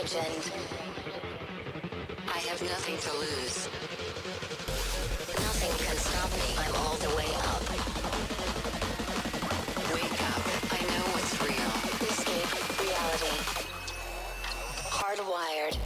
legend. I have nothing to lose. Nothing can stop me. I'm all the way up. Wake up. I know what's real. Escape reality. Hardwired.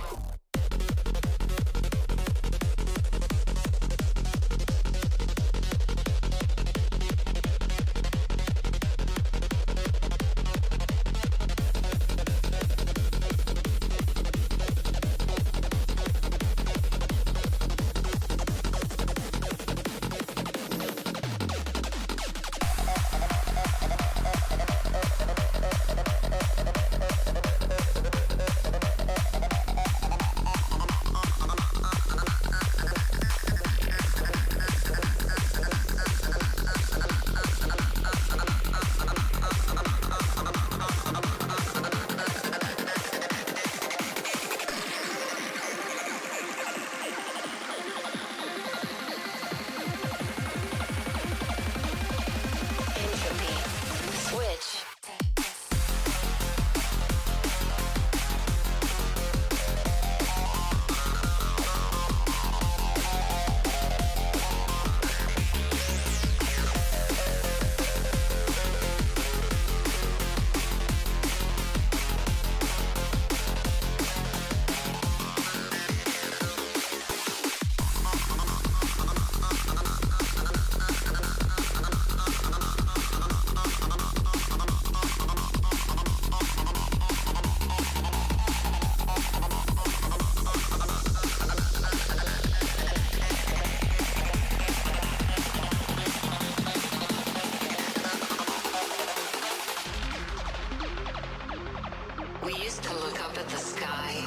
We used to look up at the sky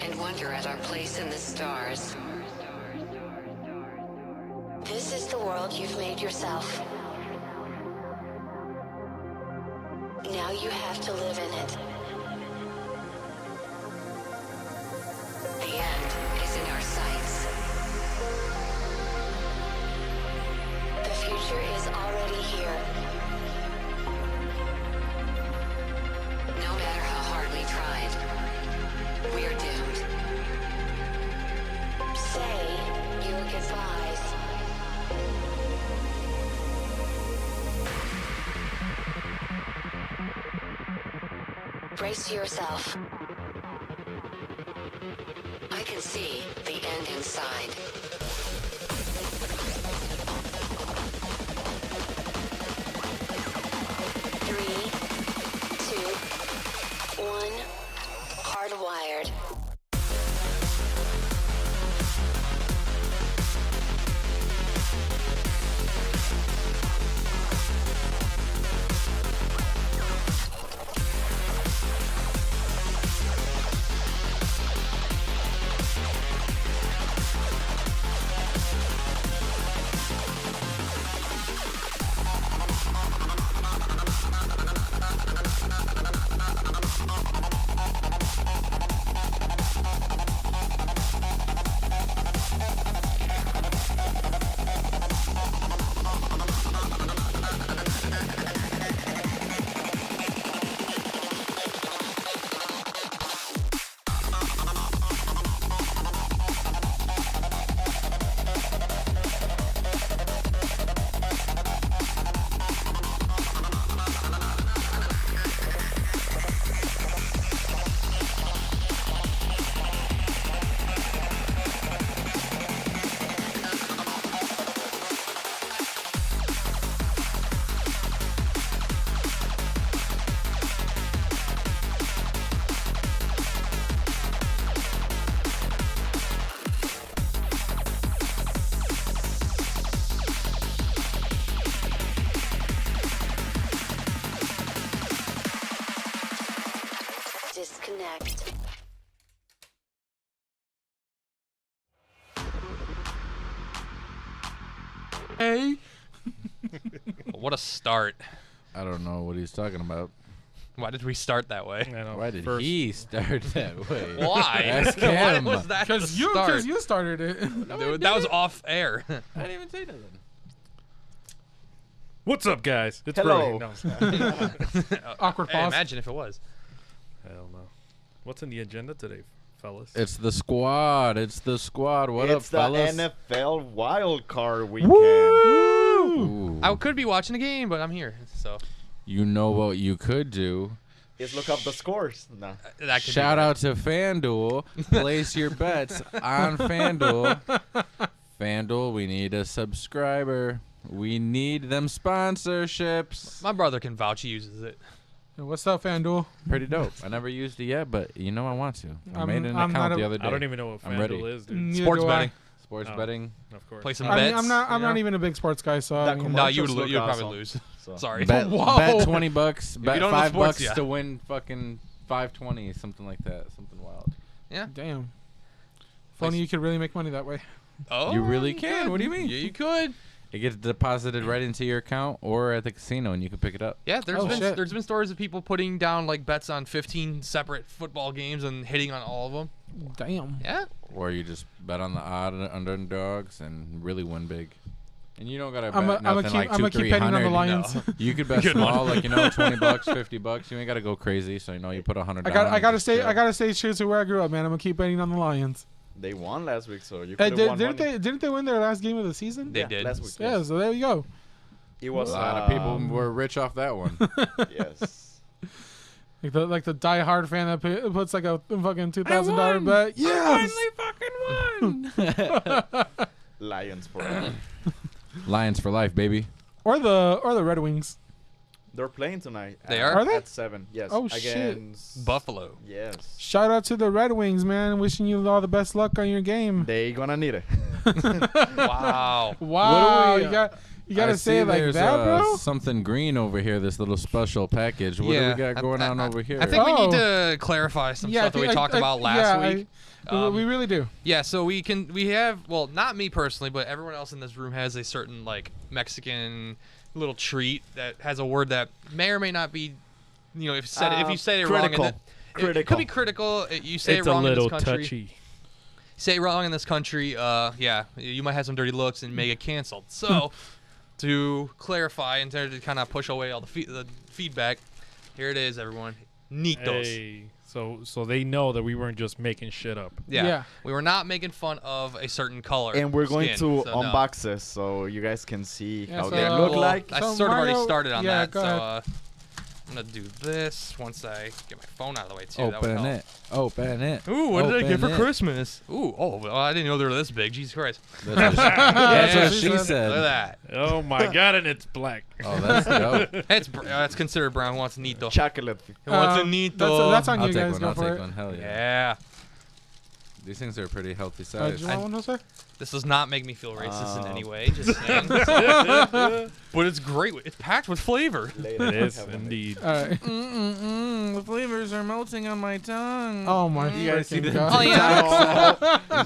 and wonder at our place in the stars. This is the world you've made yourself. Now you have to live in it. The end is in our sights. The future is already here. No matter how hard we tried, we're doomed. Say your goodbyes. Brace yourself. I can see the end inside. Three, two, one. Hardwired. Disconnect. Hey. What a start. I don't know what he's talking about. Why did we start that way? Why did he start that way? Why? Ask Why him. was that the Because start? you started it. Dude, that was off air. I didn't even say nothing. What's up, guys? It's Hello. Brody. No, it's not. Awkward Hey, pause. imagine if it was. Hell no. What's in the agenda today, fellas? It's the squad. It's the squad. What up, It's the fellas? NFL wild card weekend. Ooh. I could be watching a game, but I'm here. So You know what you could do? Let's look up the scores. No. that could Shout be out to FanDuel. Place your bets on FanDuel. FanDuel, we need a subscriber. We need them sponsorships. My brother can vouch. He uses it. What's up, FanDuel? Pretty dope. I never used it yet, but you know I want to. I I'm- made an I'm not account the a- other day. I don't even know what I'm ready. FanDuel is, dude. Neither Sports do I. betting. Sports Oh. betting. Of course. Play some I mean, bets. I'm you not know? even a big sports guy, so That you know. No, you would Commercials you'd look probably awesome. lose. So. Sorry. Bet, Whoa. bet $20. Bet you don't know $5 sports, yeah. to win fucking 520, something like that, something wild. Yeah. Damn. If only you could really make money that way. Oh, You really can. could. What do you mean? Yeah, you could. It gets deposited right into your account or at the casino, and you can pick it up. Yeah, Oh, shit. there's been stories of people putting down like bets on 15 separate football games and hitting on all of them. Damn. Yeah. Or you just bet on the odd underdogs and really win big. And you don't gotta bet I'm gonna nothing like keep 200-300. betting on the Lions. No. You could bet Good one. small, like $20, $50. You ain't gotta go crazy. So you put $100. I gotta stay true to where I grew up, man. I'm gonna keep betting on the Lions. They won last week, so you Hey, could have won money. didn't they win their last game of the season? They Yeah, did. last week. Yeah, so there you go. It A was lot of people were rich off that one. yes. Like the diehard fan that puts like a fucking $2,000 bet. Yes. Lions for Lions for life, baby. Or the Red Wings. They're playing tonight. They at- are? Are they? At 7. Yes. Oh, shit. Against Buffalo. Yes. Shout out to the Red Wings, man. Wishing you all the best luck on your game. They gonna need it. Wow. Wow, What do we- you gotta I say see it like there's, that, bro. something green over here. This little special package. What do we got going on over here? I think we need Oh. to clarify some Yeah, I stuff that we think- talked I- about last yeah, week. We really do. Yeah, so we have, well, not me personally, but everyone else in this room has a certain like Mexican little treat that has a word that may or may not be, you know, if you say it wrong, critical. it could be critical. You say It's it a wrong in little this country. touchy. Say it wrong in this country, yeah, you might have some dirty looks and may get canceled. So, to clarify and to kind of push away all the feedback, here it is, everyone. Nitos. Hey, so they know that we weren't just making shit up. Yeah. We were not making fun of a certain color. And we're going skin, to so no. unbox this so you guys can see Yeah, how so, they uh, look Well, like. I So sort of already Mario- started on yeah, that, go so ahead. I'm gonna do this once I get my phone out of the way too. That would Open help. it. Open it. Ooh, what did I get Open for it. Christmas? Ooh, oh, well, I didn't know they were this big. Jesus Christ! That's what Yeah, she Look said. at that. Oh my god, and it's black. Oh, that's dope. It's considered brown. Who wants Nito? Chocolate. Who wants a Nito? That's on I'll you take guys. one. Go I'll for take it. one. Hell yeah. Yeah. These things are pretty healthy Do size. you want one, Jose? This does not make me feel racist in Oh. any way. Just saying. But it's great. It's packed with flavor. Later. It is Have one. indeed. All right. The flavors are melting on my tongue. Oh my You guys see freaking the- Oh god. yeah.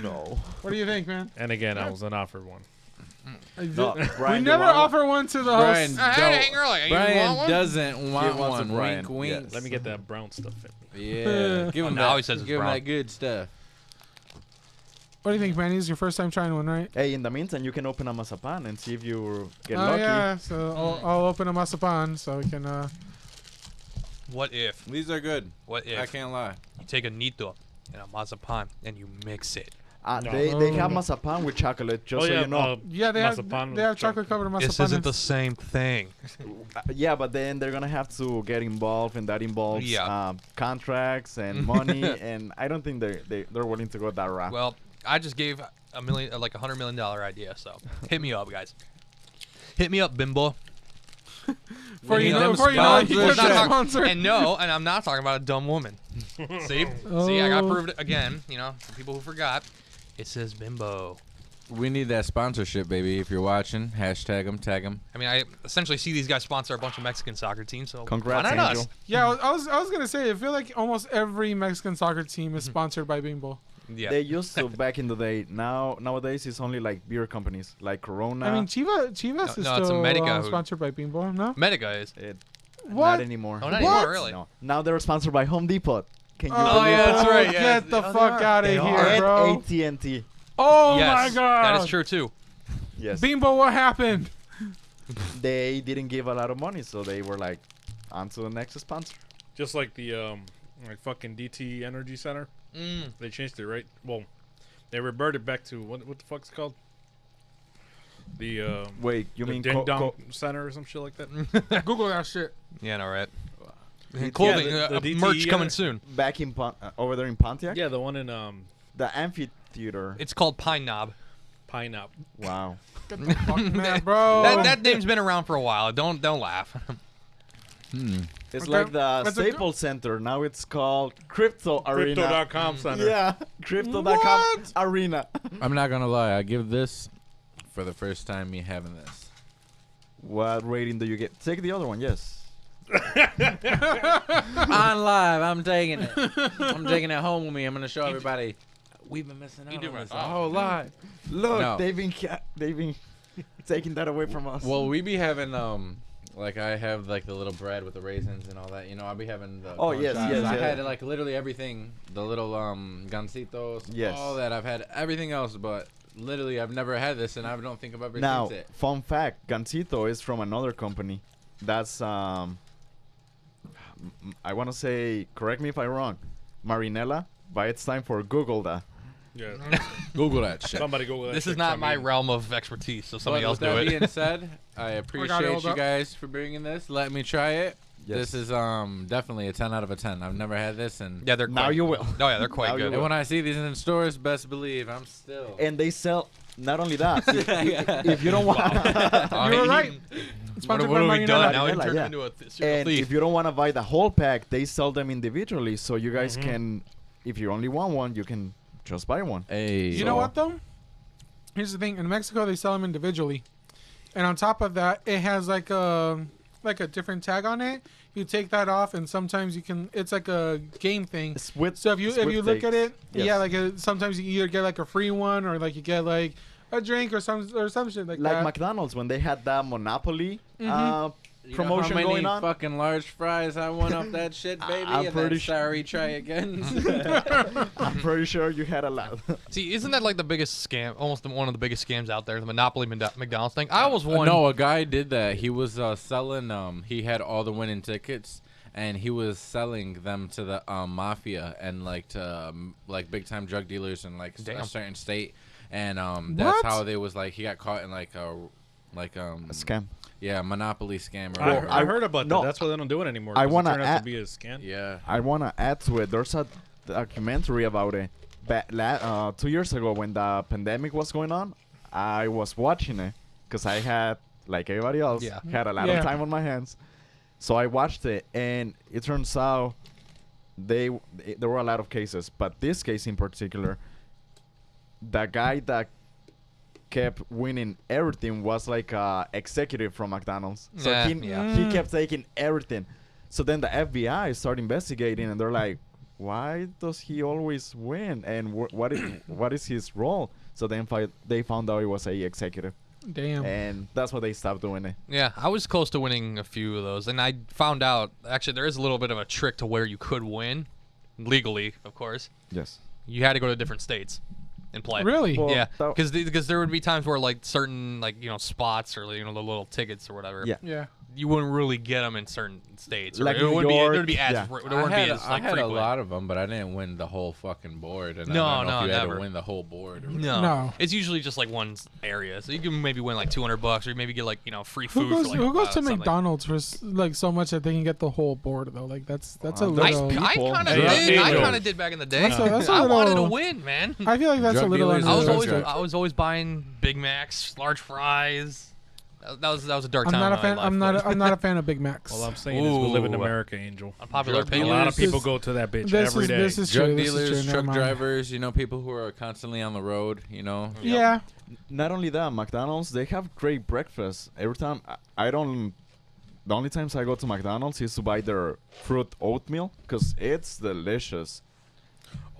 No. What do you think, man? And again, I was an offered one. No, we Brian, never you want offer one to the Brian, host. Hang early. You want Brian one? doesn't want Give one to one. Brian. Wink, wink. Yes. Let me get that brown stuff in me. Yeah. Give him now that. he says it's give him brown. that good stuff. What do you think, man? This is your first time trying one, right? Hey, in the meantime, you can open a mazapan and see if you get Oh lucky. yeah. So I'll open a masapan so we can. What if? These are good. What I if can't lie. you take a Nito and a mazapan and you mix it? No. They have mazapan with chocolate, just so you know. Yeah, they have Masapan they have with chocolate covered masapan. This isn't the same thing. Yeah, but then they're gonna have to get involved, and that involves Yeah. contracts and money, and I don't think they're willing to go that route. Well, I just gave like $100 million idea. So hit me up, guys. Hit me up, Bimbo. Before you Need know, them before you know, it, sponsorships. you We're get not that talking- sponsor. and I'm not talking about a dumb woman. See, I got Oh. proved it again. You know, for people who forgot, it says Bimbo. We need that sponsorship, baby. If you're watching, hashtag them, tag them. I mean, I essentially see these guys sponsor a bunch of Mexican soccer teams. So Congrats, why not Angel. us? Yeah, I was gonna say I feel like almost every Mexican soccer team is sponsored by Bimbo. Yeah. They used to back in the day. Nowadays, it's only like beer companies, like Corona. I mean, Chivas is No, it's still Medica who- sponsored by Bimbo, no? Medica is. What? Not anymore. Oh, not What? anymore, really. No. Now they're sponsored by Home Depot. Can you Oh, believe yeah, that? that's right, yeah. Get the Oh, they fuck are. out of They here, are. And bro. AT&T. Oh yes, my god. that is true too. Yes. Bimbo, what happened? They didn't give a lot of money, so they were like, on to the next sponsor. Just like the Like fucking DT Energy Center. Mm. They changed it, right? Well, they reverted back to what the fuck's it called? The Wait, you the mean Ding Dong Center or some shit like that. Google that shit. Yeah, no, right. Yeah, Clothing, the DTE merch coming ener- soon. back in over there in Pontiac? Yeah, the one in The amphitheater. It's called Pine Knob. Pine Knob. Wow. Get the fuck, man, bro. That name's been around for a while. Don't laugh. It's Okay. like the That's a Staples Center. Now it's called Crypto Arena. Crypto.com Center. Yeah, Crypto.com What? Arena. I'm not gonna lie. I give this for the first time me having this. What rating do you get? Take the other one, yes. On live, I'm taking it. I'm taking it home with me. I'm gonna show everybody. We've been missing out do on it. this Oh. a whole lot. Look, No. they've been taking that away from us. Well, we be having like I have like the little bread with the raisins and all that. You know, I'll be having the. Oh, corn yes, shots. yes, I yes. had like literally everything. The little gancitos. Yes. All that. I've had everything else, but literally I've never had this, and I don't think I've ever now, seen it. fun fact: Gansito is from another company. That's I want to say, correct me if I'm wrong, Marinella. But it's time for Google that. Yeah. Google that shit. Somebody go with that. This shit, is not I my mean, realm of expertise, so somebody But else with do that it. being said, I got it, appreciate hold you up. guys for bringing this. Let me try it. Yes. This is definitely a 10 out of a 10. I've never had this, and Yeah, they're Now quite, you will. Oh yeah, they're quite Now you good. and when I see these in stores, best believe I'm still. And they sell. Not only that, if you don't want, You were right. What, Sponsored what by have we done? Marinella. Now we Marinella, turned yeah. into a serial and thief. if you don't want to buy the whole pack, they sell them individually. So you guys can, if you only want one, you can just buy one. Hey, You know what though? Here's the thing. In Mexico, they sell them individually, and on top of that, it has like a different tag on it. You take that off, and sometimes you can. It's like a game thing. It's with, So if you look at it, Yes. yeah, like sometimes you either get like a free one or like you get like a drink or some shit like that. McDonald's when they had that Monopoly You promotion know how many going on. fucking large fries I won off that shit, baby? I'm and pretty then sure- sorry, try again. I'm pretty sure you had a lot. See, isn't that like the biggest scam? Almost one of the biggest scams out there, the Monopoly McDonald's thing. I almost won. No, a guy did that. He was selling. He had all the winning tickets, and he was selling them to the mafia and like to like big time drug dealers in like Damn. a certain state. And that's What? how they was like he got caught in like a A scam. yeah, Monopoly scam or I, whatever. I heard about no, that. That's why they don't do it anymore. I 'cause it wanna turned out add- to be a scam. Yeah. I want to add to it. There's a documentary about it. 2 years ago, when the pandemic was going on, I was watching it because I had, like everybody else, Yeah. had a lot Yeah. of time on my hands. So I watched it, and it turns out there were a lot of cases, but this case in particular, the guy that kept winning everything was like a executive from McDonald's. So Yeah, he yeah. he kept taking everything. So then the FBI started investigating, and they're like, "Why does he always win? And what is his role?" So then they found out it was a executive, Damn. and that's why they stopped doing it. Yeah, I was close to winning a few of those, and I found out actually there is a little bit of a trick to where you could win, legally, of course. Yes. You had to go to different states and play. Really? Well, Yeah, that- because there would be times where like certain like spots or the little tickets or whatever. Yeah. Yeah. You wouldn't really get them in certain states. Or Like it New wouldn't York, be. It would be as. yeah. It wouldn't be as I like had a frequent. lot of them, but I didn't win the whole fucking board. And No, I don't know no, if you had never. to win the whole board. Or No. No. It's usually just like one area, so you can maybe win like $200, or maybe get like free food. Who goes? for, like, Who goes to something. McDonald's for like so much that they can get the whole board though? Like that's a there's little. people- I kind of Yeah, did. I yeah. kind of did back in the day. That's a I wanted to little- win, man. I feel like that's Drug a little dealers I was Drug always dealers. I was always buying Big Macs, large fries. That was a dark I'm time. not a in fan. my I'm life, not. but I'm not a fan of Big Macs. All I'm saying is we live in Ooh. America, Angel. unpopular Drug A opinion. lot of This people is- go to that bitch This every is day. this is drug true. This is dealers, true. Never truck mind. drivers, people who are constantly on the road, Yeah. Not only that, McDonald's, they have great breakfast. Every time I don't. The only times I go to McDonald's is to buy their fruit oatmeal because it's delicious.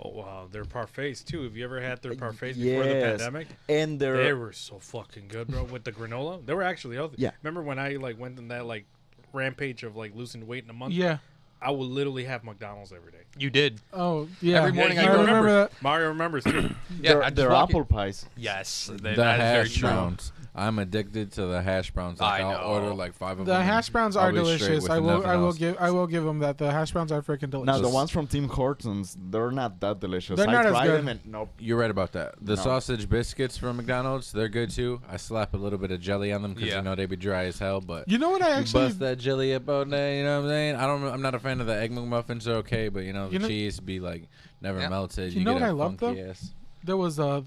Oh wow, their parfaits too. Have you ever had their parfaits before the Yes. pandemic? And They their were so fucking good, bro. With the granola, they were actually healthy. Yeah. Remember when I like went in that like rampage of like losing weight in a month? Yeah. I would literally have McDonald's every day. You did. Oh yeah. Every morning Yeah, I he go- remember that. Mario remembers too. Yeah, I just They're walk apple in- pies. Yes, The that is very hash true. browns. I'm addicted to the hash browns. Like, I I'll know. order like 5 of The them. hash browns I'll are be straight delicious. with I nothing else. will give them that. The hash browns are freaking delicious. Now the ones from Tim Hortons, they're not that delicious. They're I not as tried good. them and nope. You're right about that. The No. sausage biscuits from McDonald's, they're good too. I slap a little bit of jelly on them because Yeah. you know they be dry as hell. But You know what I you actually bust that jelly up all day. You know what I'm saying? I'm not a fan of the egg McMuffins. They're okay, but the You know- cheese be like never Yeah. melted. You know get what a I love, funky though? ass. there was the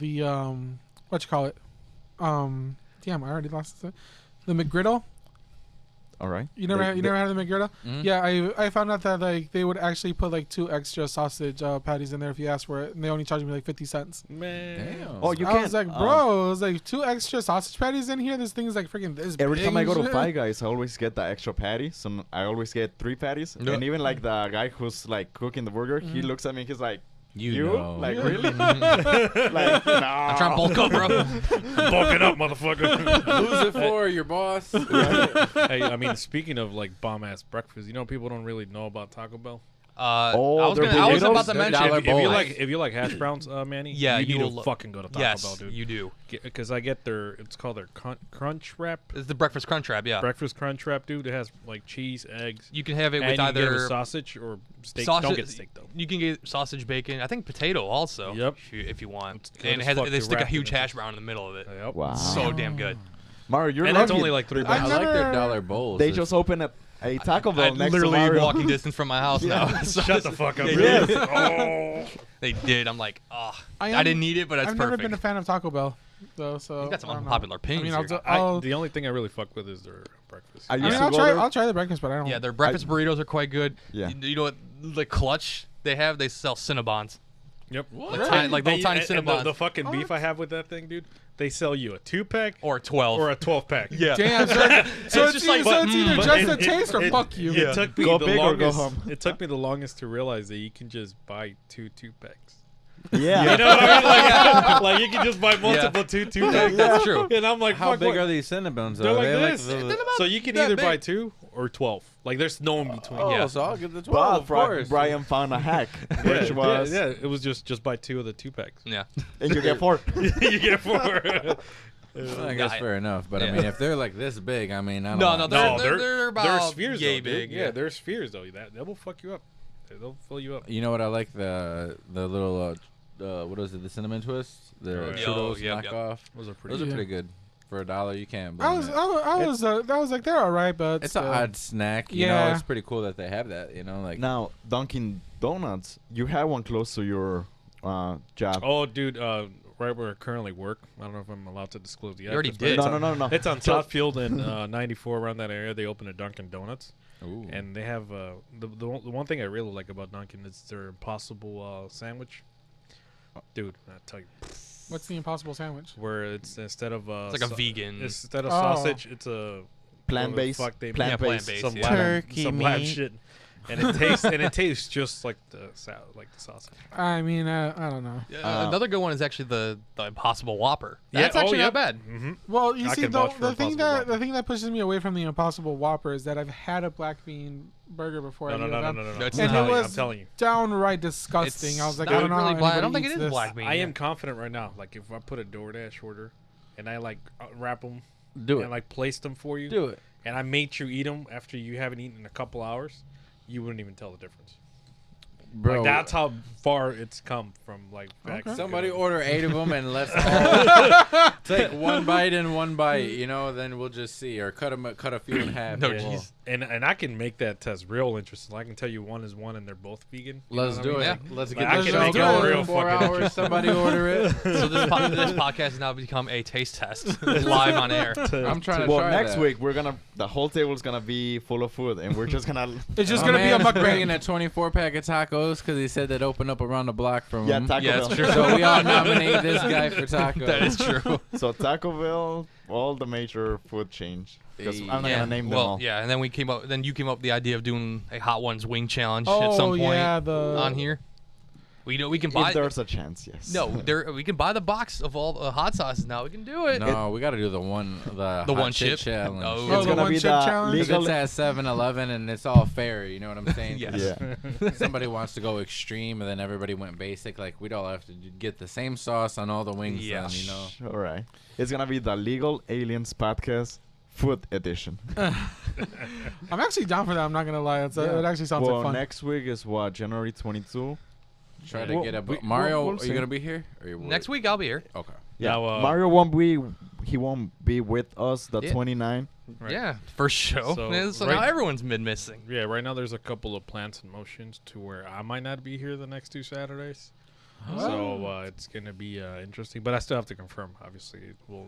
what you call it? Damn, I already lost it. The McGriddle. All right. You never had the McGriddle? Mhm. Yeah, I found out that like they would actually put like 2 extra sausage patties in there if you asked for it, and they only charged me like 50 cents. Man. Damn. Oh, you I can't. was like, bro, it was like 2 extra sausage patties in here. This thing's like freaking this. Every big time I go and to shit. Five Guys, I always get the extra patty. So I always get 3 patties. Yeah. And even like the guy who's like cooking the burger, he looks at me. He's like, You know. Like Yeah. really? Like no. I'm trying to bulk up, bro. Bulking up, motherfucker. Who's it for? Your boss? Hey, I mean, speaking of like bomb ass breakfast, people don't really know about Taco Bell. Oh, I was they're about burritos? to They're mention. dollar bowls. If you like hash browns, Manny, Yeah, you you need will to lo- fucking go to Taco Yes, Bell, dude. you do. Because I get it's called their crunch wrap, It's the breakfast crunch wrap. Yeah, breakfast crunch wrap, dude. It has like cheese, eggs, you can have it and with you can get it with either sausage or steak. sausage. Don't get steak though. You can get sausage, bacon. I think potato also. Yep. If you want. It's good And it as has fuck. they They're stick a wrapped in huge it. hash brown in the middle of it. Yep. Wow. So damn good. Mario, you're And that's lucky. only like $3. I I like their never- dollar bowls. They It's- just opened a Taco Bell I'm next to literally Mario. walking distance from my house now. So Shut the fuck up. They really. did. Oh. They did. I'm like, oh, I I didn't need it, but it's I've perfect. never been a fan of Taco Bell, though. So I think that's some I don't know. unpopular opinions I mean, here. The only thing I really fuck with is their breakfast. I I used mean, to I'll go try. there. I'll try the breakfast, but I don't. Yeah, their breakfast burritos are quite good. Yeah. You know what? The clutch they have, they sell Cinnabons. Yep. Like, like little tiny and Cinnabons. the fucking beef I have with that thing, dude. They sell you a 2-pack Or 12. or a 12-pack. yeah. Damn. So it's just like, either But just it- the taste or fuck you. It took me Go the big or go longest. home. It took me the longest to realize that you can just buy 2-packs. Yeah. You know what I mean? Like you can just buy multiple 2-packs. That's true. And I'm like, How fuck, big what? are these Cinnabons? They're though? like They this. the- So you can that either big. buy 2 or 12. Like there's no in between. Oh, Yeah. so I'll get the 12, But of course. Brian found a hack, which was, yeah, it was just buy 2 of the 2-packs. Yeah. and you get 4. You get 4. Well, I guess Yeah. fair enough. But I Yeah. mean, if they're like this big, I mean, I don't No, know. no, No, they're about they're spheres yay though, dude. big. Yeah, they're spheres though. That will fuck you up. They'll fill you up. You know what I like? The little what was it? The cinnamon twists, the Oh, yeah. churros Yep, yep. knockoff. Those are pretty. Those are Yeah. pretty good for $1. You can't. I blame was, it. that was like they're all right, but It's still. an odd snack. You know, Yeah. it's pretty cool that they have that. You know, like Now, Dunkin Donuts, you have one close to your job. Oh, dude, right where I currently work. I don't know if I'm allowed to disclose the You already address, but did. it's No, on- no, no, no. It's on So- Southfield and 94 around that area. They opened a Dunkin Donuts, ooh. and they have the one thing I really like about Dunkin is their Impossible sandwich. Dude, I tell you, What's the Impossible Sandwich? where it's instead of It's like a vegan. instead of Oh. sausage, it's a Plant-based. fuck they- Yeah, Plant-based. plant-based. some yeah. lab, Turkey some lab meat. shit, and it tastes just like the sausage. I mean, I don't know. Another good one is actually the Impossible Whopper. That's actually not bad. Mm-hmm. Well, you I see, can the, vouch for the thing Impossible that Whopper. the thing that pushes me away from the Impossible Whopper is that I've had a black bean burger before. No, at no, U no, of no, M. no, no, No, no. it's I'm not. telling you, was- I'm telling you. Downright disgusting. It's I was like, not I don't know really how black. I anybody don't think it eats is this. black bean. I yeah. am confident right now. Like if I put a DoorDash order, and I like wrap them Do it. and like place them for you, Do it. and I made you eat them after you haven't eaten in a couple hours, you wouldn't even tell the difference. Bro, Like that's how far it's come from like back. Okay. somebody order 8 of them and let's all take one bite and one bite. You know, then we'll just see, or cut a few in half. No, and we'll- jeez. And I can make that test real interesting. I can tell you one is one and they're both vegan. You know Let's what I do mean? it. Yeah. Let's Like, get I this can show make it going real in 4 fucking hours. interesting. Somebody order it. So this podcast has now become a taste test live on air. I'm trying to Well, try next that. week the whole table's gonna be full of food, and we're just gonna. It's just My gonna be a man's bringing mukbang. a 24 pack of tacos because he said they'd open up around the block from Yeah, him. Taco Yeah, Bell. that's true. So we all nominate this guy for tacos. That is true. So Taco Bell, all the major food change. 'Cause I'm not yeah. gonna name them well, all. yeah, and then you came up with the idea of doing a Hot Ones wing challenge Oh at some point yeah, on here. We can buy. If there's a chance, yes. No, we can buy the box of all the hot sauces now. We can do it. No, we got to do the hot one chip chip challenge. Oh. Oh, It's the gonna one be chip the challenge? legal. It's at 7-Eleven and it's all fair. You know what I'm saying? Yes. Yeah. Somebody wants to go extreme and then everybody went basic. Like we'd all have to get the same sauce on all the wings. Yeah. Then, you know. All right. It's gonna be the Legal Aliens Podcast Food Edition. I'm actually down for that. I'm not gonna lie. It actually sounds well, like fun. next week is what? January 22. Try to Well, get a we- Mario. we'll are see. you gonna be here? Or you Next week I'll be here. Okay. Yeah. Now, Mario won't be. He won't be with us. The Yeah. 29. Right. Yeah, first show. So, So right- now everyone's been missing. Yeah, right now there's a couple of plans and motions to where I might not be here the next 2 Saturdays. So it's going to be interesting. But I still have to confirm, obviously. We'll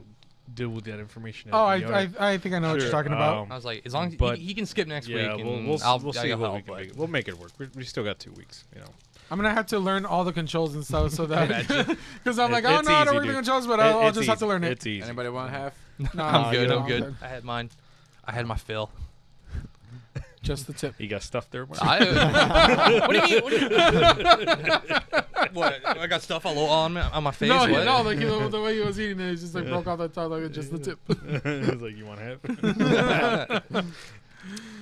deal with that information. Oh, at the other- I think I know what you're Sure, talking about. I was like, as long as but- he can skip next yeah, week, we'll, and we'll, I'll see I'll what we help, can but- make. We'll make it work. We still got 2 weeks, you know. I'm gonna have to learn all the controls and stuff so that because I'm like, It- I don't it's know how to easy, work the dude. controls, but I'll It's just have to easy. learn it. It's easy. Anybody want half? No, I'm good. no, I'm good. good. I had mine. I had my fill. Just the tip. You got stuff there, Mark? What do you mean? What? I got stuff all on my face. No, what? no, like the way he was eating it, he just like broke off that top, like just the tip. It's like, you want half?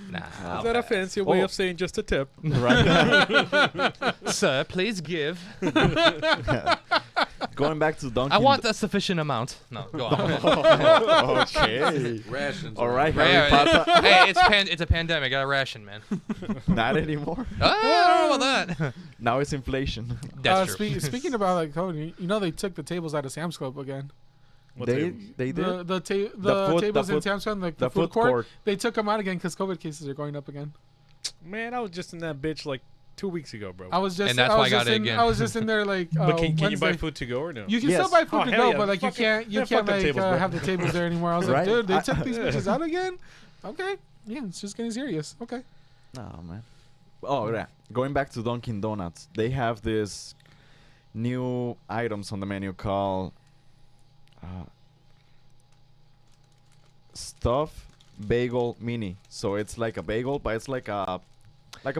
Nah. Is that a fancy way of saying just a tip? Right. Sir, please give. Going back to Dunkin. I want a sufficient amount. No, go on. Okay. Rations. All right, Right, Harry right. Potter. Hey, it's a pandemic. I got a ration, man. Not anymore. I don't know about that. Now it's inflation. That's true. Speaking about like code, you know they took the tables out of Sam's Club again. What They tables? they did. The food- tables the in food- Sam's Club, like the the food food court, court. they took them out again because COVID cases are going up again. Man, I was just in that bitch like 2 weeks ago, bro. I was just, And that's I why was I got just it in, again. I was just in there like. But can you buy Wednesday. food to go or no? You can Yes. still buy food Oh, to hell go, yeah. but like Fuck it. you Yeah, can't fuck them like tables, bro. have the tables there anymore. I was Right? like, dude, they I- took these bitches out again. Okay, yeah, it's just getting serious. Okay. No, man. Oh, yeah. Going back to Dunkin Donuts, they have this new items on the menu called stuff bagel mini. So it's like a bagel, but it's like a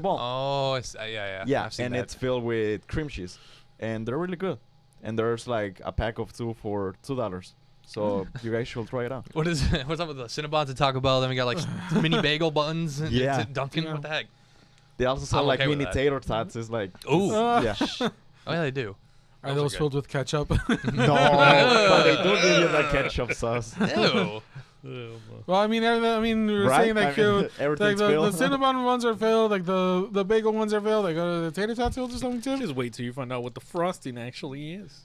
ball. Oh, yeah. yeah, I've seen and that. it's filled with cream cheese, and they're really good. And there's like a pack of 2 for $2. So you guys should try it out. What's up with the Cinnabons at Taco Bell? Then we got like mini bagel buns. And Yeah. Dunkin'. Yeah. What the heck? They also sell I'm like okay with mini that. tater tots. It's like Ooh. yeah. Oh yeah, they do. Are Those are those good. filled with ketchup? No, but they do give you the ketchup sauce. Ew. Well, I mean, we were Right? saying like, I mean, like everything's the filled. Cinnabon ones are filled, like the bagel ones are filled, like the tater tots filled or something too. Just wait till you find out what the frosting actually is.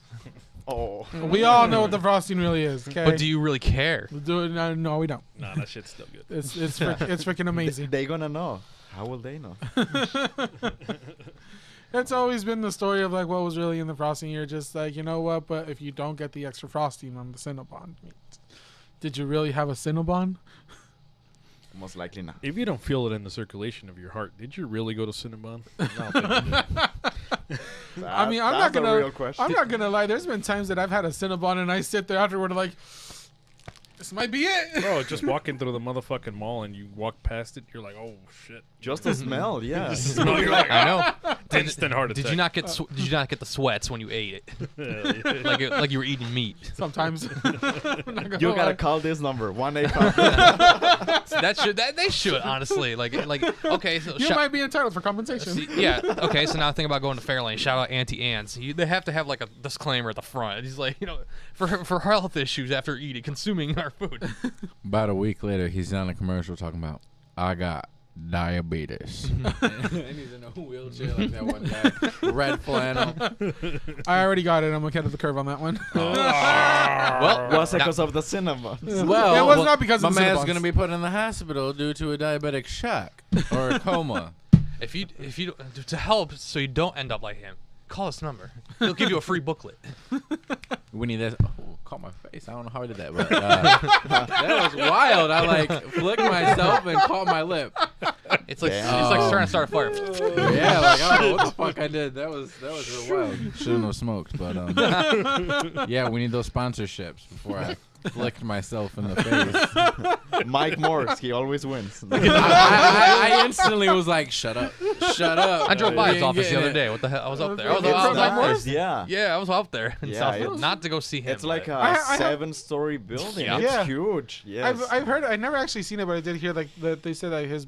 Oh. We all know what the frosting really is. Okay. But do you really care? No, we don't. Nah, that shit's still good. It's freaking amazing. They gonna know. How will they know? It's always been the story of like what was really in the frosting. You're just like, you know what? But if you don't get the extra frosting on the Cinnabon, did you really have a Cinnabon? Most likely not. If you don't feel it in the circulation of your heart, did you really go to Cinnabon? No, I mean, I'm not That's a gonna. real question. I'm not gonna lie. There's been times that I've had a Cinnabon and I sit there afterward like, this might be it. bro, just walking through the motherfucking mall and you walk past it, you're like, oh shit. Just the smell, yeah. No, you're like, I know. instant heart attack. Did you not get Did you not get the sweats when you ate it? like you were eating meat. Sometimes. I'm not gonna You lie. gotta call this number 1-800. They should honestly like okay. So You might be entitled for compensation. See, yeah. Okay. So now think about going to Fairlane. Shout out Auntie Anne's. They have to have like a disclaimer at the front. He's like, for health issues after consuming our food. About a week later, he's on a commercial talking about, I got diabetes. And he's in a wheelchair like that one guy. Red flannel. I already got it. I'm ahead of the curve on that one. Well, Was it now- because of the cinnamon? Well, It was not because my of the man's Cinnabons. going to be put in the hospital due to a diabetic shock or a coma. if you to help so you don't end up like him, call this number. He'll give you a free booklet. We need this. Oh, caught my face. I don't know how I did that, but that was wild. I like flicked myself and caught my lip. It's like Damn. it's like trying to start a fire. Yeah, like I don't know what the fuck I did. That was real wild. Shouldn't have smoked, but yeah, we need those sponsorships before I flicked myself in the face. Mike Morris, he always wins. I instantly was like, "Shut up, shut up." I drove by We his ain't office the getting other it. day. What the hell? I was up there. I was, It's I was Mike out there. Morris, yeah. Yeah, I was out there in Yeah, Southfield. it's- Not to go see him. It's like but- a I have- 7-story building. Yeah. It's Yeah. huge. Yes. I've heard. I never actually seen it, but I did hear like that they said that his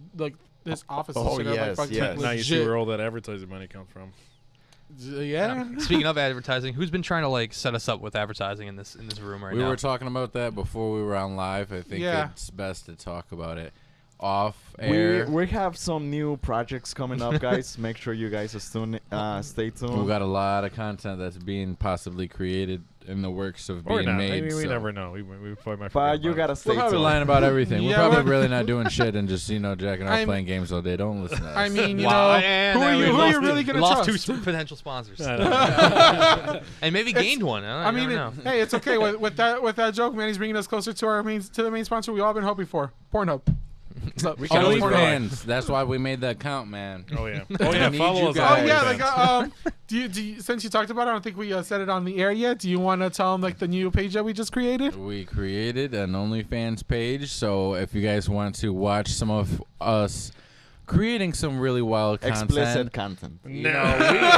office and Oh, shit are yes, like fucking yes. Now you see legit. where all that advertising money comes from. Yeah. Speaking of advertising, who's been trying to like set us up with advertising in this room right We now? were talking about that before we were on live. I think Yeah. it's best to talk about it off we air. we have some new projects coming up, guys. Make sure you guys stay tuned. We got a lot of content that's being possibly created in the works of Or being not. made. I mean, we so- never know. We probably might forget But you about gotta it. stay We're probably tuned. lying about everything. Yeah, we're probably we're- really not doing shit and just jacking off I'm- playing games all day. Don't listen to us. I mean, you Wow, know, and who are we you? Who are lost you really two- gonna lost trust? two potential sponsors, I know. and maybe gained one. I mean, hey, it's okay with that joke, man. He's bringing us closer to the main sponsor we all been hoping for, Pornhub. So, We can always rely. OnlyFans. That's why we made that count, man. Oh yeah. Oh yeah. need Follow you us. guys. on Oh yeah, like OnlyFans. do you since you talked about it, I don't think we said it on the air yet. Do you want to tell them like the new page that we just created? We created an OnlyFans page, so if you guys want to watch some of us creating some really wild Explicit content. content. No,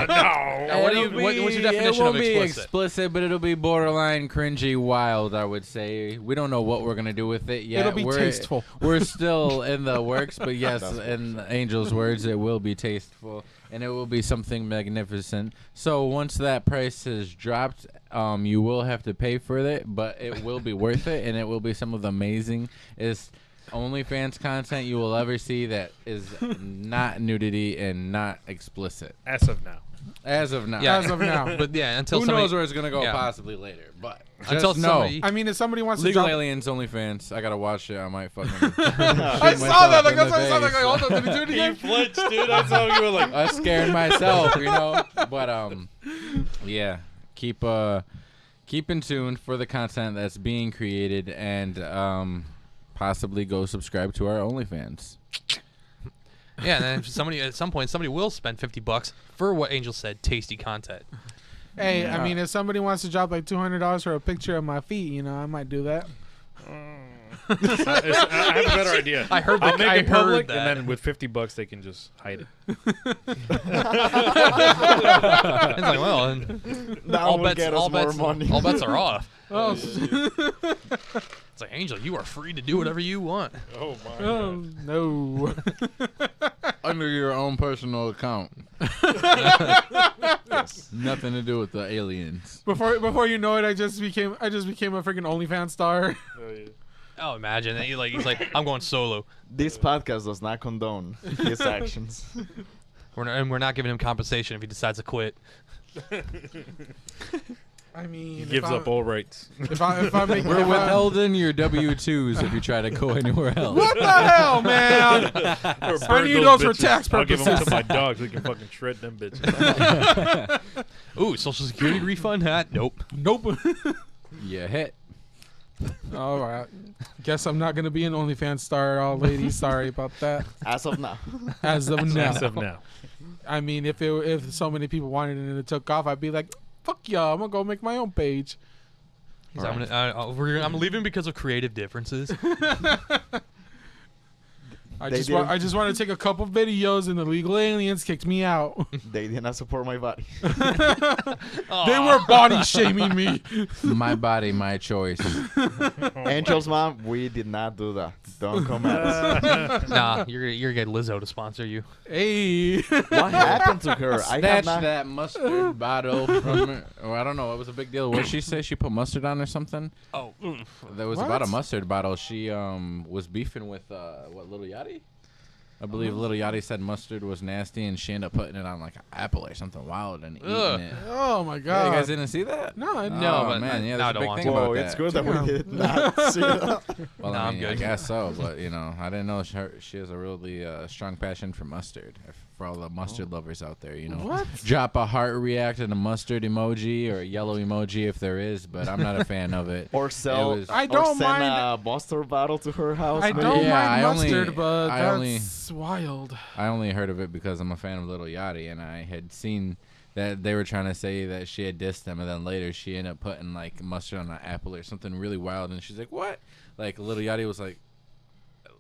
no. What do you- It'll what's your be- definition it won't of be explicit? explicit, but it'll be borderline cringy wild, I would say. We don't know what we're going to do with it yet. It'll be tasteful. We're still in the works, but yes, in Angel's words, it will be tasteful, and it will be something magnificent. So once that price is dropped, you will have to pay for it, but it will be worth it, and it will be some of the amazingest OnlyFans content you will ever see that is not nudity and not explicit. As of now. As of now. Yeah. As of now. But yeah, until Who somebody, knows where it's going to go yeah. possibly later, but until just know. somebody, I mean, if somebody wants Legal to drop, Aliens OnlyFans. I gotta watch it. I might fucking. I saw that. Like, that's what I saw. Like, hold on, did he do it again? flinched, dude. I saw you were like. I scared myself, you know. But yeah. Keep in tune for the content that's being created, and possibly go subscribe to our OnlyFans. yeah, and then if somebody at some point somebody will spend $50 for what Angel said, tasty content. Hey, I mean, if somebody wants to drop like $200 for a picture of my feet, you know, I might do that. I have a better idea. I heard I'll that- make I it public, heard that. and then with $50 they can just hide it. It's like, well, and That all will bets, get us all more bets, money. all bets are off. Oh, It's like, Angel, you are free to do whatever you want. Oh my oh no. Under your own personal account. Nothing to do with the aliens. Before you know it, I just became a freaking OnlyFans star. Oh, imagine that he's like, I'm going solo. This podcast does not condone his actions. We're not giving him compensation if he decides to quit. I mean, He gives up all rights. If I make We're if I- withholding your W-2s if you try to go anywhere else. What the hell, man? I need those for tax I'll give them purposes. to my dogs. We can fucking shred them bitches. Ooh, Social Security refund hat? Nope. Nope. You hit. All right. Guess I'm not gonna be an OnlyFans star at all, ladies. Sorry about that. As of now. As of now. As of now. I mean, if so many people wanted it and it took off, I'd be like, fuck y'all, I'm gonna go make my own page. He's like, I'm leaving because of creative differences. I They just want to take a couple videos and the Legal Aliens kicked me out. They did not support my body. They were body shaming me. My body, my choice. Angel's mom, we did not do that. Don't come at us. Nah, you're gonna get Lizzo to sponsor you. Hey. What happened to her? I have Snatch not. that mustard bottle from her. Oh, I don't know. What was a big deal? What did she say? She put mustard on or something? Oh, That was What? about a mustard bottle. She was beefing with Little Yachty? I believe Little Yachty said mustard was nasty, and she ended up putting it on like an apple or something wild and eating Ugh. it. Oh my Yeah, god. you guys didn't see that? No, I No, Oh, but man, yeah, now I there's a don't big want thing to. about Whoa, that. it's good that Damn. we did not see that. Well, No, I I'm mean, I good. guess so, but you know, I didn't know she has a really strong passion for mustard. For all the mustard lovers out there, you know, What? drop a heart react and a mustard emoji or a yellow emoji if there is, but I'm not a fan of it. Or sell. It was- I or don't send mind. a mustard bottle to her house. I maybe. don't Yeah, mind I only- mustard, but I only- that's wild. I only heard of it because I'm a fan of Little Yachty, and I had seen that they were trying to say that she had dissed them, and then later she ended up putting like mustard on an apple or something really wild, and she's like, "What?" Like Lil Yachty was like,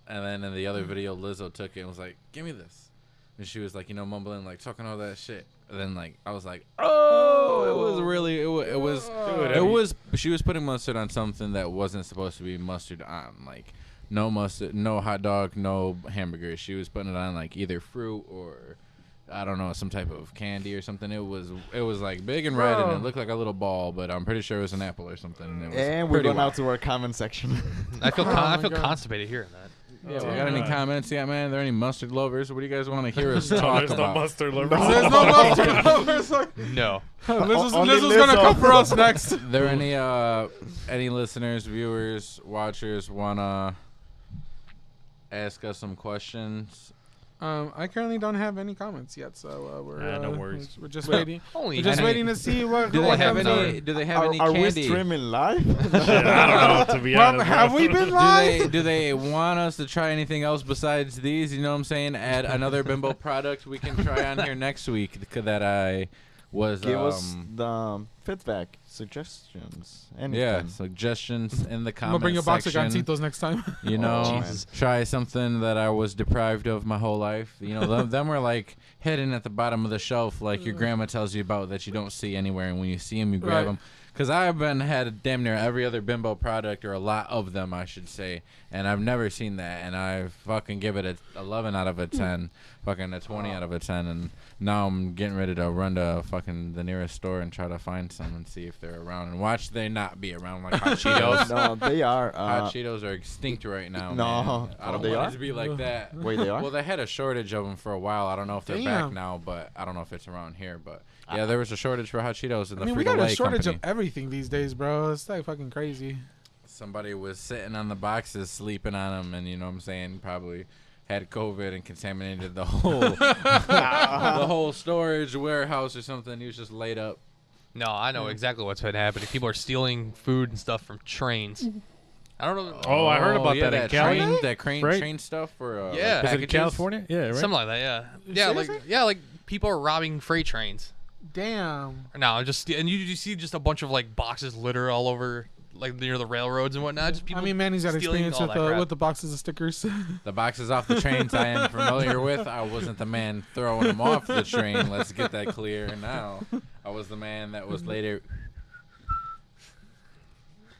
and then in the other video, Lizzo took it and was like, "Give me this," and she was like, mumbling like talking all that shit. And then like I was like, "Oh, it was really it was she was putting mustard on something that wasn't supposed to be mustard on, like no mustard, no hot dog, no hamburger. She was putting it on like either fruit or I don't know, some type of candy or something. It was like big and red, and it looked like a little ball, but I'm pretty sure it was an apple or something. And we're going out to our comment section. I feel constipated hearing that. Yeah, we got any comments yet, man? Are there any mustard lovers? What do you guys want to hear us talk There's about? no mustard lovers. There's no mustard lovers. No. Lizzo's Only gonna Lizzo. come for us next. There any listeners, viewers, watchers wanna ask us some questions? I currently don't have any comments yet, so we're no worries. We're just Well, waiting. Only We're just any- waiting to see what. Do they what have comes any? out. Do they have any Are we candy? streaming live? Shit, I don't know, to be Well, honest. have bro. we been live? Do they want us to try anything else besides these? You know what I'm saying? Add another bimbo product we can try on here next week that I was. Give us the feedback, suggestions, anything. Yeah, suggestions in the I'm comment gonna bring a box of section. Gancitos next time. You know, Oh, Jesus. try something that I was deprived of my whole life. You know, them were like hidden at the bottom of the shelf, like your grandma tells you about that you don't see anywhere, and when you see them, you grab Right. them. Because I've had damn near every other bimbo product, or a lot of them, I should say, and I've never seen that, and I fucking give it a 11 out of a 10, fucking a 20 out of a 10, and now I'm getting ready to run to fucking the nearest store and try to find some and see if they're around, and watch they not be around like hot Cheetos. No, they are. Hot Cheetos are extinct right now. No. man. I don't They want are? it to be like that. Wait, they are? Well, they had a shortage of them for a while. I don't know if they're back Damn. now, but I don't know if it's around here. But yeah, there was a shortage for hot Cheetos in the I mean, we got a Frito-Lay shortage company. of everything these days, bro. It's like fucking crazy. Somebody was sitting on the boxes, sleeping on them, and you know what I'm saying, probably had COVID and contaminated the whole the whole storage warehouse or something. He was just laid up. No, I know exactly what's been happening. People are stealing food and stuff from trains. I don't know. Oh, I heard about yeah, that in Cali. train, that crane Right? train stuff for Yeah. like Is it in packages. California? Yeah, right. Something like that, yeah. Yeah, like Seriously? like people are robbing freight trains. Damn. No, just and you see just a bunch of like boxes litter all over like near the railroads and whatnot. Just people I mean, Manny's got stealing experience all that crap. with the boxes of stickers. The boxes off the trains I am familiar with. I wasn't the man throwing them off the train. Let's get that clear now. I was the man that was later.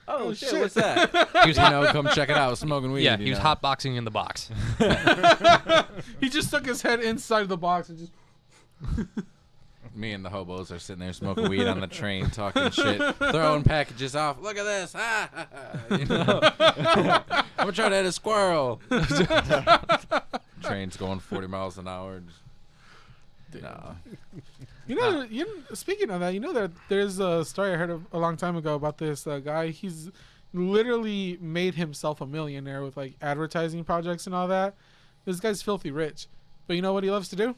Oh shit! What's that? He was Come check it out. Smoking weed. yeah, you he was know. hotboxing in the box. He just stuck his head inside the box and just. Me and the hobos are sitting there smoking weed on the train, talking shit, throwing packages off. Look at this! Ah, ha, ha. You know? I'm gonna try to hit a squirrel. Train's going 40 miles an hour. No. Speaking of that, that there's a story I heard a long time ago about this guy. He's literally made himself a millionaire with like advertising projects and all that. This guy's filthy rich, but you know what he loves to do?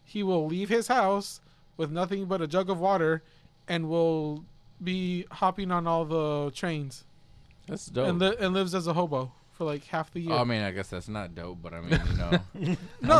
He will leave his house with nothing but a jug of water, and will be hopping on all the trains, That's dope. and lives as a hobo for like half the year. I mean, I guess that's not dope, but I mean, No, I mean,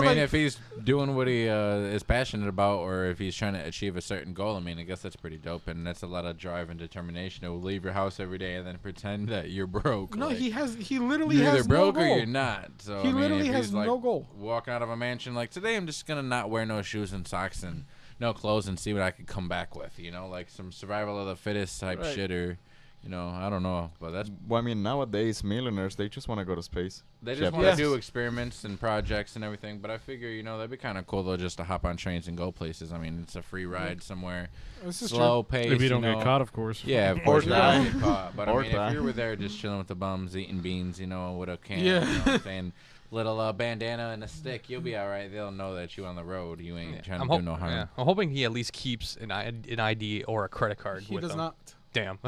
like- if he's doing what he is passionate about, or if he's trying to achieve a certain goal, I mean, I guess that's pretty dope, and that's a lot of drive and determination to leave your house every day and then pretend that you're broke. no, like, he literally you're has either broke no or goal. you're not. So He I mean, literally if has he's, like, no goal. walking out of a mansion like today, I'm just gonna not wear no shoes and socks and no clothes and see what I could come back with. Like some survival of the fittest type Right. shit, or I don't know, but that's. Well, I mean, nowadays, millionaires, they just want to go to space. They just Jeff want to Bezos. do experiments and projects and everything, but I figure, that'd be kind of cool, though, just to hop on trains and go places. I mean, it's a free ride somewhere, This is slow pace. If you don't know. get caught, of course. Yeah, of Or course you die. don't get caught. But I Or mean, die. if you were there just chilling with the bums, eating beans, with a can, Yeah. you know what I'm saying? Little bandana and a stick, you'll be all right. They'll know that you on the road. You ain't trying to do no harm. Yeah. I'm hoping he at least keeps an ID or a credit card He with does him. not. Damn.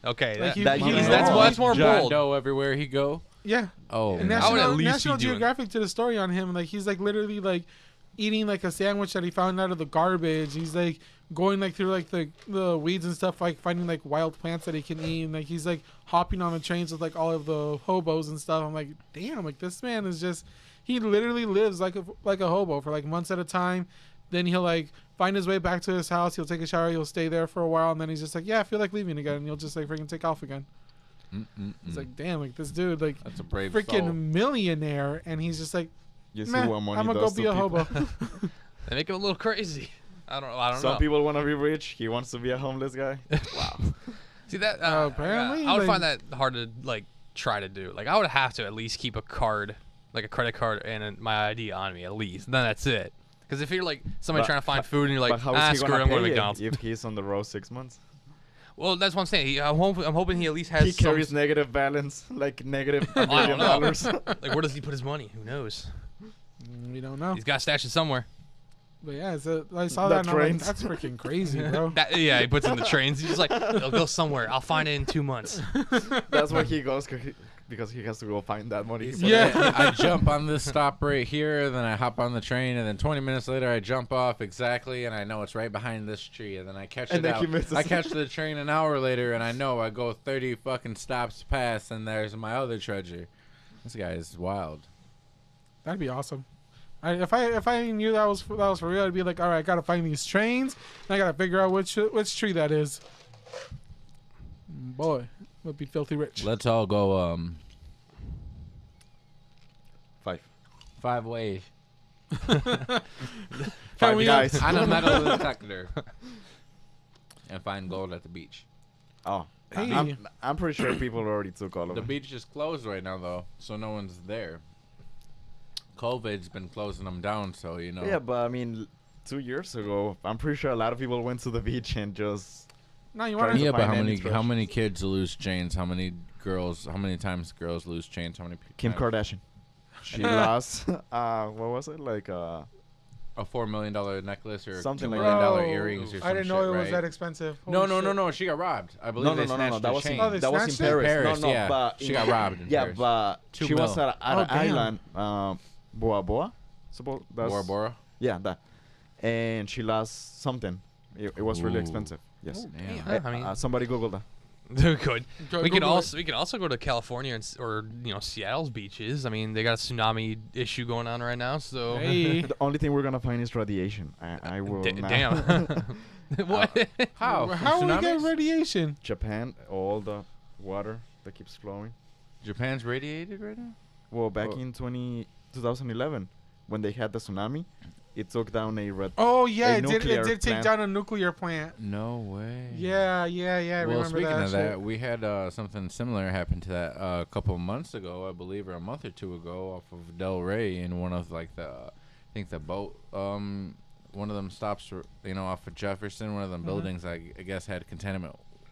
Okay. Like he- That he- he's that's more John bold. Doe everywhere he go. Yeah. Oh, And I would at National, least National be doing- Geographic did a story on him. Like he's like literally like eating like a sandwich that he found out of the garbage. He's like going like through like the weeds and stuff, like finding like wild plants that he can eat. And like he's like hopping on the trains with like all of the hobos and stuff. I'm like, damn, like this man is just, he literally lives like a hobo for like months at a time. Then he'll like find his way back to his house. He'll take a shower. He'll stay there for a while, and then he's just like, yeah, I feel like leaving again. And he'll just like freaking take off again. It's like, damn, like this dude, like That's a brave freaking soul. millionaire, and he's just like, You see meh, what money I'm gonna does go be to a people. hobo. They make him a little crazy. I don't know. Some people want to be rich. He wants to be a homeless guy. Wow. See that? Apparently, I would like- find that hard to like try to do. Like I would have to at least keep a card, like a credit card, and my ID on me at least. And then that's it. Because if you're like somebody But- trying to find food and you're But like, how is he screw it, gonna I'm going to pay McDonald's. if he's on the road 6 months? Well, that's what I'm saying. I'm hoping he at least has. He some- carries negative balance, like negative $1 I million. don't know. Like where does he put his money? Who knows? We don't know. He's got stashed it somewhere. But yeah, I saw The that, and I'm like, trains. that's freaking crazy, bro. Yeah, he puts it in the trains. He's just like, it'll go somewhere. I'll find it in 2 months. That's where he goes because he has to go find that money. Yeah. I jump on this stop right here, then I hop on the train, and then 20 minutes later I jump off exactly, and I know it's right behind this tree, and then I catch And it then out. he misses. I catch the train an hour later, and I know I go 30 fucking stops past, and there's my other treasure. This guy is wild. That'd be awesome. If I knew that was for real, I'd be like, all right, I gotta find these trains, and I gotta figure out which tree that is. Boy, would be filthy rich. Let's all go 5. 5 ways. Five we- guys. On a metal detector. And find gold at the beach. Oh, Hey. I'm pretty sure people already took all of The them. beach is closed right now, though, so no one's there. COVID's been closing them down, so, you know. Yeah, but I mean, 2 years ago, I'm pretty sure a lot of people went to the beach and just. No, you Trying want to Yeah, but find any how many kids lose chains? How many times girls lose chains? How many Kim times? Kardashian. She lost. What was it like? A $4 million necklace or Something $2 like million that. dollar Bro, earrings or I some didn't know shit, it was right? that expensive. No, Holy shit. no. She got robbed. I believe they snatched That the was chain. Oh, they that was in snatched it? Paris. Paris, yeah. But She got robbed in yeah, Paris. but 2 she was mil. at Oh, an damn. island, Boa Boa. Suppose that's Bora Bora. yeah, that, and she lost something. It was really Ooh. expensive. Yes. Damn. I mean, Somebody Google that. we could. Go- We could Google also go to California or Seattle's beaches. I mean, they got a tsunami issue going on right now. So Hey. The only thing we're gonna find is radiation. I will not. damn. What? How? How we get Tsunamis? radiation? Japan, all the water that keeps flowing. Japan's radiated right now? Well, back Oh. in 2011, when they had the tsunami, it took down a red. Oh yeah, A it did. It nuclear did take plant. down a nuclear plant. No way. Yeah. I Well, remember speaking that. of that, shit. we had something similar happen to that a couple of months ago, I believe, or a month or two ago, off of Del Rey in one of like I think the boat. One of them stops, off of Jefferson. One of them buildings, I guess, had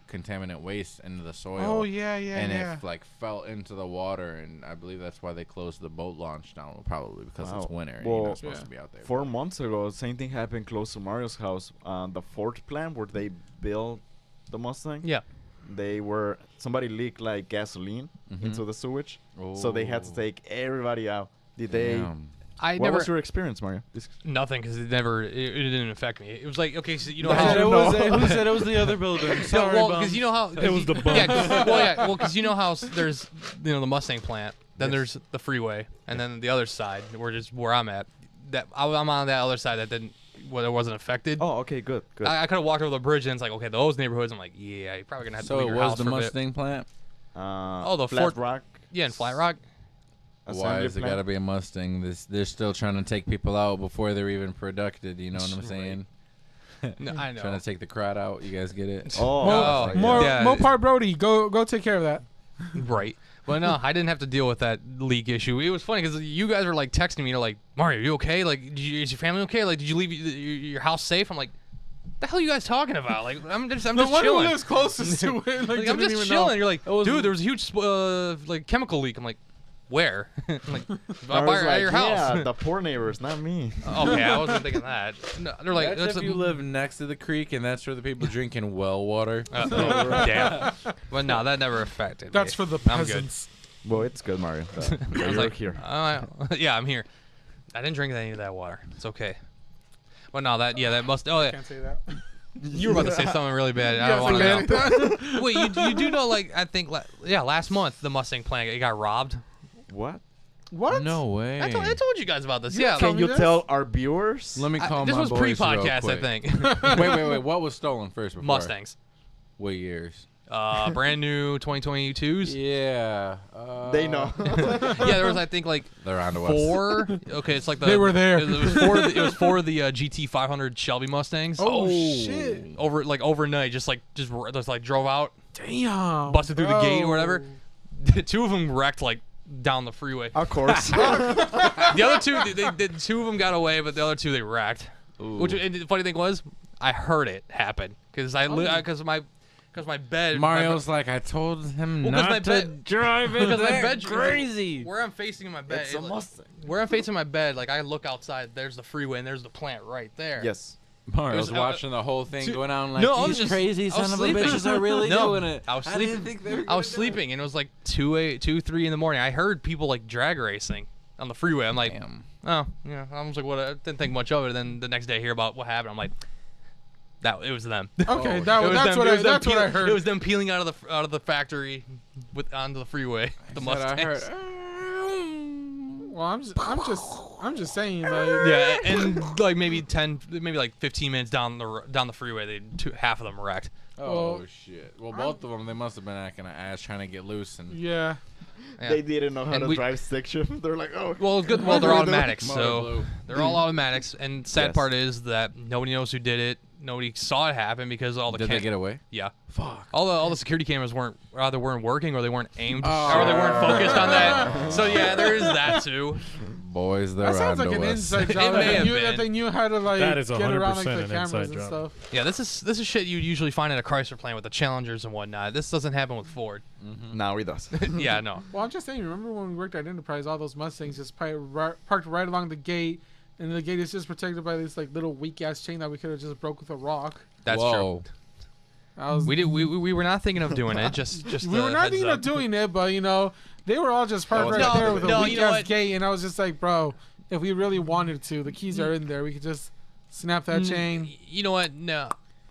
contaminant waste into the soil. Oh yeah, and yeah. it like fell into the water, and I believe that's why they closed the boat launch down, probably because it's Wow. winter and you're Well, not supposed Yeah. to be out there. 4 months ago, same thing happened close to Mario's house. The Ford plant where they built the Mustang. Yeah. Somebody leaked like gasoline Mhm. into the sewage, so they had to take everybody out. Did they? Damn. What was your experience, Mario? Nothing, because it didn't affect me. It was like, okay, so you know Who how said it was- who said it was the other building? Yeah, well, because you know how It was the bum. Yeah, because you know how there's the Mustang plant, then there's the freeway, and then the other side, where I'm at. That I'm on that other side that it wasn't affected. Oh, okay, good. I could have walked over the bridge and it's like, okay, those neighborhoods. I'm like, yeah, you're probably gonna have to So leave it your was house the for a bit. Mustang plant. The Flat Fort- Rock. Yeah, in Flat Rock. Why assembly is it plant. gotta be a Mustang? They're still trying to take people out before they're even productive. You know what I'm Right. saying? No, I know. Trying to take the crowd out. You guys get it? Oh, Oh, More yeah. Mopar Brody, go take care of that. Right. Well, no, I didn't have to deal with that leak issue. It was funny because you guys were like texting me, like, Mario, are you okay? Like, is your family okay? Like, did you leave your house safe? I'm like, the hell are you guys talking about? Like, I'm just The one who chilling. lives closest to it, like, Like, I'm didn't just even chilling. know. You're like, was- dude, there was a huge like chemical leak. I'm like, where? I'm like, I was by your house. Yeah, the poor neighbors, not me. Okay, I wasn't thinking that. No, they're like, That's that's if you live next to the creek and that's where the people drinking well water. damn. But no, that never affected That's me. for the I'm good. peasants. Well, it's good, Mario. I was You're like, here. yeah, I'm here. I didn't drink any of that water. It's okay. But no, that must. Oh, yeah. Can't say that. You were about to say something really bad. I Yeah, don't want forget to it. know. Wait, you do know, like, I think, last month the Mustang plant, it got robbed. What? What? No way. I told you guys about this. You Yeah. told Can me you this? tell our viewers? Let me call This my was boys real pre-podcast, I quick. think. Wait. What was stolen first? Before? Mustangs. What years? Brand new 2022s. Yeah. They know. Yeah, there was I think like They're on to us. 4. Okay, it's like the They were there. It was 4. It was 4 of the GT 500 Shelby Mustangs. Oh, shit. Overnight, just drove out, Damn. busted through the gate or bro. whatever. 2 of them wrecked like down the freeway. Of course. The other 2, they 2 of them got away, but the other 2 they wrecked. Which and the funny thing was, I heard it happen because my bed. Mario's like, I told him Well, 'cause not my to bed- drive it. because my that bed crazy. Where I'm facing in my bed. It's a Mustang. Where I'm facing my bed, like I look outside. There's the freeway and there's the plant right there. Yes. Mario's It was- watching the whole thing two- going on like, No, I was these just- crazy I was son of a sleeping. bitches are really No, doing it. I was didn't sleeping. think they were I was gonna do sleeping and it was like 3 in the morning. I heard people like drag racing on the freeway. I'm like, Damn. oh yeah. I was like, what? I didn't think much of it. And then the next day I hear about what happened. I'm like, that it was them. Okay, Oh, It was that's them- what it was them that's what I heard. It was them peeling out of the factory onto the freeway. The Said I Mustangs. heard. Well, I'm just saying, like, Yeah, and like maybe 15 minutes down the freeway, half of them wrecked. Oh Well, shit. Well, both of them, they must have been acting an ass trying to get loose and. yeah. Yeah. They didn't know how And to we- drive stick shift. They're like, oh. Well, good. Well, they're Motor automatics, Motor so blue. they're all automatics. And sad Yes. part is that nobody knows who did it. Nobody saw it happen because all the Did they get away? Yeah, Fuck. all the security cameras either weren't working or they weren't aimed Oh. or they weren't focused on that. So yeah, there is that too. Boys, they're That sounds like onto an us. inside It job. may that have that been. they knew how to like That is get around like 100% the an cameras inside and job. stuff. Yeah, this is shit you'd usually find at a Chrysler plant with the Challengers and whatnot. This doesn't happen with Ford. Now he does. Yeah, no. Well, I'm just saying. Remember when we worked at Enterprise? All those Mustangs just parked right along the gate, and the gate is just protected by this like little weak ass chain that we could have just broke with a rock. That's Whoa. I was, We were not thinking of doing it. Just we were not heads thinking up. of doing it, but you know, they were all just parked That right was there with a No, weak you know ass what? gate, and I was just like, bro, if we really wanted to, the keys are in there. We could just snap that chain. You know what? No.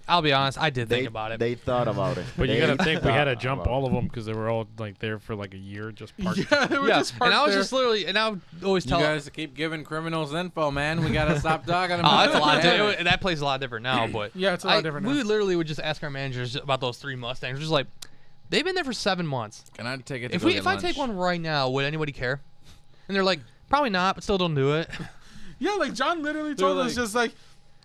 I'll be honest. I did think They, about it. they thought about it. But you They gotta think we had to thought jump about all of them because they were all like there for like a year, just parked. Yeah, they were Yeah, just parked and I was there. just literally, and I would always You tell. guys keep giving criminals info, man. We gotta stop talking Oh, about that's a lot. that. That place is a lot different now, but Yeah, it's a lot different now. We literally would just ask our managers about those 3 Mustangs. We're just like, they've been there for 7 months. Can I take it? To If go we, get if I lunch? take one right now, would anybody care? And they're like, probably not, but still don't do it. Yeah, like John literally told us like- just like,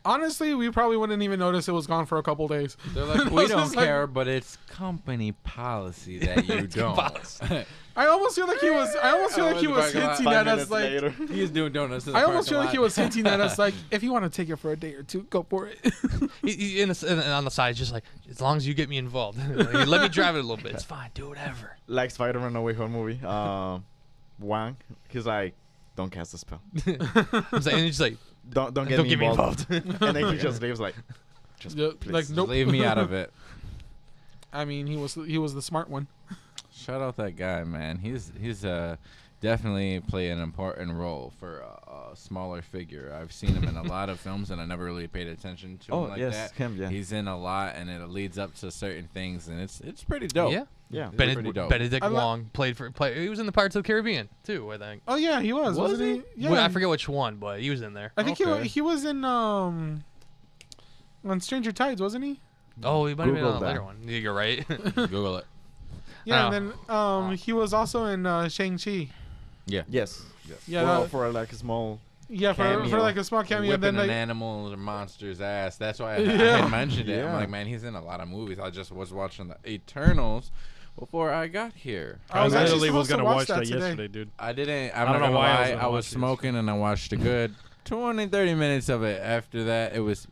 honestly, we probably wouldn't even notice it was gone for a couple days. They're like, I we was don't just like- care, but it's company policy that you don't. policy. I almost feel like he was. I almost feel like he was hinting at us like. later. He's doing donuts. In the I almost feel parking like he lot. was hinting at us like, if you want to take it for a day or two, go for it. And on the side, just like, as long as you get me involved, like, let me drive it a little bit. It's fine. Do whatever. Like Spider-Man No Way Home movie. Wang. He's like, don't cast a spell. And he's like, Don't get Don't me get me involved. And then he just leaves like, just Yeah, please. like, nope. Leave me out of it. I mean, he was the smart one. Shout out that guy, man. He's definitely play an important role for a smaller figure. I've seen him in a lot of films, and I never really paid attention to Oh, him like yes, that. him, yeah. He's in a lot, and it leads up to certain things, and it's pretty dope. yeah. Yeah. It's Benedict, pretty dope. Benedict I li- Wong played. He was in the Pirates of the Caribbean too, I think. Oh yeah, he was, Was wasn't he? he? Yeah, Well, I forget which one, but he was in there. I think Okay. he was in on Stranger Tides, wasn't he? Oh, he might have been Google on a later that. one. Yeah, you're right. Google it. Yeah, Oh. and then he was also in Shang-Chi. Yes. Yeah, Well, that- for like a small. yeah, for cameo. like a small cameo, and Whipping then an like, animal or monster's ass. That's why I Yeah. had mentioned it. I'm Yeah. like, man, he's in a lot of movies. I just was watching the Eternals before I got here. I I was actually literally was supposed to gonna watch watch that that today. yesterday, dude. I didn't. I'm I don't not know gonna why I was lie. gonna I watch was it smoking and I watched a good 20, 30 minutes of it. After that, it was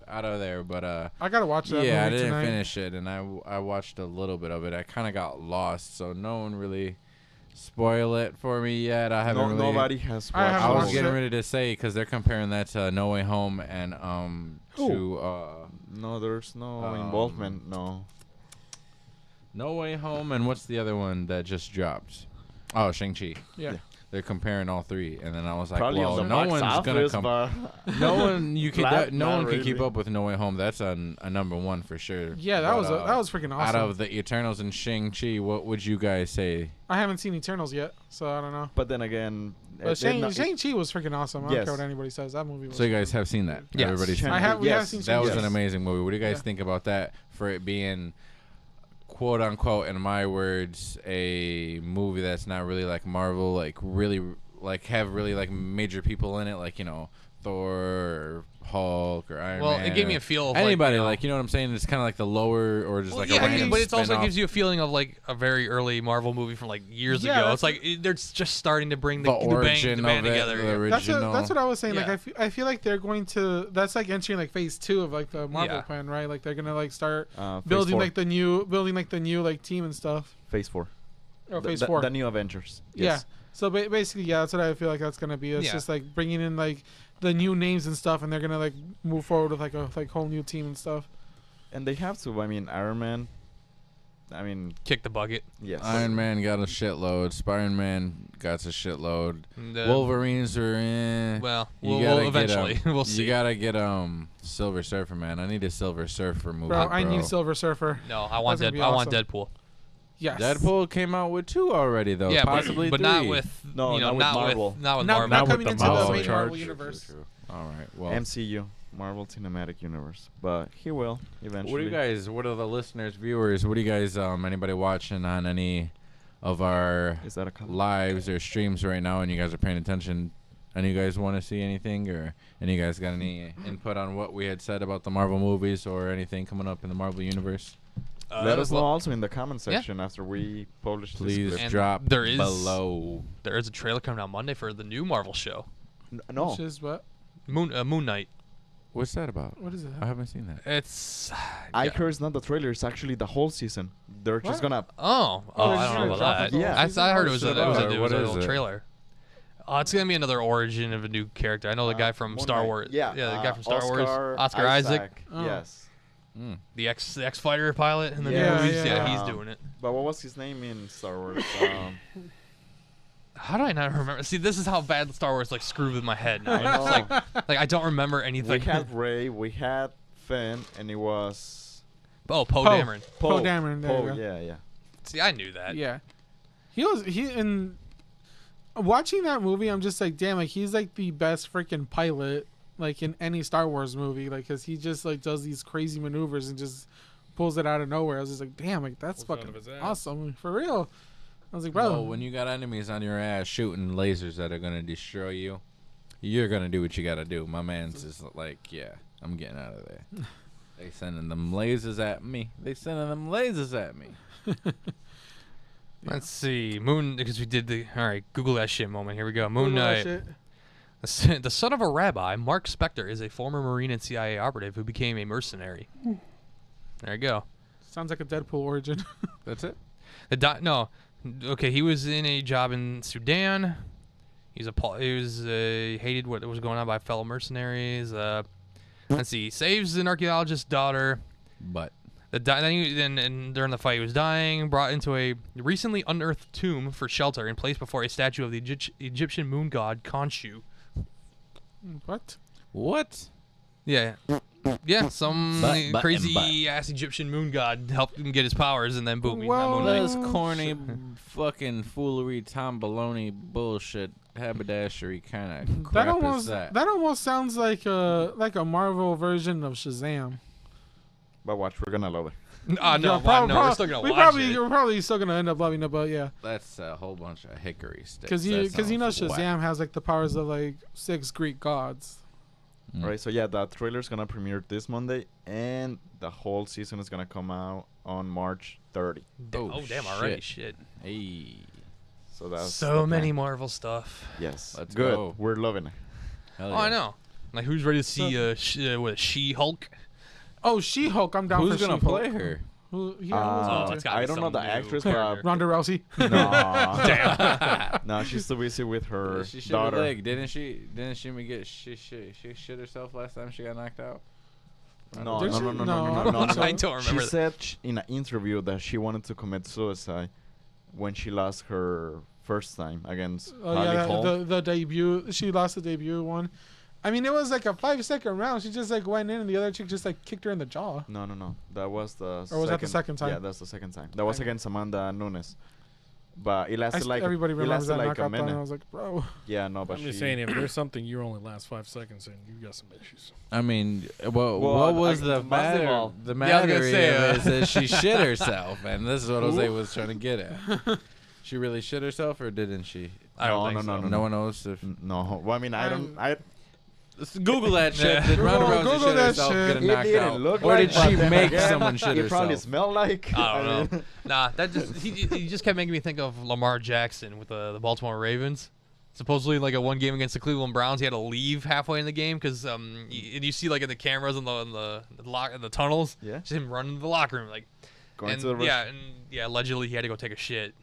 out of there. But I gotta watch that. yeah, I movie didn't tonight. finish it, and I watched a little bit of it. I kind of got lost, so no one really spoil it for me yet. I haven't really. Nobody has I watched. haven't I was watched getting it. ready to say because they're comparing that to No Way Home and to No, there's no Um, involvement. No. No Way Home and what's the other one that just dropped? Oh, Shang-Chi. Yeah. they're comparing all three, and then I was like, Probably well, on the no box one's gonna office, come. but No one you could Flat? no Not one can keep really. up with No Way Home. That's a number one for sure. Yeah, that But, was that was freaking awesome. Out of the Eternals and Shang-Chi, what would you guys say? I haven't seen Eternals yet, so I don't know. But then again, But Shang-Chi was freaking awesome. I don't Yes. care what anybody says. That movie was. So you guys have seen that? Yes. Everybody's seen I it? have. We have Yes. seen. That was Shang-Chi. an amazing movie. What do you guys Yeah. think about that? For it being, quote unquote, in my words, a movie that's not really like Marvel, like really, like have really like major people in it, like Thor or Hulk or Iron Man. Well, it gave me a feel of anybody, like, you know what I'm saying? It's kind of like the lower or just Well, like yeah, a random but it also spin-off. gives you a feeling of like a very early Marvel movie from like years Yeah, ago. that's It's like they're just starting to bring the origin band of it, together. the Yeah. original. That's what I was saying. Yeah. Like I feel like they're going to. That's like entering like phase 2 of like the Marvel Yeah. plan, right? Like they're gonna like start phase building 4. like the new like team and stuff. Phase 4. Or phase the, 4. The new Avengers. Yeah. Yes. So basically, yeah, that's what I feel like that's gonna be. It's Yeah. just like bringing in like the new names and stuff, and they're gonna like move forward with like a whole new team and stuff. And they have to. I mean, Iron Man. I mean, Kick the bucket. yes. Iron Man got a shitload. Spider-Man got a shitload. And, Wolverines are in. Well, You we'll gotta eventually get, we'll see. You gotta get Silver Surfer, man. I need a Silver Surfer movie, Bro, I need Silver Surfer. No, I want That's gonna be I want awesome. Deadpool. Yes. Deadpool came out with 2 already, though. Yeah, possibly but 3. not with No, not with Marvel. not with Not- Marvel. not with coming the into the Marvel main charge. Marvel universe. All right. Well, MCU, Marvel Cinematic Universe. But he will eventually. what do you guys? What are the listeners, viewers? What do you guys? Anybody watching on any of our Is that a color? lives or streams right now, and you guys are paying attention? Any of you guys want to see anything, or any of you guys got any input on what we had said about the Marvel movies or anything coming up in the Marvel universe? Let us know well, also in the comment section after we publish Please this And drop there is- below. There is a trailer coming out Monday for the new Marvel show, clip. No. Which is what? Moon Knight. What's that about? What is it? I haven't seen that. It's I yeah. heard it's not the trailer. It's actually the whole season. They're just What? gonna. Oh, Oh, I they're don't know gonna about drop that. it the whole Yeah. season? I heard it was What's a it about? it was What a is little it? trailer. It's gonna be another origin of a new character. I know the guy from Moon Star Knight. Wars. Yeah. the guy from Star Wars. Oscar Oscar Isaac, Oh. Yes. the X fighter pilot in the Yeah, new movies. yeah. Yeah, he's Um, doing it. But what was his name in Star Wars? How do I not remember? See, this is how bad Star Wars like screwed with my head. Now. I It's know. like I don't remember we anything. had Ray, we had Finn, and it was Oh, Poe Poe. Dameron. Poe Dameron, there you Poe, go. yeah. See, I knew that. Yeah. He in watching that movie, I'm just like, damn, like he's like the best freaking pilot like in any Star Wars movie, like because he just like does these crazy maneuvers and just pulls it out of nowhere. I was just like, damn, like that's Pulls it out fucking of his ass. awesome for real. I was like, bro, Well, when you got enemies on your ass shooting lasers that are gonna destroy you, you're gonna do what you gotta do. My man's just like, yeah, I'm getting out of there. They sending them lasers at me. They sending them lasers at me. Let's see, Moon, because we did the all right. Google that shit moment. Here we go. Moon Google that Knight. shit. The son of a rabbi, Mark Spector is a former Marine and CIA operative who became a mercenary. There you go. Sounds like a Deadpool origin. That's it. Okay, he was in a job in Sudan. He was hated what was going on by fellow mercenaries. Let's see, he saves an archaeologist's daughter. But Then during the fight, he was dying. Brought into a recently unearthed tomb for shelter and placed before a statue of the Egyptian moon god Khonshu. What? what? Yeah, some But crazy ass Egyptian moon god helped him get his powers, and then boom, he's Well, not Moon Knight. This corny fucking foolery, Tom Baloney bullshit, haberdashery kind of crap That almost is that? almost sounds like a Marvel version of Shazam. But watch, we're gonna love it. No, Yeah, we're still gonna watch it. We're probably still gonna end up loving it, but yeah, That's a whole bunch of hickory sticks. because That you know sounds Shazam whack. has like the powers of like 6 Greek gods. Mm. Right, so yeah, that trailer's gonna premiere this Monday, and the whole season is gonna come out on March 30. Oh, damn! Already, shit. Hey, So that's So the many plan. Marvel stuff. Yes, Let's good. go. We're loving it. hell Oh, I yeah. know. Like, who's ready to see She-Hulk? Oh, She-Hulk! I'm down Who's for gonna She-Hulk. play her? Who? Yeah, Oh, it's gotta I be don't know some the new actress, character. but Ronda Rousey. no, Damn. no, she's too busy with her She shit her daughter. leg, didn't she? Didn't she get she shit herself last time she got knocked out? No, Did no, she? no, no, No, no, I no, don't no, think no. so. I don't remember. She that. said in an interview that she wanted to commit suicide when she lost her first time against Oh Harley yeah, Cole. the debut. She lost the debut one. I mean, it was like a 5-second round. She just like went in, and the other chick just like kicked her in the jaw. No. That was the. Or was that the second time? Yeah, that's the second time. That was Okay. against Amanda Nunes. But it lasted like everybody it remembers lasted that like a knockout. And I minute. was like, bro. Yeah, no, but I'm just saying, if there's something you only last 5 seconds in, you got some issues. I mean, what Well, was the matter? basketball. The Yeah, I was matter gonna say, is that she shit herself, and this is what Jose was trying to get at. She really shit herself, or didn't she? I don't No, think no, so. No one knows. If no. Well, I mean, I don't. I Google that shit. Yeah. Did Ronda Google- Rousey Google shit that herself, shit. get it knocked didn't out, look or like, did but she then make again, someone shit it probably herself? smelled like. I don't mean, know. Nah, that just he just kept making me think of Lamar Jackson with the Baltimore Ravens. Supposedly, like a one game against the Cleveland Browns, he had to leave halfway in the game because and you see like in the cameras in the tunnels, Yeah. just him running to the locker room like, Going and to the yeah, allegedly he had to go take a shit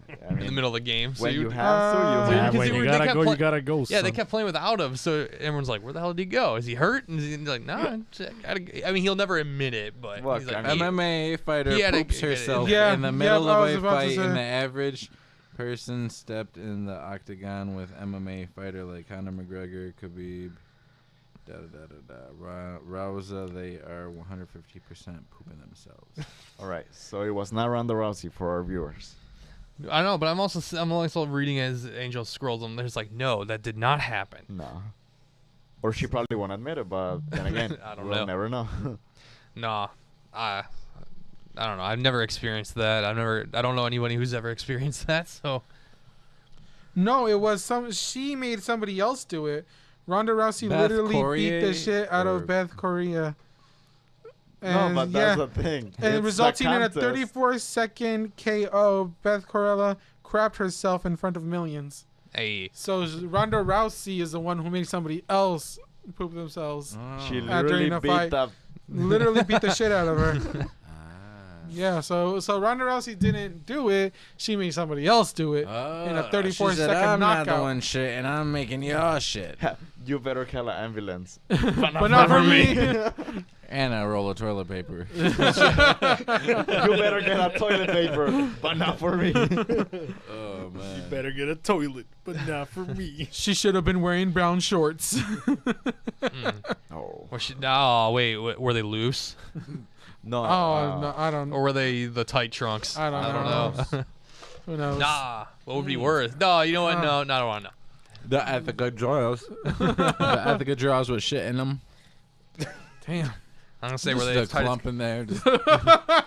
I in the mean, middle of the game. So when you you, have to, Uh, you Yeah, have because when they you were- they gotta kept go, play- you gotta go. yeah, they son. kept playing without him, so everyone's like, "Where the hell did he go? Is he hurt?" And he's like, "No." I mean, he'll never admit it, but Look, he's like, I mean- MMA fighter He had to poops get it. herself Yeah, in the yeah, middle I of was a about to fight, say. and the average person stepped in the octagon with MMA fighter like Conor McGregor, Khabib, Rouza. They are 150% pooping themselves. All right, so it was not Ronda Rousey for our viewers. I know, but I'm also reading as Angel scrolls them. There's like, no, that did not happen. No. Or she probably won't admit it, but then again, I don't we'll know. never know. Nah, I don't know. I've never experienced that. I don't know anybody who's ever experienced that. So No, it was she made somebody else do it. Ronda Rousey Beth literally beat Corrier the shit out or- of Beth Correa. No, And but yeah, that's the thing. and It's resulting in a contest. 34-second KO. Beth Correa crapped herself in front of millions. hey, So Ronda Rousey is the one who made somebody else poop themselves. She during literally a beat fight. the. Literally beat the shit out of her. Ah. Yeah, so Ronda Rousey didn't do it. She made somebody else do it. in a 34 she said, second I'm not knockout. doing shit, and I'm making your shit. You better call an ambulance. But not for me. And a roll of toilet paper. You better get a toilet paper, but not for me. Oh man. Better get a toilet, but not for me. She should have been wearing brown shorts. Oh. were they loose No. No, I don't. or were they the tight trunks? I don't know. Who knows? Nah, what would be worse? No, you know what? No, I don't want to know. The ethical draws. The ethical draws with shit in them. Damn. I'm gonna say Just were they a tight? clump in there. Just I was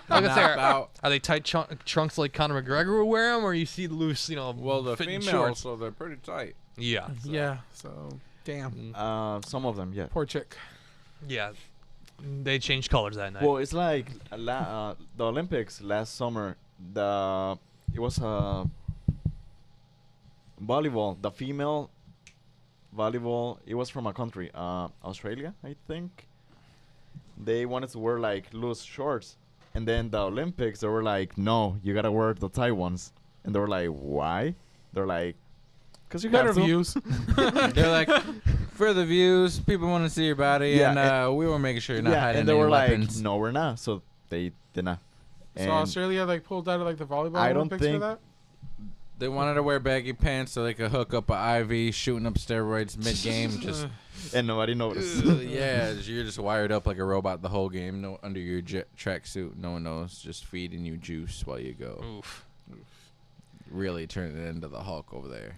gonna say, knock out. are they tight trunks like Conor McGregor would wear them, or you see loose, Well, the fitting females, shorts? so they're pretty tight. Yeah, Yeah. So damn. Some of them, yeah. Poor chick. yeah. They changed colors that night. Well, it's like the Olympics last summer. It was volleyball. The female volleyball. It was from a country, Australia, I think. They wanted to wear like loose shorts, and then the Olympics they were like, no, you gotta wear the tight ones, and they were like, why? They're like, cause you Better have to. views. They're like, for the views, people want to see your body, Yeah, and we were making sure you're not Yeah, hiding and they any were weapons. like, no, we're not. So they did not. So And Australia like pulled out of like the volleyball I don't Olympics for think- that. They wanted to wear baggy pants so they could hook up an IV, shooting up steroids mid-game. Just and nobody noticed. yeah, you're just wired up like a robot the whole game. No, under your tracksuit, no one knows. Just feeding you juice while you go. Oof. Really turning it into the Hulk over there.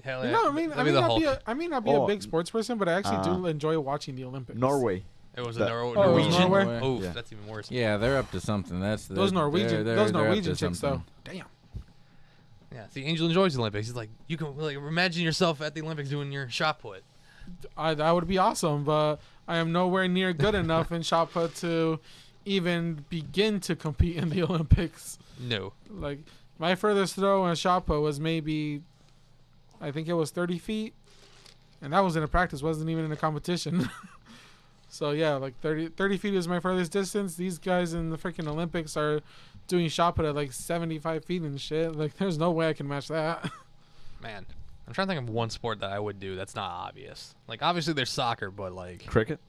Hell You yeah. know, I mean, I Maybe may the not Hulk. be I may not be Oh, a big sports person, but I actually do uh, enjoy watching the Olympics. Norway. It was the- a Oh, Norwegian. Norway? Oof, Yeah. that's even worse. Yeah, they're up to something. That's Those Norwegian, they're those up to Norwegian chicks something. though. Damn. Yeah, see, Angel enjoys the Olympics. He's like, you can like imagine yourself at the Olympics doing your shot put. That would be awesome, but I am nowhere near good enough in shot put to even begin to compete in the Olympics. No. Like my furthest throw in shot put was maybe, I think it was 30 feet, and that was in a practice, wasn't even in a competition. So yeah, like 30 feet is my furthest distance. These guys in the freaking Olympics are doing shot put at like 75 feet and shit. Like there's no way I can match that. Man, I'm trying to think of one sport that I would do that's not obvious. Like, obviously there's soccer, but like, Cricket.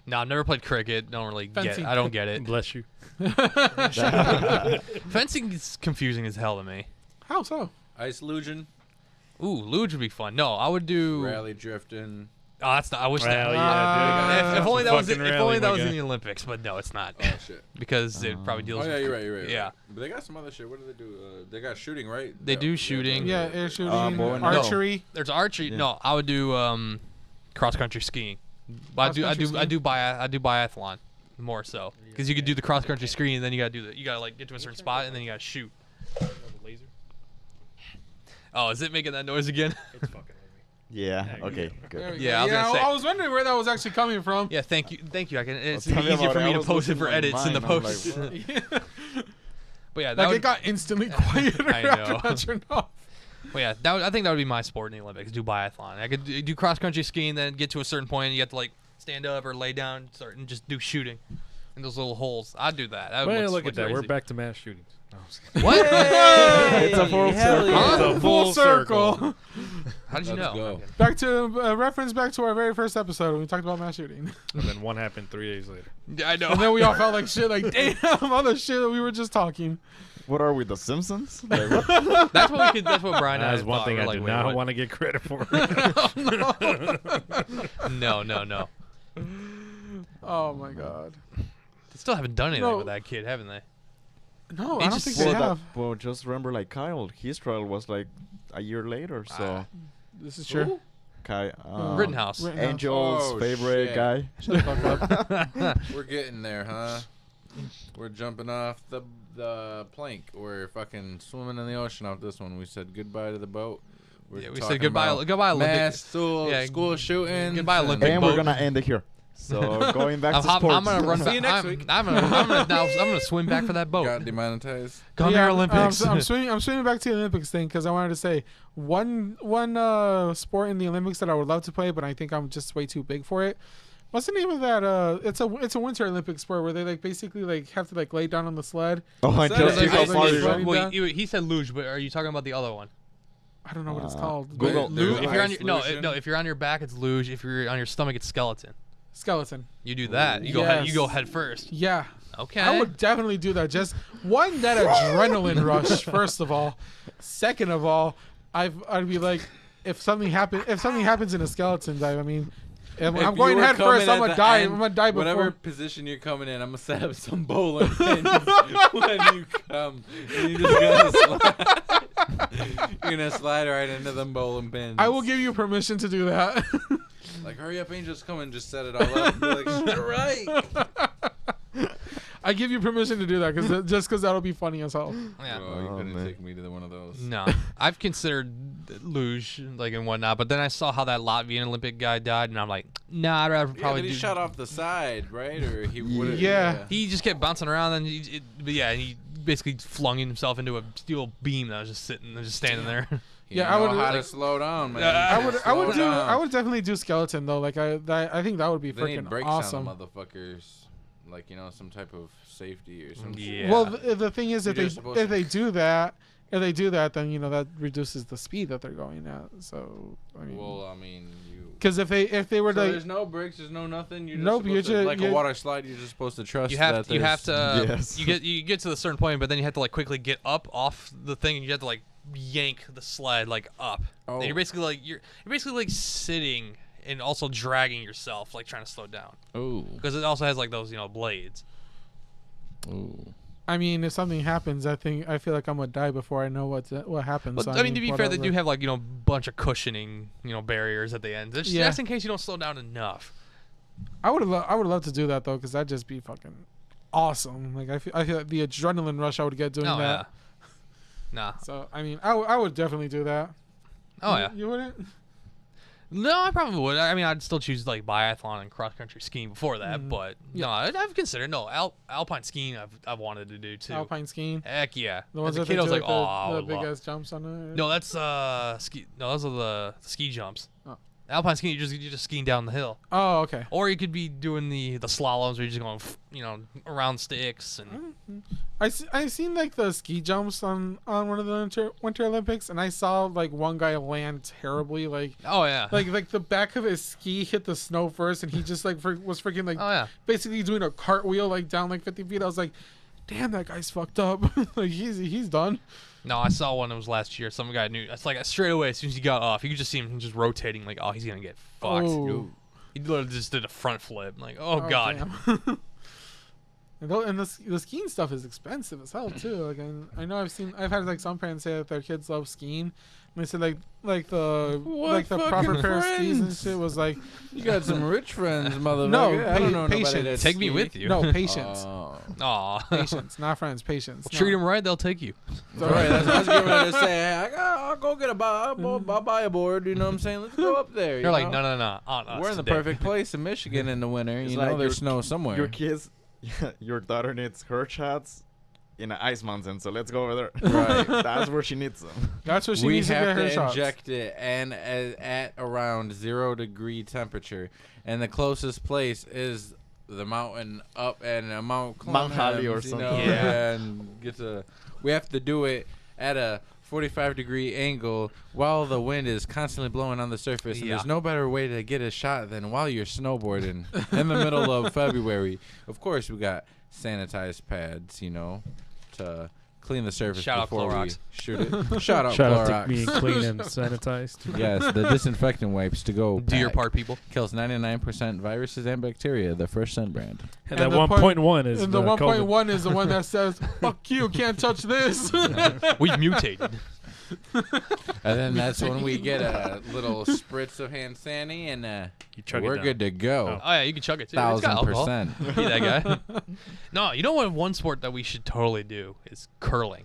no, I've never played cricket. Don't really get. Fencing. I don't get it. Bless you. Fencing is confusing as hell to me. How so? Ice lugeing, Ooh, luge would be fun. No, I would do. rally drifting. Oh, that's not. I wish that. Well, yeah, dude. If only that was. If Fucking only rally, that my was in guy. the Olympics, but no, it's not. Oh shit. Because it probably deals. Oh yeah, with, you're right. You're right. Yeah. Right. But they got some other shit. What do they do? They got shooting, right? They do shooting. Yeah, air shooting, bow and archery. There's archery. Yeah. No, I would do cross country skiing. But I do biathlon more so because you could do the cross country skiing and then you gotta like get to a certain spot and then you gotta shoot. Laser. Oh, is it making that noise again? It's fucking with me. Yeah. Yeah, Okay. There Good. we Yeah, go. I was gonna say- I was wondering where that was actually coming from. Yeah, thank you. I can. It's Tell me easier about for it. me I to was post it looking for at edits in the mine, I'm post. like, But yeah, that Like would. it got instantly quieter I know. after that turned off. Well, yeah, I think that would be my sport in the Olympics. Do biathlon. I could do cross country skiing, then get to a certain point, and you have to like stand up or lay down, start and just do shooting in those little holes. I'd do that. That Well, looks- look at looks that. We're crazy. back to mass shootings. No, I'm just kidding. What? It's a full circle. Huh? It's a full circle. How did you Let's know? go. Back to reference back to our very first episode when we talked about mass shooting. And then one happened 3 days later. Yeah, I know. And then we all felt like shit, like, damn, all the shit that we were just talking. What are we, The Simpsons? Like, what? That's what we could. That's what Brian and I That's one thought. thing We're I like, do wait, not what? want to get credit for. No. Oh my god. They still haven't done anything No. with that kid, haven't they? No, He I don't just think said they Well, have. well, just remember, like Kyle, his trial was like a year later. So, This is true. Kyle, Rittenhouse. Rittenhouse. Angel's Oh, favorite shit. guy. Shut the fuck up. We're getting there, huh? We're jumping off the plank. We're fucking swimming in the ocean off this one. We said goodbye to the boat. We're Yeah, we talking said goodbye. about Goodbye, Olympic. mass school, Yeah, school shootings. goodbye, and- Olympic. And boat. we're gonna end it here. So going back to sports. I'm gonna run. See you next I'm, week. I'm gonna swim back for that boat. Got demonetized. Come here, Olympics. I'm swimming back to the Olympics thing because I wanted to say one sport in the Olympics that I would love to play, but I think I'm just way too big for it. What's the name of that? It's a Winter Olympic sport where they like basically like have to like lay down on the sled. Oh, I Said just it. see how Ice far skating. you Right. go. Wait, he said luge, but are you talking about the other one? I don't know what it's called. Google. There's If you're on ice your, lugeing. if you're on your back, it's luge. If you're on your stomach, it's skeleton. Skeleton. You do that. You go Yes. you go head first. Yeah. Okay. I would definitely do that. Just one, that adrenaline rush. First of all, second of all, I'd be like, if something happens in a skeleton dive, I mean, if If I'm you going were head coming first. I'm at gonna the die. end, I'm gonna die before. Whatever position you're coming in, I'm gonna set up some bowling pins when you come. And you're just gonna slide. You're gonna slide right into them bowling pins. I will give you permission to do that. Like, hurry up, Angel's coming. Just set it all up. And be like, you're right. I give you permission to do that because that'll be funny as hell. Yeah. Oh, you Oh, couldn't man. take me to one of those. No, I've considered luge like and whatnot, but then I saw how that Latvian Olympic guy died, and I'm like, nah, I'd rather Yeah, probably but he do. shot off the side, right? Or he would. Yeah. He just kept bouncing around, and he basically flung himself into a steel beam that was just standing there. He Yeah, didn't I know would- how to like- slow down, man. I He I can't would slow down. I would definitely do skeleton though. Like I think that would be They need freaking brakes awesome. on the motherfuckers, like some type of safety or something. Yeah. Well, the thing is, You're just supposed to- if they do that, then that reduces the speed that they're going at. So I mean, Well, I mean, you. because if they were So like, there's no brakes, there's no nothing. You're just Nope, supposed you're to, ju- like a you're- water slide. You're just supposed to trust. you have that to Yes. you get to a certain point, but then you have to like quickly get up off the thing, and you have to like yank the sled like up. Oh. And you're basically like sitting and also dragging yourself, like trying to slow down, Oh. because it also has like those blades. I mean, if something happens, I feel like I'm gonna die before I know what happens. But so I mean, to be fair, they whatever. do have like bunch of cushioning barriers at the end. Just, Yeah. just in case you don't slow down enough. I would love to do that though, because that'd just be fucking awesome. Like I feel like the adrenaline rush I would get doing Oh yeah. that. Nah. So I mean, I would definitely do that. Oh yeah. You wouldn't? No, I probably would. I mean, I'd still choose like biathlon and cross country skiing before that, Mhm. but Yeah. no, I've considered alpine skiing. I've wanted to do too. Alpine skiing. Heck yeah. The ones As a that they kid, I was do like, oh, I the would big love- ass jumps on it. No, that's ski. No, those are the ski jumps. Oh. Alpine skiing, you're just skiing down the hill, Oh, okay. or you could be doing the slaloms where you're just going, around sticks and. I seen like the ski jumps on one of the Winter Olympics, and I saw like one guy land terribly, like Oh yeah. like the back of his ski hit the snow first, and he just like was freaking like Oh yeah. basically doing a cartwheel like down like 50 feet. I was like, damn, that guy's fucked up. Like he's done. No, I saw one that was last year. Some guy knew. It's like straight away as soon as he got off, you could just see him just rotating. Like, oh, he's gonna get fucked. Oh. He literally just did a front flip. Like, oh god. Damn. And the skiing stuff is expensive as hell too. Like I know I've had like some parents say that their kids love skiing. And they said like the proper pair of skis and shit was like You got some rich friends, motherfucker. No, I don't know nobody patience. that Take me ski. with you. no patience. Aw. Patience, not friends. Patience. Treat them right, they'll take you. Right, that's what I was getting ready to say. Hey, I'll go get I'll buy a board. You know what I'm saying? Let's go up there. you You're like, know? no. On us We're in the today. perfect place in Michigan in the winter. It's You like know, there's your- snow somewhere. Your kids, your daughter needs her shots in an ice mountain, so let's go over there. Right. That's where she needs them. That's what she We needs to have get her to shots. inject it and at around 0 degree temperature, and the closest place is the mountain up and Mount Mount Holly or Clemens, you something. know, Yeah. and we have to do it at a 45-degree angle while the wind is constantly blowing on the surface, and Yeah. there's no better way to get a shot than while you're snowboarding in the middle of February. Of course, we got sanitized pads, you know, to clean the surface Shout out before we Clorox. shoot it. Shout out Shout out Clorox. to being clean and sanitized. Yes, the disinfectant wipes to go. Do your pack. part, people. Kills 99% viruses and bacteria. The first scent brand. And And that the 1.1 is And the COVID. 1.1 is the one that says, "Fuck you, can't touch this." We've mutated. And then that's when we get a little spritz of hand sandy, and You chug it we're down. good to go. Oh yeah, you can chug it too. It's got alcohol. 1,000%. Be that guy. No, you know what? One sport that we should totally do is curling.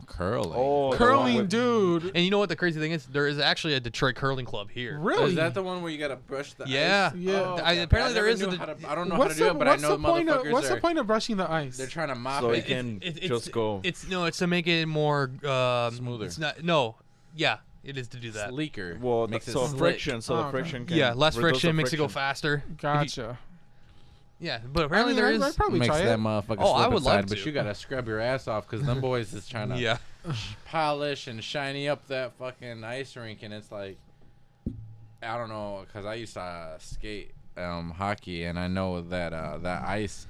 Curling. Oh, the one Curling, with- dude. And you know what the crazy thing is? There is actually a Detroit curling club here. Really? Is that the one where you gotta brush the Yeah. ice? Yeah. Oh, I- okay. apparently there never is a knew di- how to- I don't know What's how to do it, but I know the point of motherfuckers what's the are. point of brushing the ice? They're trying to mop So it. it can It's- just go. It's to make it more Smoother. It's not. No. Yeah, it is to do that. Sleeker. Well, makes it so slick. friction, so Oh, the okay. friction can Yeah, less reduce the friction makes it go friction. faster. Gotcha. Yeah, but apparently there is. I'd probably Makes try that it. motherfucker Oh, I slip would love inside, but to. you gotta scrub your ass off because them boys is trying to Yeah. polish and shiny up that fucking ice rink, and it's like, I don't know, because I used to skate hockey, and I know that that ice,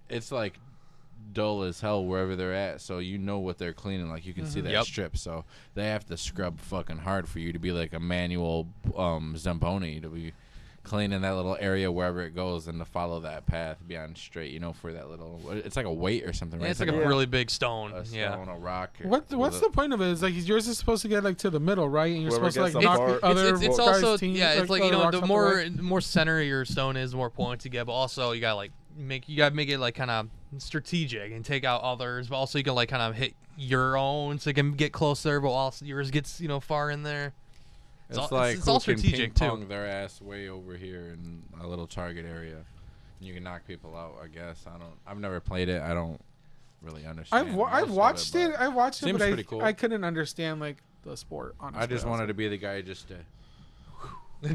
it's like dull as hell wherever they're at, so you know what they're cleaning. Like you can see that Yep. strip, so they have to scrub fucking hard for you to be like a manual Zamboni, to be cleaning that little area wherever it goes and to follow that path, be on straight, you know, for that little, it's like a weight or something, right? Yeah, it's like a Yeah. really big stone. a Yeah. stone, a rock. What's the point of it? Is like yours is supposed to get like to the middle, right? And you're Whoever supposed to like gets the knock bar- the other It's guys' also team, yeah. It's like other rocks the out more way. more center your stone is, the more points you get. But also you gotta make it like kind of strategic and take out others. But also you can like kind of hit your own so you can get closer, but also yours gets far in there. It's all- like it's all who can strategic, ping too. pong their ass way over here in a little target area. You can knock people out, I guess. I've never played it. I don't really understand. I've most watched of it. I watched it, Seems but pretty cool. I couldn't understand like the sport. Honestly, I just wanted to be the guy just to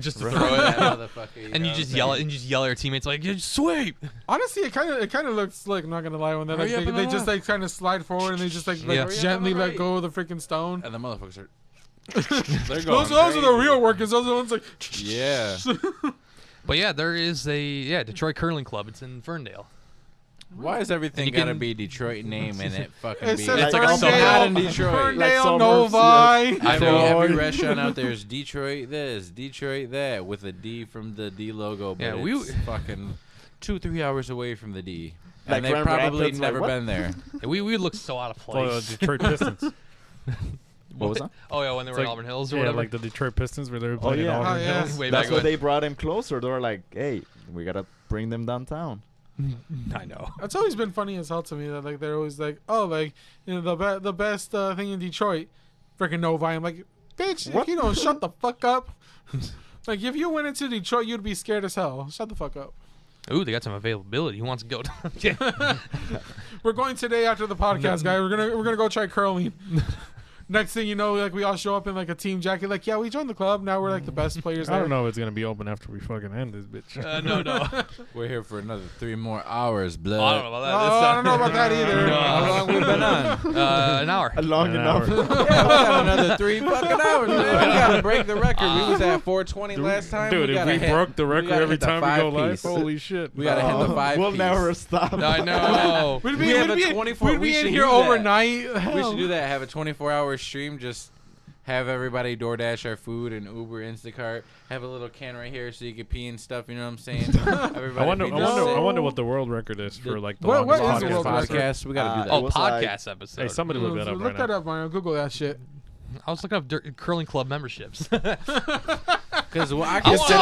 Just to Right. throw that it. motherfucker. And know you what just I'm yell saying? at your teammates like, "You sweep!" Honestly, it kind of looks slick. I'm not gonna lie. When they Hurry up and they just run. like kind of slide forward and they just like Yeah. Hurry up gently and let right. go of the freaking stone. And the motherfuckers are. They're going Those are the crazy. real workers. Those are the ones like. Yeah. But yeah, there is a Detroit Curling Club. It's in Ferndale. Why is everything you gotta can- be Detroit name and it fucking It be? says It's like a Ferndale, suburb. Not in Detroit. Ferndale, suburbs, Novi. I think every Detroit. restaurant out there is Detroit this, Detroit that, with a D from the D logo, but Yeah, we- it's fucking 2-3 hours away from the D. Like And they've Grand probably Rapids, like never what? been there. Yeah, we would look so out of Oh, place. Detroit Pistons. What was that? Oh yeah, when they were It's in like- Auburn Hills or Yeah, whatever. like the Detroit Pistons where they were playing yeah. in Auburn Oh, yeah. Hills. Way That's back why when. they brought him closer. They were like, "Hey, we gotta bring them downtown." I know. That's always been funny as hell to me that like they're always like, oh, like you know the best thing in Detroit, freaking Novi. I'm like, bitch, if What? you don't shut the fuck up. Like if you went into Detroit, you'd be scared as hell. Shut the fuck up. Ooh, they got some availability. Who wants to go? Yeah. We're going today after the podcast, guys. We're gonna go try curling. Next thing you know, like we all show up in like a team jacket. Like, yeah, we joined the club. Now we're like the best players. I don't there. know if it's gonna be open after we fucking end this bitch. No. We're here for another 3 more hours, blood. I don't know about that. Oh, I don't know about that either. How long we been on? An hour. Long An enough. hour. Yeah, we got another 3 fucking hours, man. We gotta break the record. We was at 4:20 last time. Dude, if we broke the record every time we go live, piece. holy shit. We gotta hit the 5 We'll piece. never stop. I know. We'd We have a 24 We'd we be in should here do that. overnight. We should do that. Have a 24-hour stream. Just have everybody DoorDash our food and Uber, Instacart. Have a little can right here so you can pee and stuff. You know what I'm saying? Everybody I wonder No. what the world record is for like the What longest is the podcast. world record? podcast. We gotta do that. Oh, It was like- podcast episode. Hey, somebody look that up Look right that now. up, Mario. Google that shit. I was looking up curling club memberships. Because I I can want sit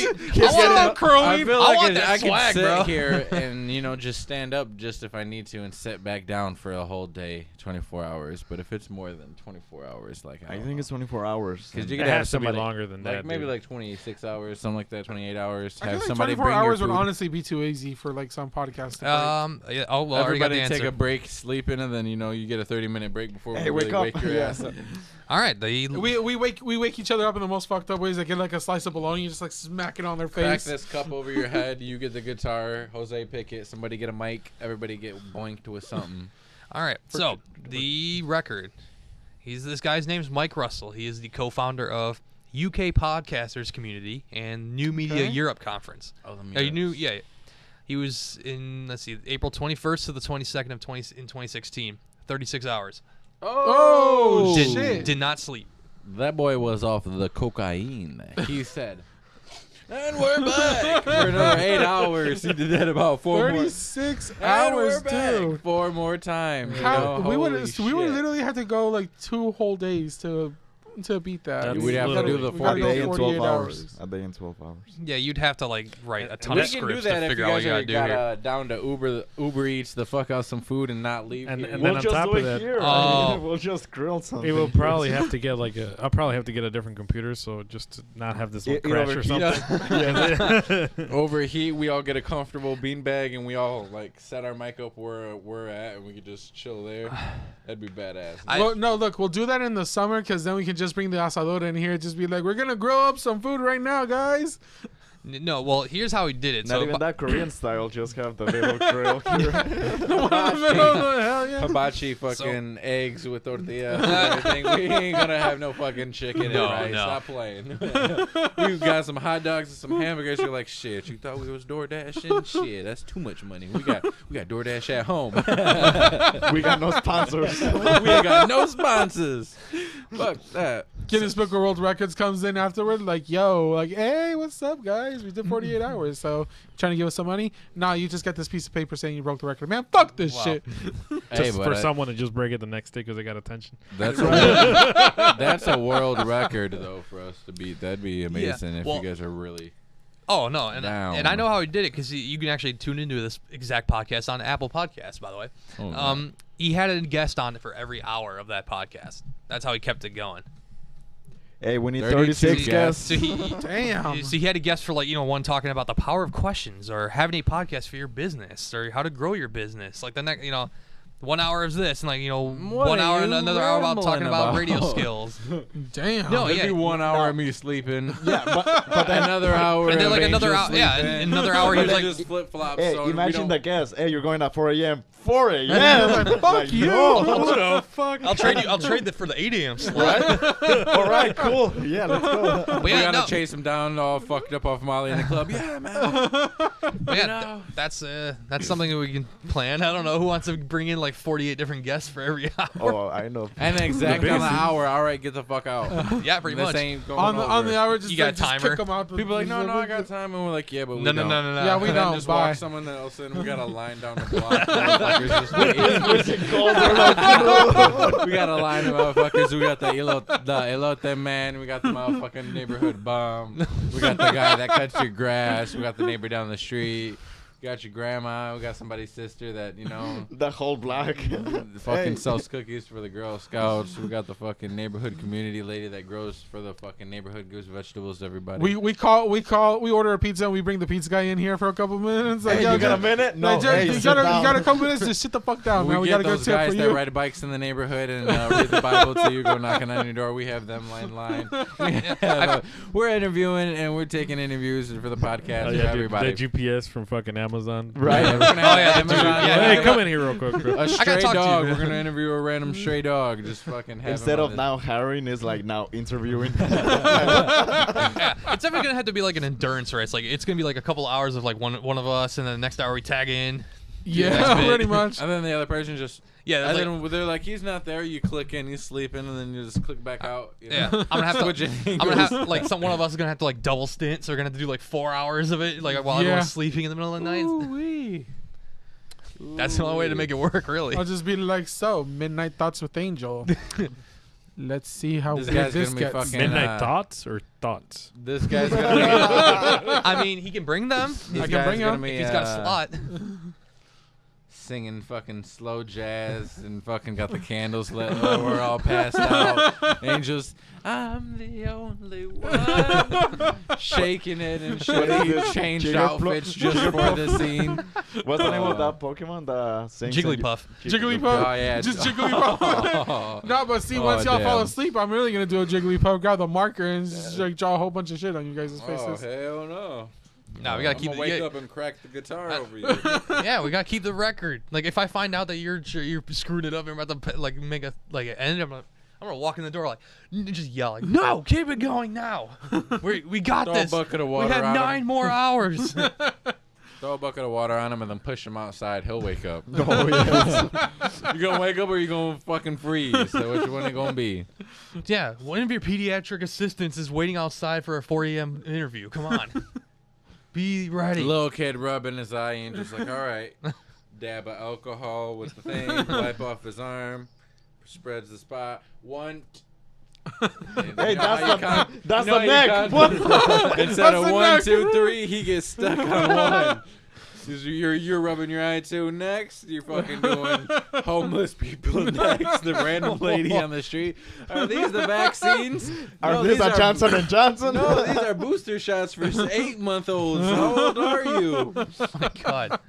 to there. be. I want to curling. I feel I like want I that can swag, sit bro. here and just stand up just if I need to and sit back down for a whole day, 24 hours. But if it's more than 24 hours, like I think it's 24 hours. because you It could have has to be somebody longer than like that. maybe dude. like 26 hours, something like that, 28 hours. I Have feel like somebody 24 bring hours your would food. honestly be too easy for like some podcasts. To Yeah. Oh, well, I already got the Everybody take answer. a break, sleeping, and then you get a 30-minute break before Hey, we really wake up. wake your Yeah. ass up. All right. we wake each other up in the most fucked up ways. Like get like a slice of bologna, you just like smack it on their Crack face. this cup over your head. You get the guitar. Jose pick it. Somebody get a mic. Everybody get boinked with something. All right. So the record. This guy's name's Mike Russell. He is the co-founder of UK Podcasters Community and New Media Okay. Europe Conference. Oh, Yeah. He was in April 21st to the 22nd of 2016. 36 hours. Oh, Did, shit. Did not sleep. That boy was off the cocaine. He said. And we're back for another 8 hours. He did that about 4 more. 36 And hours, we're back dude. 4 more times. How, we would Holy we would shit. literally have to go like 2 whole days to beat that. That's We'd have to do the we gotta A go day and 48 12 hours. A day and 12 hours. Yeah, you'd have to write a ton We of can do scripts to that if you figure out what guys you are gotta do here. down to Uber Eats the fuck out some food and not leave. And- here. and then We'll on just top do of it that- here. Oh. We'll just grill something. We will probably have to get I'll probably have to get a different computer, so just to not have this one It crash or overheats. something. Overheat, we all get a comfortable beanbag and we all set our mic up where we're at and we could just chill there. That'd be badass. Well, no, look, we'll do that in the summer because then we can just bring the asador in here. Just be like, we're gonna grill up some food right now, guys. No, well, here's how he did it. Not So even that Korean style. Just have the little grill here. Hell yeah. Hibachi fucking eggs with tortillas and everything. We ain't gonna have no fucking chicken No, and rice. no. Stop playing. We've got some hot dogs and some hamburgers. You're like, shit, you thought we was DoorDashing? Shit, that's too much money. We got DoorDash at home. We got no sponsors. We ain't got no sponsors. Fuck that. Guinness Book of World Records comes in afterward, like, yo, like, hey, what's up, guys? We did 48 hours, so trying to give us some money? Nah, you just got this piece of paper saying you broke the record. Man, fuck this Wow. shit. Hey, Just but for someone to just break it the next day because they got attention. that's that's a world record though for us to beat. That'd be amazing if well- you guys are really. Oh no, and Down. I know how he did it because you can actually tune into this exact podcast on Apple Podcasts. By the way, Oh, no. he had a guest on it for every hour of that podcast. That's how he kept it going. Hey, we need 32 36 guests. guests. So he Damn. so he had a guest for one talking about the power of questions or having a podcast for your business or how to grow your business. Like the next 1 hour is this and 1 hour and another hour about talking about radio skills. Damn. No, That'd yeah. be 1 hour of me sleeping. Yeah, but then Another hour. And then of another Angel hour, yeah, sleeping. and another hour he was But like, then just flip flops. hey, so we imagine don't- the guest. Hey, you're going at 4 a.m. 4 a.m. Fuck you. no. What the fuck? I'll trade that for the 8 a.m. slot. Right? All right, cool. Yeah, let's go. But We yeah, gotta no. chase him down, all fucked up off Molly in the club. Yeah, man. But yeah, know. that's something that we can plan. I don't know who wants to bring in 48 different guests for every hour. Oh, I know. And exactly on the hour. All right, get the fuck out. Yeah, pretty This much. ain't going On the over. hour, just, You got a just timer? kick 'em out. People are like, no, I got time, and we're like, yeah, but we No. don't. Yeah, we And then don't. just Bye. walk someone else in. We got a line down the block. Motherfuckers just waiting. We got a line of motherfuckers. We got the elote man. We got the motherfucking neighborhood bum. We got the guy that cuts your grass. We got the neighbor down the street. We got your grandma. We got somebody's sister that The whole block. fucking sells cookies for the Girl Scouts. We got the fucking neighborhood community lady that grows for the fucking neighborhood, gives vegetables to everybody. We order a pizza and we bring the pizza guy in here for a couple minutes. Like, Hey, yo, you got a minute? No, like, hey, you sit got down. a couple minutes. Just sit the fuck down, man. We get got a good those tip guys for that you. ride bikes in the neighborhood and read the Bible to you, go knocking on your door. We have them line. We're interviewing and we're taking interviews for the podcast for everybody. The GPS from fucking Amazon. Right. We're gonna have Amazon. Hey, come in here real quick, bro. A stray talk to you, dog. man. We're gonna interview a random stray dog. Just fucking have Instead him on of this. now hiring, is like now interviewing. Yeah, it's definitely gonna have to be like an endurance race. Like it's gonna be like a couple hours of like one of us, and then the next hour we tag in. Yeah, Next bit. pretty much. And then the other person just Yeah, and like, then they're like, he's not there. You click in, he's sleeping, and then you just click back out. You know? yeah. I'm gonna have to. Switching I'm gonna have angles. like one of us is gonna have to like double stint, so we're gonna have to do like 4 hours of it, like while everyone's sleeping in the middle of the night. Ooh-wee. That's the only way to make it work, really. I'll just be like, so Midnight Thoughts with Angel. Let's see how This weird guy's this gonna be gets. fucking- Midnight thoughts or thoughts? This guy's gonna I mean, he can bring them be. I can bring him. Be, if he's got a slot. singing fucking slow jazz and fucking got the candles lit. We're all passed out. Angels, I'm the only one. Shaking it and shit. What is He this? changed Jigglypuff? outfits just for the scene. What's the name of that Pokemon? The sings and- Jigglypuff. Jigglypuff. Oh, yeah. Just Jigglypuff. No, but see, once y'all fall damn. asleep, I'm really gonna do a Jigglypuff, grab the marker, and just like draw a whole bunch of shit on you guys' Oh, faces. hell no. No, we gotta I'm keep gonna the wake yeah, up and crack the guitar I- over you. yeah, we gotta keep the record. Like if I find out that you're screwing it up and we're about to like make a like an end, I'm gonna walk in the door like just yell like, no, keep it going now. We got Throw this. a bucket of We water have on 9 him. more hours. Throw a bucket of water on him and then push him outside. He'll wake up. Oh, yes. You gonna wake up or you gonna fucking freeze? So which one it gonna be? Yeah, one of your pediatric assistants is waiting outside for a 4 a.m. interview. Come on. Be ready. Little kid rubbing his eye and just like, all right. Dab of alcohol with the thing. Wipe off his arm. Spreads the spot. One. Hey, that's the neck. Instead That's of the 1, neck. 2, 3, he gets stuck on 1. You're rubbing your eye too. Next, you're fucking doing homeless people. Next, the random lady on the street. Are these the vaccines? Are No, these these a Johnson and Johnson? No, these are booster shots for 8-month-olds. How old are you? Oh my god.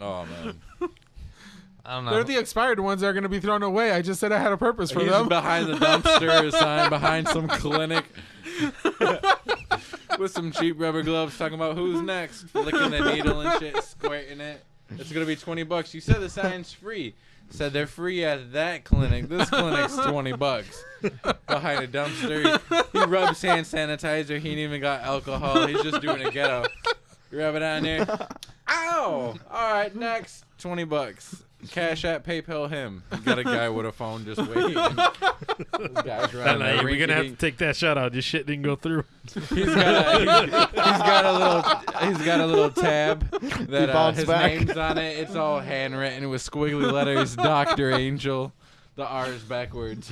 Oh man, I don't know. They're the expired ones that are gonna be thrown away. I just said I had a purpose for he's them. behind the dumpster sign behind some clinic. With some cheap rubber gloves, talking about who's next, flicking the needle and shit, squirting it. It's gonna be $20. You said the sign's free. Said they're free at that clinic. This clinic's $20. Behind a dumpster, he rubs hand sanitizer. He ain't even got alcohol. He's just doing a ghetto. You rub it on there. Ow! All right, next $20. Cash App, PayPal him. You got a guy with a phone just waiting. This guy's running a We're gonna have to rinky-dink- take that shot out. This shit didn't go through. He's got a little tab that bounced his back. name's on it. It's all handwritten with squiggly letters. Dr. Angel. The R is backwards.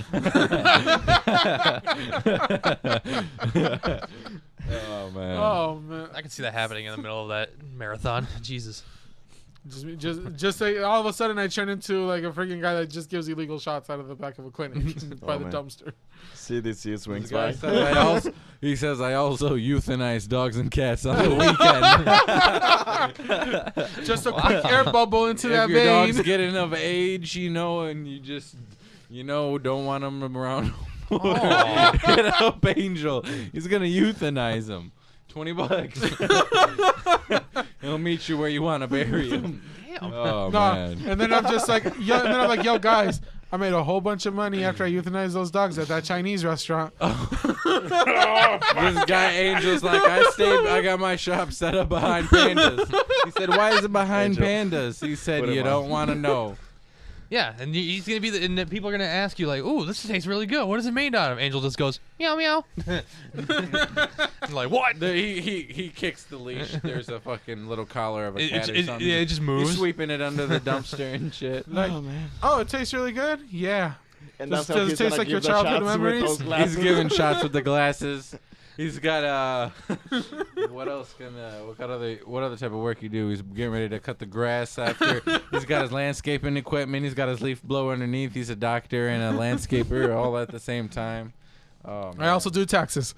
Oh man. Oh man. I can see that happening in the middle of that marathon. Jesus. Just say all of a sudden I turn into like a freaking guy that just gives illegal shots out of the back of a clinic by Oh, the man. dumpster. CDC swings This guy by. says he says I also euthanize dogs and cats on the weekend. Just a quick air bubble into If that your vein. dog's getting of age, and you just, don't want them around. Hit up Angel. He's gonna euthanize him. $20. He'll meet you where you want to bury him. Damn. Oh Nah, man. and then I'm just like, yo, guys, I made a whole bunch of money after I euthanized those dogs at that Chinese restaurant. This guy Angel's like, I got my shop set up behind pandas. He said, why is it behind Angel. pandas? He said, Put him you on. don't want to know. Yeah, and he's gonna be and then people are gonna ask you like, "Ooh, this tastes really good. What is it made out of?" Angel just goes, "Meow meow." I'm like, what? He kicks the leash. There's a fucking little collar of a cat or something. Yeah, it just He's moves. sweeping it under the dumpster and shit. Oh man. Oh, it tastes really good. Yeah. And Does- that's how does it he's taste gonna like your give the childhood shots with memories? those He's glasses. giving shots with the glasses. He's got what else what other type of work you do? He's getting ready to cut the grass after. He's got his landscaping equipment. He's got his leaf blower underneath. He's a doctor and a landscaper all at the same time. Oh, I also do taxes.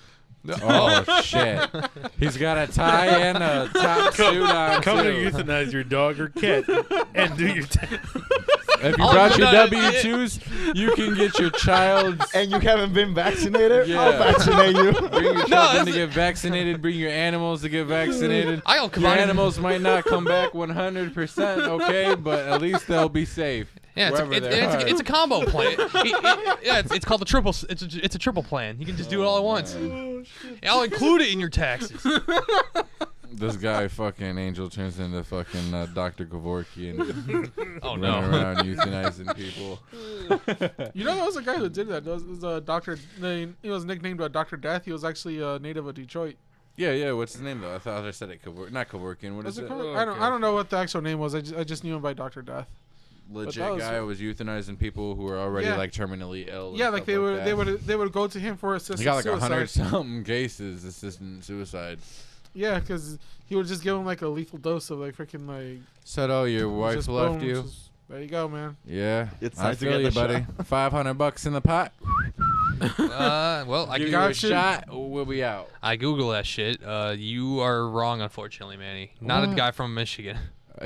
Oh shit! He's got a tie and a top suit on. Come to too. euthanize your dog or cat and do your If you brought your W-2s, you can get your child's. And you haven't been vaccinated? Yeah. I'll vaccinate you. Bring your children to get vaccinated. Bring your animals to get vaccinated. I don't Your animals might not come back 100%, okay, but at least they'll be safe. Yeah, wherever they are. it's a combo plan. It's called the triple. It's a triple plan. You can just do it all at once. I'll include it in your taxes. This guy, fucking Angel, turns into fucking Dr. Kevorkian. Oh Running no. around euthanizing people. You know, there was a guy who did that. There was a doctor. He was nicknamed Dr. Death. He was actually a native of Detroit. Yeah. What's his name though? I thought I said it. Not Kevorkian. What is it? I don't know what the actual name was. I just knew him by Dr. Death. Legit that was- guy was euthanizing people who were already Yeah. like terminally ill. and Yeah, like stuff they would go to him for assisted He got like suicide. 100-something cases assisting suicide. Yeah, because he would just give him like a lethal dose of like freaking like. Said, "Oh, your wife just left boom, you." just- there you go, man. Yeah, It's I time to feel get you, the buddy. $500 in the pot. Well, I Give you got a you. shot. We'll be out. I Google that shit. You are wrong, unfortunately, Manny. Not a What? guy from Michigan.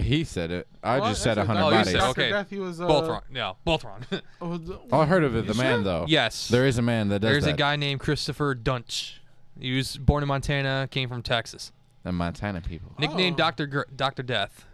He said it. I Well, just said actually, 100 Oh, you bodies. said- Dr. okay. Death, he was Both wrong. Yeah, both wrong. Oh, I heard of it. You The man, sure? though. Yes. There is a man that does There's that. a guy named Christopher Dunch. He was born in Montana, came from Texas. The Montana people. Nicknamed Oh. Dr. Death.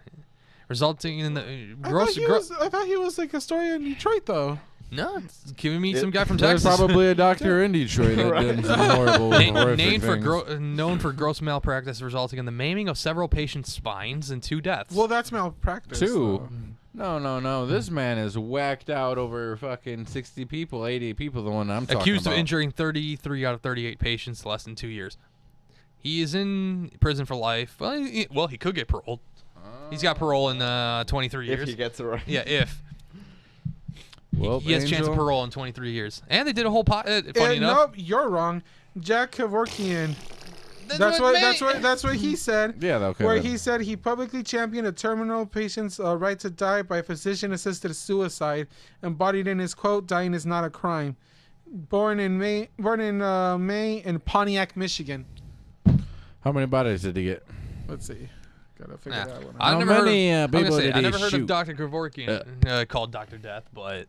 Resulting in the I gross. thought he was like a story in Detroit though. No, it's giving me some guy from There's Texas. probably a doctor in Detroit that did some horrible, horrific Named for things. known for gross malpractice, resulting in the maiming of several patients' spines and 2 deaths. Well, that's malpractice. Two. though. No. This man is whacked out over fucking 60 people, 80 people, the one I'm talking Accused about. of injuring 33 out of 38 patients in less than 2 years. He is in prison for life. Well, he could get paroled. He's got parole in 23 years. If he gets it right. Yeah, if. Well, He has a chance of Angel, parole in 23 years. And they did a whole funny enough. Nope, you're wrong. Jack Kevorkian. That's what he said. Yeah, okay. Where then. he said he publicly championed a terminal patient's right to die by physician-assisted suicide, embodied in his quote, "Dying is not a crime." Born in May in Pontiac, Michigan. How many bodies did he get? Let's see. Gotta figure Nah. that one out. I've How never heard many, of, I'm gonna people say, did I he never heard of shoot? Dr. Kevorkian called Dr. Death, but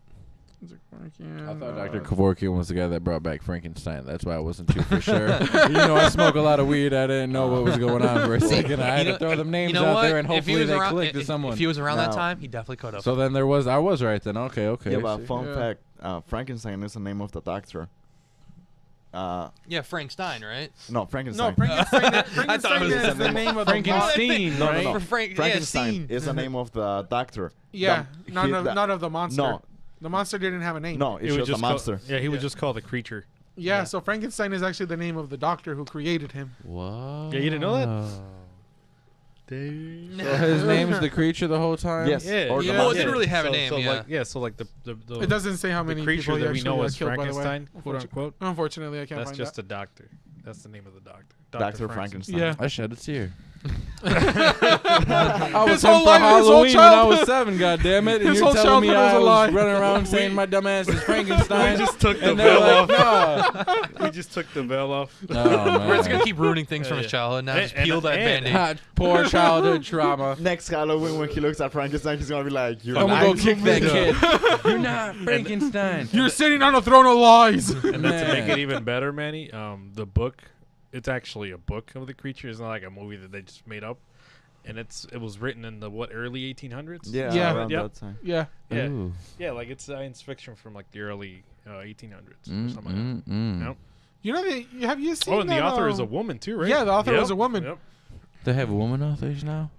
I thought Dr. Kevorkian was the guy that brought back Frankenstein. That's why I wasn't too for sure. I smoke a lot of weed. I didn't know what was going on for a second. I had to throw them names out there, and If he hopefully was they around, click to someone. If he was around that No. time, he definitely could have. So then I was right then. Okay. Yeah, but See? fun Yeah. fact, Frankenstein is the name of the doctor. Yeah, Frank Stein, right? No, Frankenstein. No, Frankenstein, I thought it Frankenstein was is the name of the Frankenstein, No, no, right? no. For Frank, Frankenstein yeah, is the name of the doctor. Yeah, The- not he- of, the- not of the monster. No, The monster didn't have a name. no, it's just a monster. He would just call the creature. Yeah, so Frankenstein is actually the name of the doctor who created him. What? Yeah, you didn't know that? So his name's the creature the whole time? Yes. Yeah. Or the Well, it monster. didn't really have a name, yeah. So like the It doesn't say how the many creature people he that we actually know as killed, by the way. Frankenstein, quote unquote. Unfortunately, I can't That's find just that. a doctor. That's the name of the doctor. Dr. Frankenstein. Yeah. I shed a tear. I was His whole him for life, his whole Halloween when I childhood- was 7, goddammit. And His you're whole telling me childhood was I a lie. was running around saying my dumb ass is Frankenstein. We just took the and they're veil like, off. nah. We just took the veil off. Oh, man. We're just gonna keep ruining things from his Yeah. childhood. Now just And- peel that and- band-aid. Hot, poor childhood trauma. Next Halloween, when he looks at Frankenstein, he's gonna be like, "You're I'm gonna go lying to kick that me." kid. You're not Frankenstein. You're sitting on a throne of lies. And then to make Man. it even better, Manny, the book, it's actually a book of the creature. It's not like a movie that they just made up. And it was written in the early 1800s. Yeah, Yeah. around Yep. that time. Yeah. Yeah. Ooh. Yeah, like it's science fiction from like the early 1800s or Mm, something like that. mm. You know, have you seen Oh, and the that, author is a woman too, right? Yeah, the author Yep. was a woman. Yep. They have woman authors now?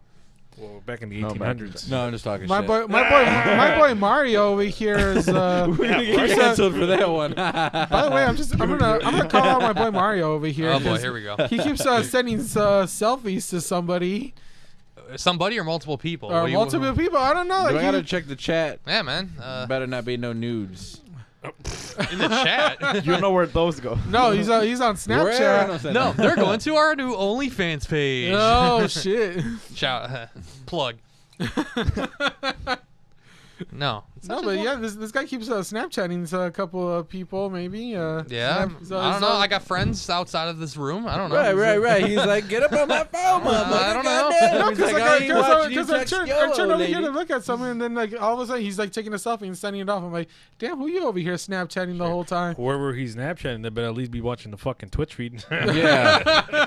Well, back in the No, back 1800s. No, I'm just talking My shit. boy, my boy Mario over here is. We're gonna get keeps, canceled for that one. by the way, I'm gonna call out my boy Mario over here. Oh boy, 'cause here we go. He keeps sending selfies to somebody Somebody or multiple people? or What do you- multiple people. I don't know. Do Like I gotta check the chat? Yeah, man. Better not be no nudes. in the chat. You know where those go. No, he's on Snapchat. No, they're going to our new OnlyFans page. Oh shit. Shout plug. No. No, but yeah, this guy keeps Snapchatting to a couple of people, maybe. Yeah, So- I don't know. so- I got friends outside of this room. I don't know. Right. He's like, get up on my phone, motherfucker. I don't know. No, He's like, I ain't watching you I text turned YOLO, over here lady. to look at something, and then like all of a sudden he's like taking a selfie and sending it off. I'm like, damn, who you over here Snapchatting the whole time? Whoever he's Snapchatting, they better at least be watching the fucking Twitch feed. Yeah.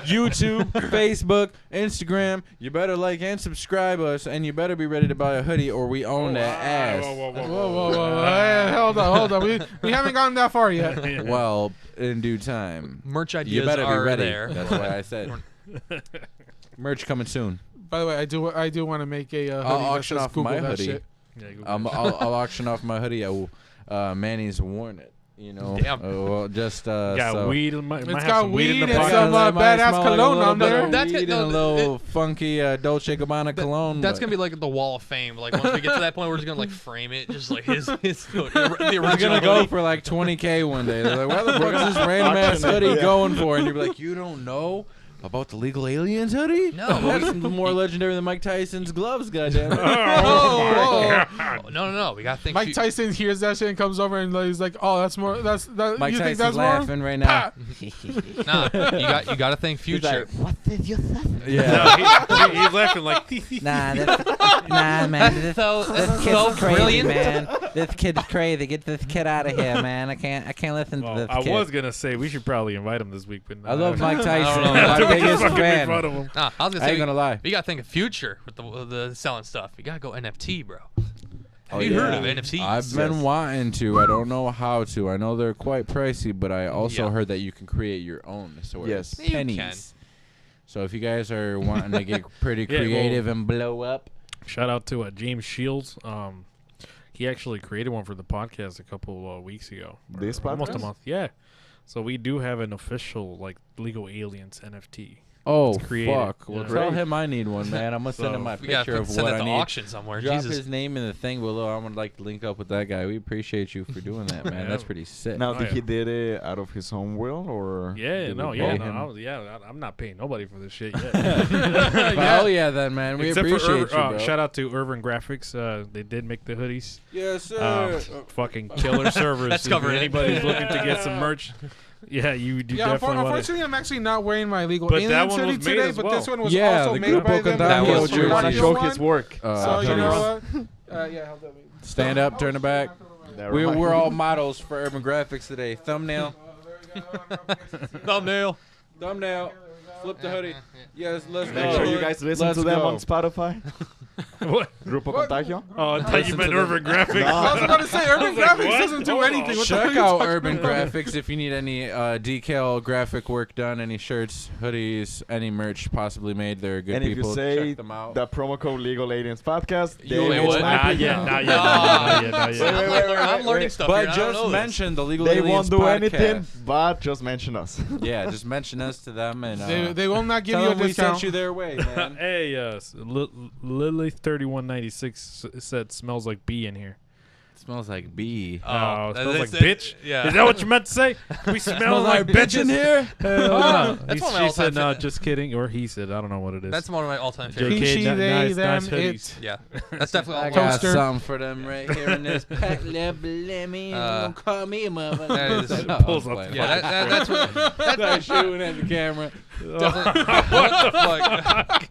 YouTube, Facebook, Instagram. You better like and subscribe us, and you better be ready to buy a hoodie, or we own that ass. Whoa. Hey, hold on. We haven't gotten that far yet. Well, in due time. Merch You ideas better be are ready. there. That's why I said. Merch coming soon. By the way, I do want to make a hoodie I'll that auction says off Google my that hoodie. shit. I'll auction off my hoodie. I will, Manny's worn it. You know, Damn. Well, just got so. weed. Might It's have got some weed in weed the and pocket. some It might badass smell like a cologne little on bit of there. That's weed good. and a No, little funky Dolce Gabbana cologne. That's but- gonna be like the wall of fame. Like once we get to that point, we're just gonna like frame it, just like his the We're original. gonna go hoodie. for like 20K one day. They're like, "Why the fuck is this random ass Auction it, hoodie yeah. going for?" And you're like, "You don't know about the legal aliens hoodie? No, That's more legendary than Mike Tyson's gloves, goddamn." Oh, No. We gotta think. Mike Tyson hears that shit and comes over and he's like, "Oh, that's more. That Mike you think Tyson's that's laughing more?" right now. Nah, you gotta think future. What did you say? Yeah. No, he's laughing like. Nah, nah, man. This So kid's so crazy, brilliant. man. This kid's crazy. Get this kid out of here, man. I can't listen to Well, this I kid. was gonna say we should probably invite him this week, but I love Mike I Tyson. don't know. My We just biggest fucking make fan. fun of him. Nah, I was gonna I say ain't gonna lie. you gotta think of future with the selling stuff. You gotta go NFT, bro. Have Oh, you heard yeah. of NFTs? I've been wanting to. I don't know how to. I know they're quite pricey, but I also Yeah. heard that you can create your own. So Yes. it's You pennies. can. So if you guys are wanting to get pretty Yeah, well- creative and blow up, Shout out to James Shields. He actually created one for the podcast a couple weeks ago. This Or almost a podcast? month. Yeah. So we do have an official like Legal Aliens NFT. oh It's creative. fuck! Well, Yeah. tell him I need one, man. I'm gonna send him my We gotta picture of send what that I to need. auction somewhere. Drop Jesus. his name in the thing below. I'm gonna like link up with that guy. We appreciate you for doing that, man. Yeah. That's pretty sick. Now, Oh, did yeah. he did it out of his own will, or Yeah, did no, we yeah, pay no, him? I'm not paying nobody for this shit yet. Well, yeah, then, man. We Except for appreciate you, Urban, bro. shout out to Urban Graphics. They did make the hoodies. Yes, sir. Fucking killer servers. That's If covering it. anybody's looking to get some merch, yeah, you do Yeah, definitely want to. unfortunately, I'm actually not wearing my legal But that aliens one was hoodie made today. as But well. this one was Yeah, also the made by Grupo them. That Candamo was for He Jersey. want to Guardian show one. his work. So you turn know around. what? Yeah, hold on. Stand up, turn it back. That We're reminds- all models for Urban Graphics today. Thumbnail. Thumbnail. Thumbnail. Flip the hoodie. Yes, let's Make go. sure you guys listen Let's to them go. on Spotify. What? Grupo Contagio. Oh, I thought you meant Urban Graphics. I was about to say Urban Graphics what? doesn't do Hold on. anything. What the hell Check are you out talking Urban about? Graphics if you need any decal graphic work done, any shirts, hoodies, any merch possibly made. They're good And if people. you say Check them out. the promo code Legal Aliens Podcast, You they wait, will what? Not yet, not yet, Ah. not yet, not Wait, yet. wait, I'm learning stuff but here. and I don't just know this. mention the Legal They Aliens won't do podcast. anything, but just mention us. Yeah, just mention us to them and They will not give tell you a them we discount. sent you their way, man. Hey, Lily 3196 said smells like bee in here. Smells like bee. Oh, it that- smells like that's- bitch. Yeah. Is that what you meant to say? We smell like bitches here. No, That's one of my she all-time said no, fa- just kidding, or he said I don't know what it is. That's one of my all-time JK, favorites. He, she, they, nice, them, nice it. hoodies. Yeah, that's definitely I all got Toaster. something for them right here in this pack. Let me don't call me a mother. That is- No, Pulls I'm up. playing. Yeah, that's what. Start shooting at the camera. What the fuck?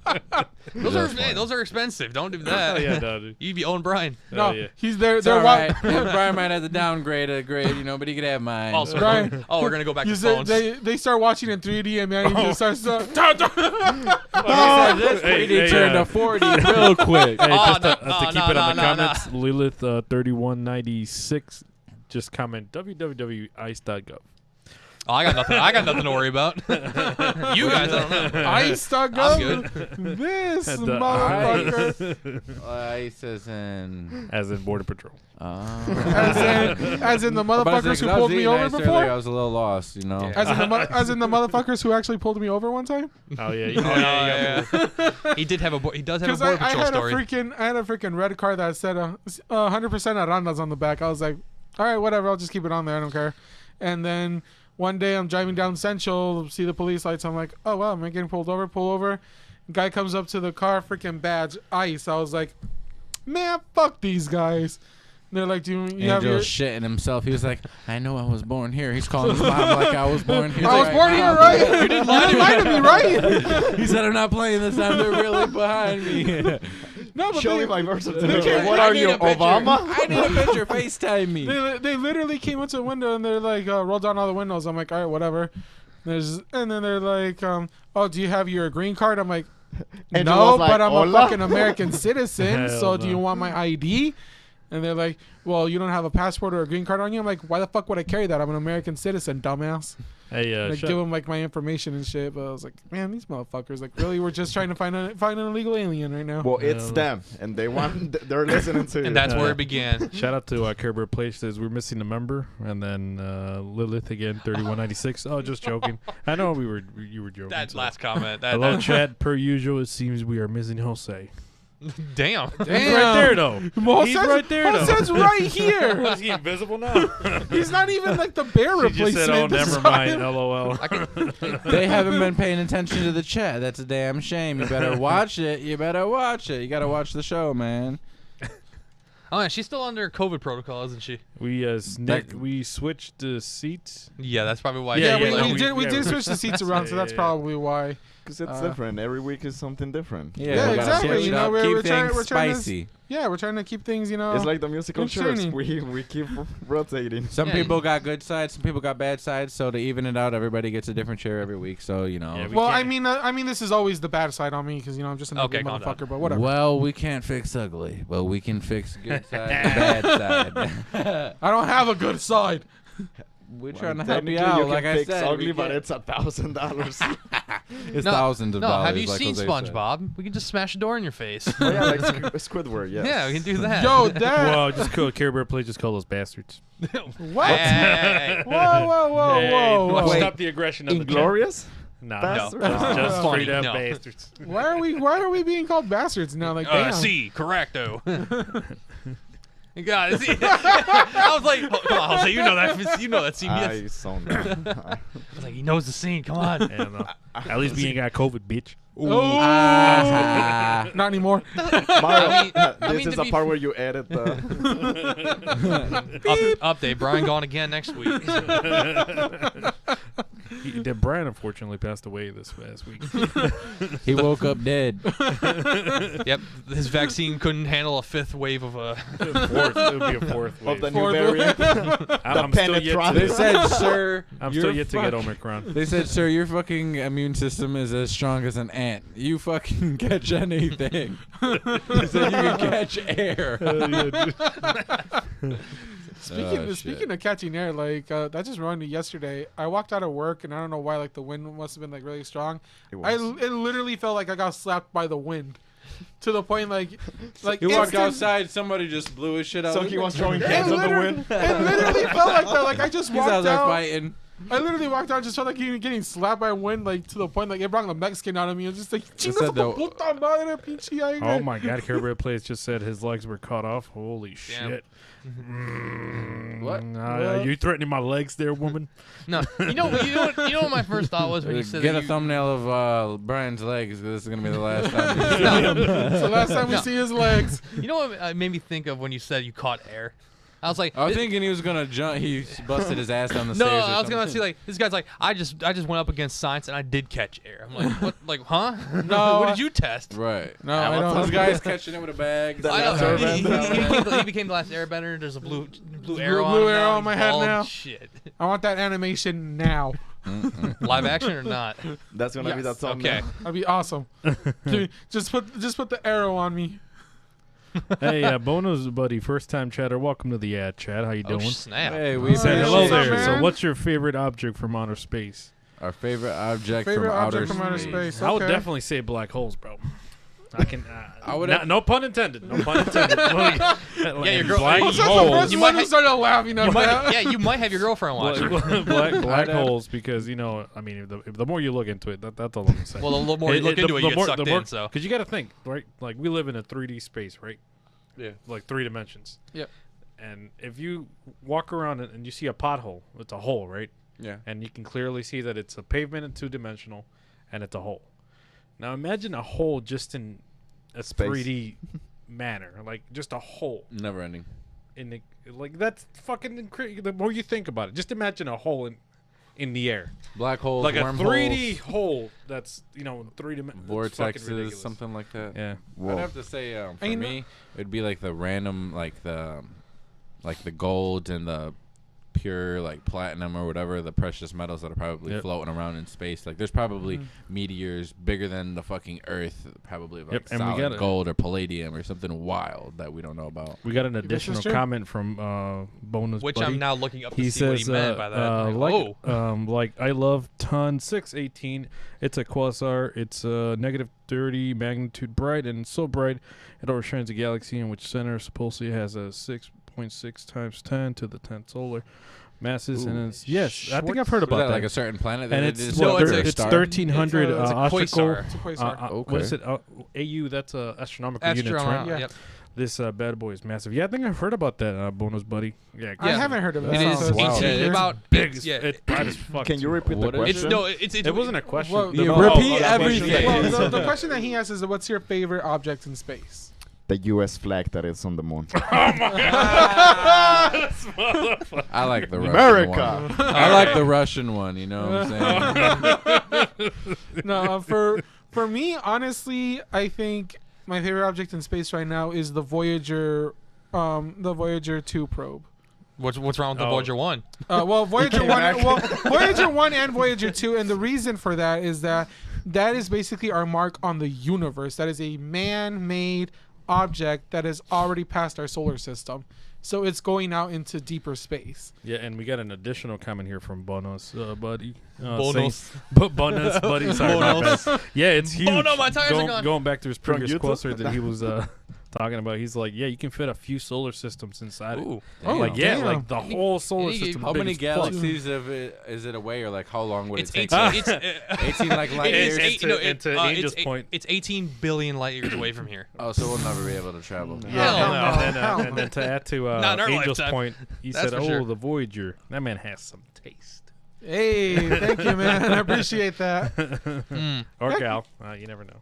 Those Just are fine. those are expensive. Don't do Oh, that. yeah, no, dude. You'd be Owen Brian. No, Oh, yeah. he's there. It's They're all right. Brian might have to downgrade a grade, but he could have mine. Also, Brian. oh, we're gonna go back You to said phones. they start watching in 3D and man, he just starts. This Hey, 3D hey, turned to 40 real quick. Hey, Oh, just to, no, to keep no, it on the no, no, comments, Lilith 3196 just comment www.ice.gov. Oh, I got nothing. I got nothing to worry about. You guys, I don't know. I stuck I'm up. good. This At the motherfucker. Ice as in. As in Border Patrol. As in the motherfuckers who pulled me over I before. was a little lost, you know. Yeah. As in the motherfuckers who actually pulled me over one time. Oh yeah, yeah. He did have a. He does have a Because border I patrol had story. I had a freaking red car that said 100% Arandas on the back. I was like, all right, whatever. I'll just keep it on there. I don't care. And then one day I'm driving down Central, see the police lights. I'm like, oh, wow, am I getting pulled over? Pull over. Guy comes up to the car, freaking badge, ICE. I was like, man, fuck these guys. And they're like, do you have your... Angel's shitting himself. He was like, I know I was born here. He's calling his mom like I was born here. I was born here, right? You didn't lie to me, right? He said, I'm not playing this time. They're really behind me. No, but Show they, me my birth Okay, certificate. What I are need you, a picture. Obama? I need a picture. FaceTime me. they literally came up to the window and they're like, roll down all the windows. I'm like, all right, whatever. And then they're like, oh, do you have your green card? I'm like, Angel no, was like, but I'm "Hola." a fucking American citizen. Hell So do no. you want my ID? And they're like, well, you don't have a passport or a green card on you. I'm like, why the fuck would I carry that? I'm an American citizen, dumbass. Hey, Like, give them like my information and shit. But I was like, man, these motherfuckers, like, really, we're just trying to find an illegal alien right now. Well, it's Yeah. them, and they're listening to you. And that's where it began. shout out to Care Bear Place says we're missing a member, and then Lilith again 3196. Oh, just joking. I know you were joking. That so. last comment. Hello, Chad. Per usual, it seems we are missing Jose. Damn. He's right there though. He's right there though. Jose's right here. Is he invisible now? He's not even like the bear She replacement. just said, "Oh, This is never fine. mind." LOL. They haven't been paying attention to the chat. That's a damn shame. You better watch it. You better watch it. You got to watch the show, man. Oh, yeah, she's still under COVID protocol, isn't she? We switched the seats. Yeah, that's probably why. Yeah, she- we did switch the seats around, so that's probably why. Because it's different. Every week is something different. Yeah, we gotta exactly. switch You it know, up. we're Keep trying- things we're trying to- spicy. Yeah, we're trying to keep things, you know. It's like the musical chairs. entertaining. We keep rotating. Some Yeah. people got good sides, some people got bad sides. So to even it out, everybody gets a different chair every week. So you know. Yeah, we Well, can't- I mean, this is always the bad side on me because I'm just an ugly Okay, calm down. motherfucker. But whatever. Well, we can't fix ugly, but we can fix good side and bad side. I don't have a good side. We're Well, trying to help you technically out. can Like I fix said, ugly, we but get- it's $1,000. it's No, thousands of No, dollars. have you like seen Jose said. SpongeBob? We can just smash a door in your face. Oh, yeah, like Squidward. Yes. Yeah, we can do that. Yo, that. Well, just call Care Bear Place. Just call us bastards. What? Hey. Whoa, whoa, whoa, Hey, whoa, whoa. Wait. Stop the aggression of the chat. Inglorious? No, Bastards? no, just Funny, straight up no. bastards. Why are we being called bastards now? Like, damn. C, correcto. You got it. See, I was like, oh, come on, Jose, you know that scene. Yes. I so I was like, he knows the scene. Come on. And, at least we ain't got COVID, bitch. Oh, Ah. not anymore. Mario, I this mean, is to the be part where you edit the. Update. Brian gone again next week. Brian unfortunately passed away this past week. He woke up dead. Yep, his vaccine couldn't handle a fifth wave of a. Fourth, it would be a fourth wave. of the new Fourth variant. I'm still yet Penetron. They to, said, sir, I'm your still yet to get fuck- Omicron. They said, sir, your fucking immune system is as strong as an ant. You fucking catch anything. They said you can catch air. Speaking of catching air, like that just reminded me yesterday. I walked out of work and I don't know why, like the wind must have been like really strong. It It was. literally felt like I got slapped by the wind, to the point like You walked instant- outside, somebody just blew his shit out. So he was throwing It hands on the literally, wind. it literally felt like that. Like I just He's out walked there out. fighting. I literally walked out, just felt like getting slapped by wind, like to the point like it brought the Mexican out of me. It was just like, said "Chingas the- tu puta madre, pinche aire." Oh my God, Care Bear Place just said his legs were cut off. Holy Damn. shit. What? Are you threatening my legs there, woman? No, you know what my first thought was when you said Get that a you- thumbnail of Brian's legs. This is gonna be the last time. you see him. So last time we No. see his legs. You know what made me think of when you said you caught air? I was like, I was thinking he was gonna jump. He busted his ass down the no, stairs. or I was gonna something. see like this guy's like, I just went up against science and I did catch air. I'm like, what? Like, huh? No, what did you test? Right. No, I don't. Those guys catching it with a bag. The I last know. airbender. He became the last airbender. There's a blue Blue arrow on arrow him now. on my He's head bald. now. Shit. I want that animation now. Live action or not? That's gonna be the Yes. thumbnail. Okay. That'd be awesome. just put the arrow on me. Hey, Bono's buddy, first time chatter. Welcome to the ad chat. How you Oh doing? snap! Hey, we He said Hey, hello what's up, there. So, man? what's your favorite object from outer space? Our favorite object Favorite from outer object from outer space. space. I would Okay. definitely say black holes, bro. I can. I would no pun intended. No pun intended. Yeah, your girl- Black Oh, What's that the holes. first You one might who started laughing at You might, that? yeah, you might have your girlfriend watching. Black I'd- holes, because I mean, if the more you look into it, that's all I'm saying. Well, the more you look into it, you get sucked in. So because you got to think, right? Like we live in a 3D space, right? Yeah. Like 3 dimensions. Yep. And if you walk around and you see a pothole, it's a hole, right? Yeah. And you can clearly see that it's a pavement and 2-dimensional, and it's a hole. Now imagine a hole just in a Space. 3D manner, like just a hole. Never ending. Like that's fucking incredible. The more you think about it, just imagine a hole in the air, Black holes, like a wormholes, 3D hole that's in 3 dimensions. vortexes, something like that. Yeah. I'd have to say for me, it'd be like the random, like the gold and the pure like platinum or whatever, the precious metals that are probably floating around in space. Like there's probably meteors bigger than the fucking Earth, probably like and we solid got gold or palladium or something wild that we don't know about. We got an additional comment from Bonus Which Buddy. I'm now looking up to He see what he says, meant by that. like I love Ton 618. It's a quasar. It's negative 30 magnitude bright, and so bright it overshines a galaxy in which center supposedly has a 6.6 times 10 to the 10th solar masses. And it's I think I've heard about that. Like a certain planet, And that it's it is? No, Or it's a it's star? 1300 It's a optical. quasar. It's a quasar. What is it? AU? That's astronomical units, right? Astronaut. Yeah. Yep. This bad boy is massive. Yeah, I think I've heard about that, Bonus Buddy. Yeah, I Yeah. haven't heard of it. It is So it's- Wow. it's about big. Yeah. It's bright as fuck. Can you too. repeat the What is question? It's It wasn't a question. Well, The- yeah, repeat the everything. question. Well, the question that he asks is, what's your favorite object in space? The U.S. flag that is on the moon. I like the Russian America. one. I like the Russian one. You know what I'm saying? No, for me, honestly, I think my favorite object in space right now is the Voyager 2 probe. What's wrong with the Voyager 1? Well, Voyager 1, Voyager 1 and Voyager 2, and the reason for that is that is basically our mark on the universe. That is a man-made object that has already passed our solar system. So it's going out into deeper space. Yeah, and we got an additional comment here from Bonus Buddy. Bonus. Bonus Buddy. Sorry about that. Yeah, it's huge. Oh, no, my tires are gone. Going back to his From previous YouTube? quote that he was talking about. He's like, yeah, you can fit a few solar systems inside it. Ooh. Oh, Like, yeah, damn. like the whole solar He- system. How big many as fuck. galaxies is it away, or like how long would It's it take? 18. to- It's 18 like light it is years. eight, no, And to Angel's it's point. It's 18 billion light years away from here. Oh, so we'll never be able to travel. Hell no. And then to add to Not in our Angel's lifetime. point, he That's said, for sure. the Voyager. That man has some taste. Hey, thank you, man. I appreciate that. Or Heck- gal. You never know.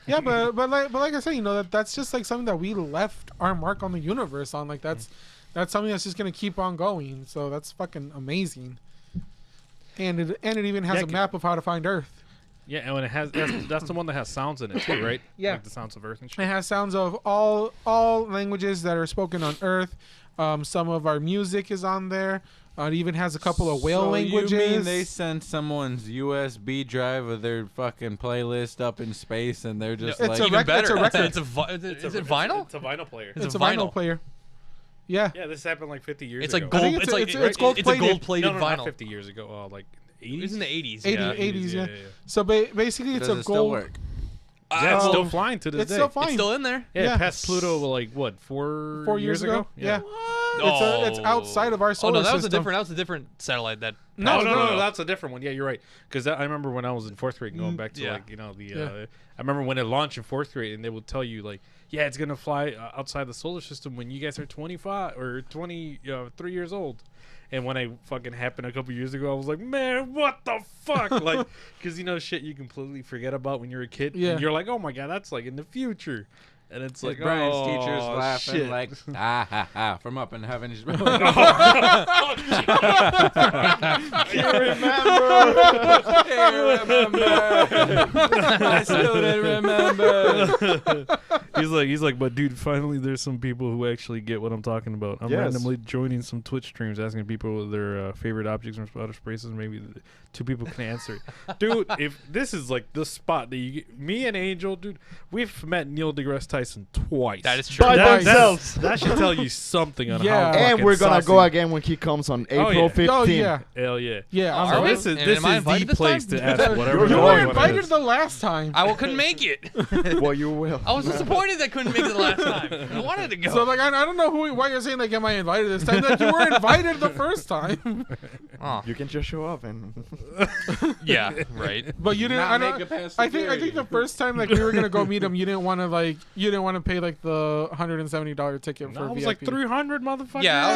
Yeah, but like I said, that's just like something that we left our mark on the universe on. Like that's something that's just gonna keep on going. So that's fucking amazing. And it even has Yeah, a map of how to find Earth. Yeah, and when it has that's the one that has sounds in it too, right? Yeah. Like the sounds of Earth and shit. It has sounds of all languages that are spoken on Earth. Some of our music is on there. It even has a couple of whale languages. You mean they sent someone's USB drive of their fucking playlist up in space, and they're just It's like, a Even rec- better. it's a record. Is it vinyl? It's a vinyl player. It's a vinyl. vinyl player. Yeah. Yeah, this happened like 50 years It's ago. like I gold. think It's like it's gold-plated. a gold-plated no, vinyl. not 50 years ago. Like 80s. It was in the 80s. 80, Yeah. 80s, yeah. yeah. So basically, it's does a it still gold. work? Yeah, it's still Um, flying to this It's day. still fine. It's still in there. Yeah, yeah. it passed Pluto like what 4 years ago. Yeah. Oh. It's outside of our Oh solar no, that was a system. different satellite. That No, No, that's a different one. Yeah, you're right. Because I remember when I was in 4th grade, going back to Yeah. like the. Yeah. I remember when it launched in 4th grade, and they would tell you like, yeah, it's gonna fly outside the solar system when you guys are 25 or 23 years old. And when it fucking happened a couple years ago, I was like, man, what the fuck? Like, because shit you completely forget about when you're a kid. Yeah. And you're like, oh my god, that's like in the future. And it's like, Brian's oh, teachers laughing shit. like, ah ha ha, from up in heaven. You remember? I still didn't remember. He's like, but dude, finally there's some people who actually get what I'm talking about. I'm Yes. randomly joining some Twitch streams, asking people their favorite objects from outer spaces. Maybe 2 people can answer it. Dude, if this is like the spot that you get, me and Angel, dude, we've met Neil deGrasse Tyson twice. That is true. By themselves. That should tell you something on Yeah. how And fucking we're gonna go saucy- again when he comes on Oh, April yeah. 15th. Oh yeah, Hell yeah. yeah. Are So we? this is And am I the invited this place time? to ask whatever You You were were want invited is. the last time. I couldn't make it. Well, you will. I was disappointed that I couldn't make it the last time. I wanted to go. So like I don't know why you're saying like am I invited this time? Like you were invited the first time, Oh, You can just show up and. yeah, right. but you didn't. Not I, make don't, it past I think security. the first time like we were gonna go meet him, you didn't want to like you didn't want to pay like the $170 ticket for No, it was VIP. like 300, motherfucker. Yeah,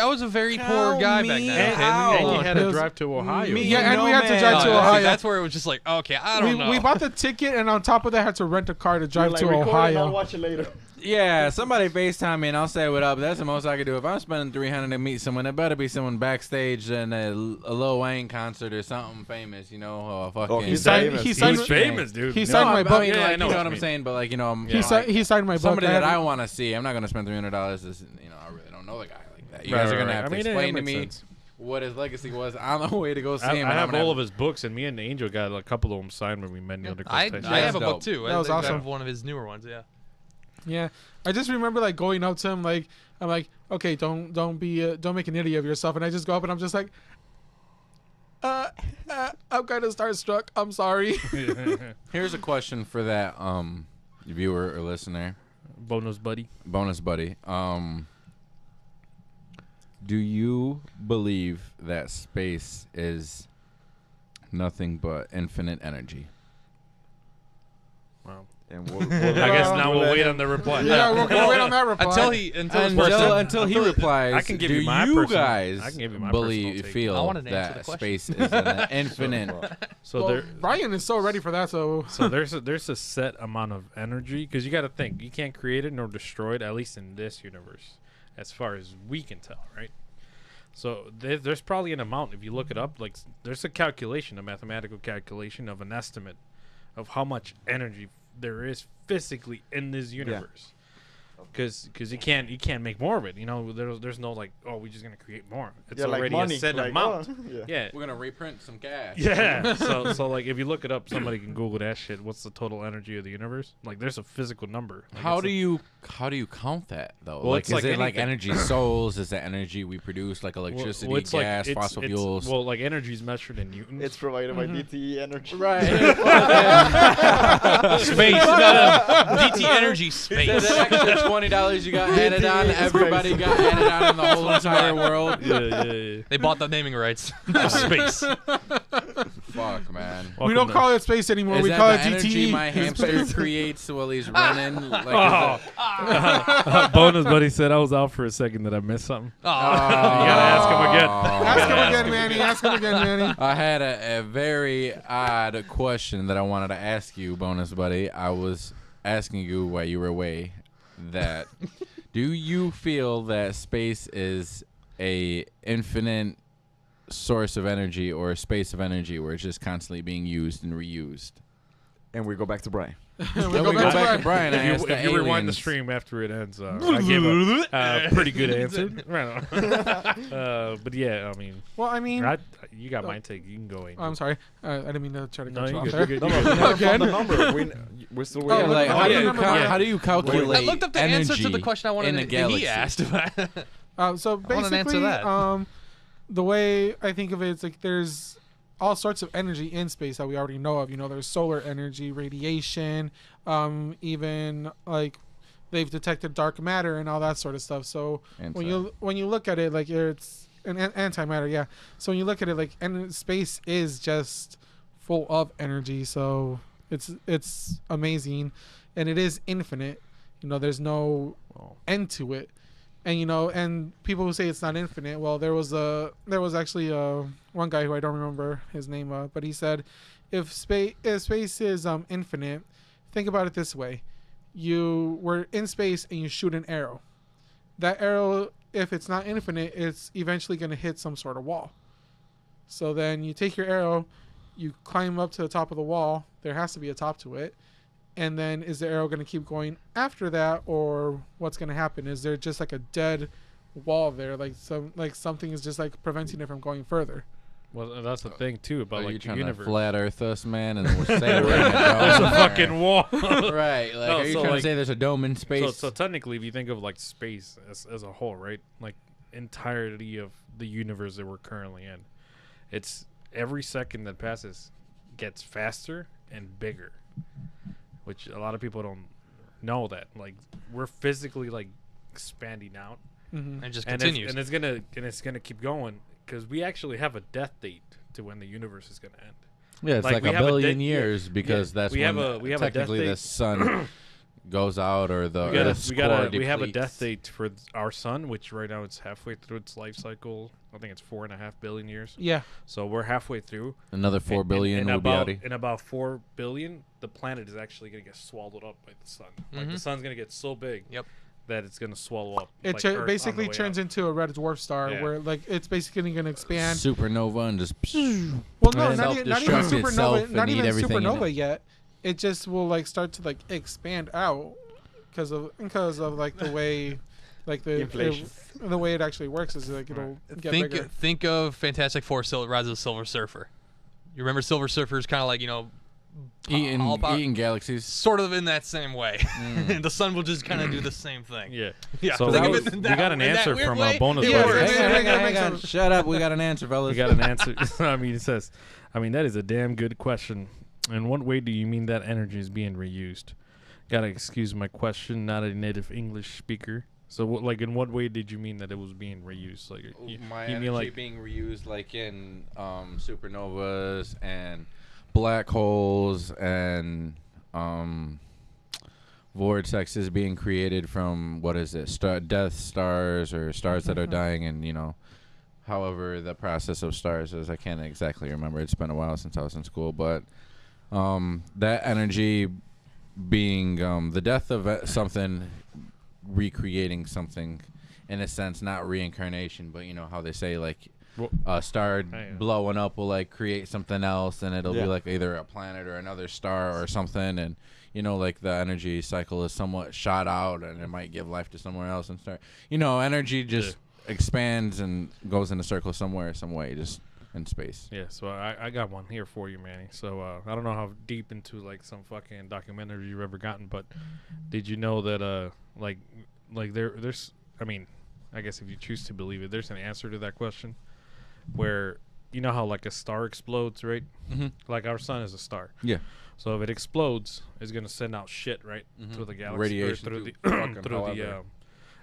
I was a very poor guy back then. And, Okay, and leave you me had alone. to drive to Ohio. Yeah, and we had to drive to See, Ohio. that's where it was just like, okay, I don't know. We bought the ticket, and on top of that, had to rent a car to drive Like, to record it, I'll Ohio. watch it later. Yeah, somebody FaceTime me and I'll say what up. That's the most I could do. If I'm spending $300 to meet someone, it better be someone backstage in a Lil Wayne concert or something famous, you know. Or fucking. Oh, he's signed- famous. he signed- He's famous, dude. he No, signed my I book. mean, Yeah, like, I you know know what what you I'm mean. saying, but like, you know, He signed my book. somebody I that had- I want to see. I'm not gonna spend $300. Is, you know, I really don't know the guy like that. You Right, guys are right, gonna right. have I to mean, explain that to makes me sense. what his legacy was on the way to go see I him. have all of his books, and me and Angel got a couple of them signed when we met Neil deGrasse I Tyson. have a That's book too. That was I awesome. have one of his newer ones. Yeah. Yeah, I just remember like going up to him, like I'm like, okay, don't make an idiot of yourself, and I just go up and I'm just like, I'm kind of starstruck. I'm sorry. Here's a question for that viewer or listener, Bonus buddy. bonus buddy. Do you believe that space is nothing but infinite energy? Wow. And we'll I guess now we'll wait on the reply. Yeah, we're gonna wait on that reply. Until his words Until he replies, I can give do you my you personal- guys I can give you my believe personal take. I feel wanted to answer the that question. space is an infinite? So well, there, Brian is so ready for that. So there's a set amount of energy because you got to think you can't create it nor destroy it, at least in this universe, as far as we can tell, right? So there's probably an amount if you look it up. Like there's a calculation, a mathematical calculation of an estimate of how much energy there is physically in this universe. Because you can't make more of it. You know, there's no like, oh, we're just gonna create more. It's Yeah, like already money, a set like, amount. oh, yeah. Yeah. We're gonna reprint some cash. Yeah. so like if you look it up, somebody can Google that shit. What's the total energy of the universe? Like there's a physical number. Like, How it's do a- you count that though? Well, like, it's is like it like anything. energy souls? Is it energy we produce like electricity, well, it's like- gas, it's- fossil it's- fuels? Well, like energy is measured in newtons. It's provided by DTE Energy. right. space. DT Energy space. That extra $20 you got added on, everybody got added on in the whole entire world. yeah. They bought the naming rights. Space. Fuck, man. we don't call it space anymore. Is we that call the it energy DTE. my hamster creates while he's running? Like, is it- Bonus buddy said I was out for a second. Did I miss something? Oh. You gotta ask him again. Ask him again, Manny. Ask him again, Manny. I had a very odd question that I wanted to ask you, bonus buddy. I was asking you while you were away that do you feel that space is a infinite source of energy or a space of energy where it's just constantly being used and reused? And we go back to Brian. Then we go back to Brian. I asked If you rewind the aliens. stream after it ends, I gave a pretty good answer. Right on. But yeah, I mean, Well, I mean, you got my take. You can go in. I'm sorry. I didn't mean to try to No, cut you you off good. there. You're good. No, You're we good. never Again? found the number. We're still Oh, waiting. like, How do yeah. you Yeah. how do you calculate I looked up the answer to the energy question I wanted in a and galaxy? he asked. So I wanted to answer basically, that. The way I think of it is like there's all sorts of energy in space that we already know of. You know, there's solar energy, radiation, even like they've detected dark matter and all that sort of stuff. So when you look at it, like it's an antimatter, yeah. So when you look at it, like space is just full of energy. So it's amazing, and it is infinite. You know, there's no end to it. And you know, and people who say it's not infinite, well, there was actually one guy who I don't remember his name, but he said, if space is infinite, think about it this way: you were in space and you shoot an arrow. That arrow, if it's not infinite, it's eventually going to hit some sort of wall. So then you take your arrow, you climb up to the top of the wall. There has to be a top to it. And then is the arrow going to keep going after that, or what's going to happen? Is there just like a dead wall there, like something is just like preventing it from going further? Well, that's the thing too about Are you like the trying universe. to flat earth us, man, and we're saying we're in a There's dome a fucking wall. right? Like, No, are you so, trying like- to say there's a dome in space? So technically, if you think of like space as a whole, right? Like entirety of the universe that we're currently in, it's every second that passes gets faster and bigger, which a lot of people don't know that. Like we're physically like expanding out, Mm-hmm. And just and continues. it's gonna keep going because we actually have a death date to when the universe is gonna end. yeah, it's like, like we a have a billion de- years yeah, because that's we when have a death technically the date. sun goes out, or the Earth's core we have a depletes. death date for our sun, which right now it's halfway through its life cycle. I think it's 4.5 billion years. Yeah. So we're halfway through. Another 4 billion in will be about, out. in about 4 billion, the planet is actually going to get swallowed up by the sun. Like the sun's going to get so big Yep. that it's going to swallow up. It like Earth on basically the way turns out. into a red dwarf star, Yeah. where like it's basically going to expand. Supernova and just. Well, no, and not even self-destruct itself supernova. and Not eat even everything in supernova it. yet. It just will like start to like expand out because of like the way, like Inflation. the way it actually works is like it'll get bigger. Think of Fantastic Four, Rise of the Silver Surfer. You remember Silver Surfer's kind of like, Eating galaxies. sort of in that same way. The sun will just kind of do the same thing. Yeah. Yeah. So Think that of was- it in we that- got an in that answer weird from way. bonus Yeah, buddy. it's- Hang on. Shut up. We got an answer, fellas. We got an answer. I mean, it says, that is a damn good question. In what way do you mean that energy is being reused? Gotta excuse my question, not a native English speaker. So, like, in what way did you mean that it was being reused? Like, My you energy mean like being reused, like in supernovas and black holes and vortexes being created from death stars or stars that are dying, and however the process of stars is. I can't exactly remember. It's been a while since I was in school, but that energy being the death of something, recreating something, in a sense, not reincarnation, but how they say like a star blowing up will like create something else, and it'll be like either a planet or another star or something, and like the energy cycle is somewhat shot out, and it might give life to somewhere else and start. Energy just expands and goes in a circle somewhere, some way, just in space. Yeah, so I got one here for you, Manny. So I don't know how deep into like some fucking documentary you've ever gotten, but did you know that like there's I mean, I guess if you choose to believe it, there's an answer to that question, where how like a star explodes, right? Mm-hmm. Like our sun is a star. Yeah. So if it explodes, it's gonna send out shit, right, through the galaxy, Radiation or through through the fucking through the however.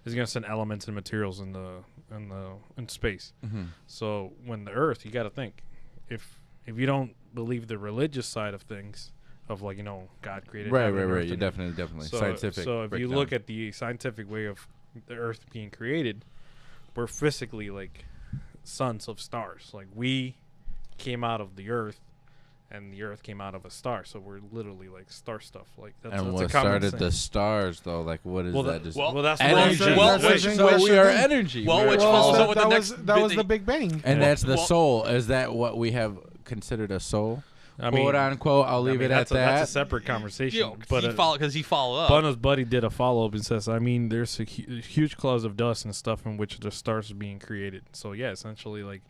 it's gonna send elements and materials in space. Mm-hmm. So when the Earth, you got to think, if you don't believe the religious side of things, of like God created Right. heaven and Earth Yeah, and- definitely. So, Scientific. So if you breakdown. look at the scientific way of the Earth being created, we're physically like sons of stars. Like we came out of the Earth, and the Earth came out of a star. So we're literally like star stuff. Like that's and a what common started sense. the stars, though? Like, what is Well, that? Just well, that's energy. Well, which- so we are energy. Well, We're which Well, follows that, up with that the was next that bit was that the you- Big Bang. and that's the Well- soul. Is that what we have considered a soul? I mean, Quote unquote. I'll leave it at that's that's a that. separate conversation. You know, but he followed up. Bono's buddy did a follow up and says, there's a huge clouds of dust and stuff in which the stars are being created. So yeah, essentially, like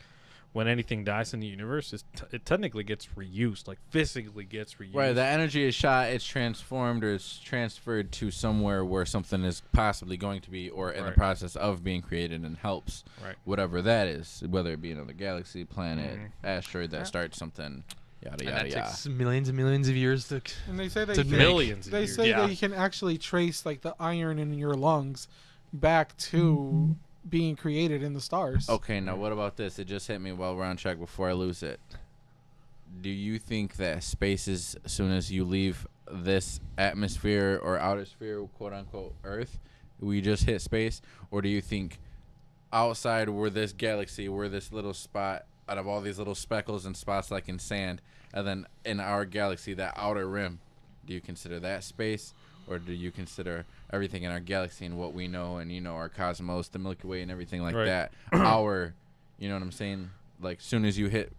when anything dies in the universe, it technically gets reused, like physically gets reused. Right, the energy is shot, it's transformed, or it's transferred to somewhere where something is possibly going to be, or in the Right. process of being created, and helps Right. whatever that is, whether it be another galaxy, planet, Mhm. asteroid that starts something, yada and yada that yada. takes millions and millions of years to. And they say that To you can, millions of They years. say Yeah. that you can actually trace like the iron in your lungs back to being created in the stars. Okay, now what about this? It just hit me while we're on track before I lose it. Do you think that space is, as soon as you leave this atmosphere or outer sphere, quote unquote, Earth, we just hit space? Or do you think outside we're this galaxy, we're this little spot out of all these little speckles and spots like in sand, and then in our galaxy, that outer rim, do you consider that space? Or do you consider everything in our galaxy and what we know and, our cosmos, the Milky Way and everything like Right. that, our, you know what I'm saying? Like, soon as you hit,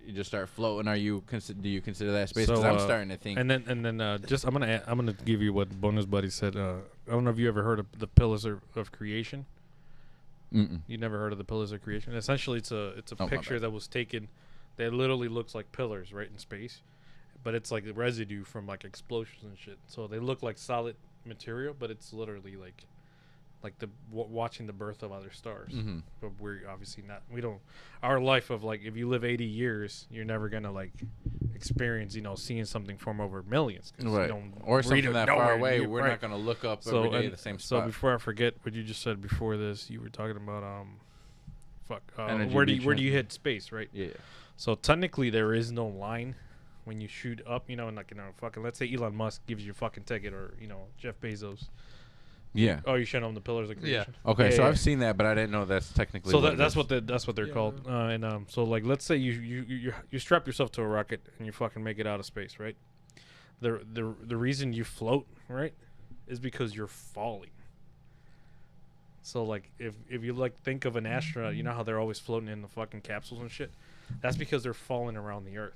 you just start floating. Do you consider that space? Because I'm starting to think. And then just I'm gonna give you what Bonus Buddy said. I don't know if you ever heard of the pillars of creation. Mm-mm. You never heard of the pillars of creation? Essentially, it's a my picture bad. that was taken that literally looks like pillars right in space, but it's like the residue from like explosions and shit. So they look like solid material, but it's literally like the watching the birth of other stars. Mm-hmm. But we're obviously not. We don't. Our life of like, if you live 80 years, you're never gonna like experience, seeing something form over millions. 'Cause you Right. don't Or read something it that nowhere far in away. you- We're right. not going to look up So, every day and the same so spot. before I forget what you just said before this, you were talking about Energy where do being you hit space, right? yeah. So technically there is no line when you shoot up, you know, and like, you know, fucking, let's say Elon Musk gives you a fucking ticket, or, you know, Jeff Bezos. Yeah. Oh, you showing them the pillars of creation? Okay, Yeah, so yeah. I've seen that, but I didn't know that's technically. So what that's it that's what they're Yeah. called. So like, let's say you strap yourself to a rocket and you fucking make it out of space, right? The reason you float, right, is because you're falling. So like, if you like think of an astronaut, you know how they're always floating in the fucking capsules and shit. That's because they're falling around the Earth.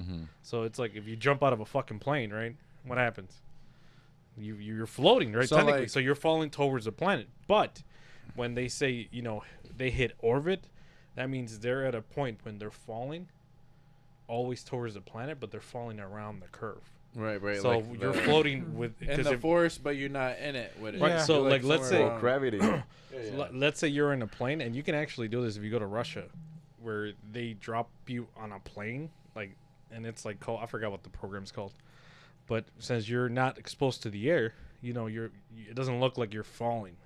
Mm-hmm. So it's like if you jump out of a fucking plane, right? What happens? You're floating, right? So, Technically, like- so you're falling towards the planet. But when they say, you know, they hit orbit, that means they're at a point when they're falling always towards the planet, but they're falling around the curve. Right, right. So like you're the- floating with in because the force, but you're not in it with it. Right, Yeah. so, You're, like, let's somewhere say- around. Gravity. let's say you're in a plane, and you can actually do this if you go to Russia, where they drop you on a plane, like, and it's like called, I forgot what the program's called, but since you're not exposed to the air, you know, it doesn't look like you're falling,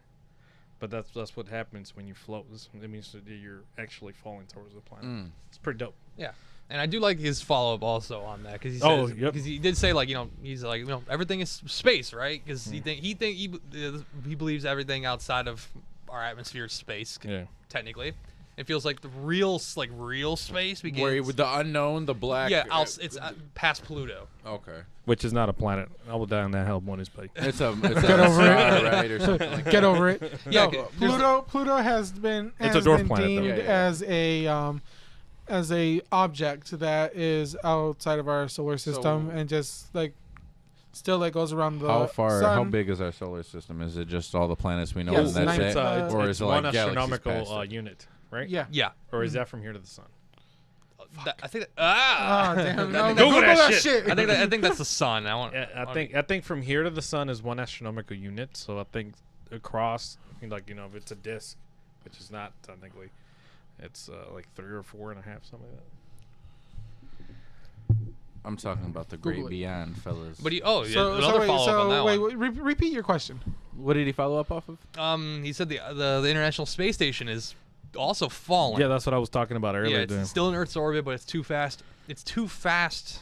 but that's what happens when you float. It means that you're actually falling towards the planet. Mm. It's pretty dope. Yeah. And I do like his follow up also on that because he Oh, says, yep. because he did say, like, you know, he's like, you know, everything is space, right? Because he he believes everything outside of our atmosphere is space. Yeah. Technically, it feels like the real space begins. Where with the unknown, the black. yeah, it's past Pluto. Okay. Which is not a planet. I will die on that hell one is buddy. It's a Get a over it. star, right, or something like Get over it. Yeah, No, Pluto has been It's a dwarf planet, though. deemed Yeah, as a object that is outside of our solar system and just like still like goes around the how far? sun. How big is our solar system? Is it just all the planets we know, Yes, and that's nine- it, or it's is it one like galaxies astronomical past it? unit, right? Yeah. Yeah. Or is that from here to the sun? I think that, Ah, damn. No, Google Google that that shit. shit. I think that's the sun. Yeah, I think from here to the sun is one astronomical unit. So I think across, like, you know, if it's a disk, which is not technically, it's like 3 or 4.5, something like that. I'm talking about the great Google it. beyond, fellas. But yeah, So, another wait, follow up on that wait, one. repeat your question. What did he follow up off of? He said the International Space Station is also falling. Yeah, that's what I was talking about earlier. Yeah, it's still in Earth's orbit, but it's too fast. It's too fast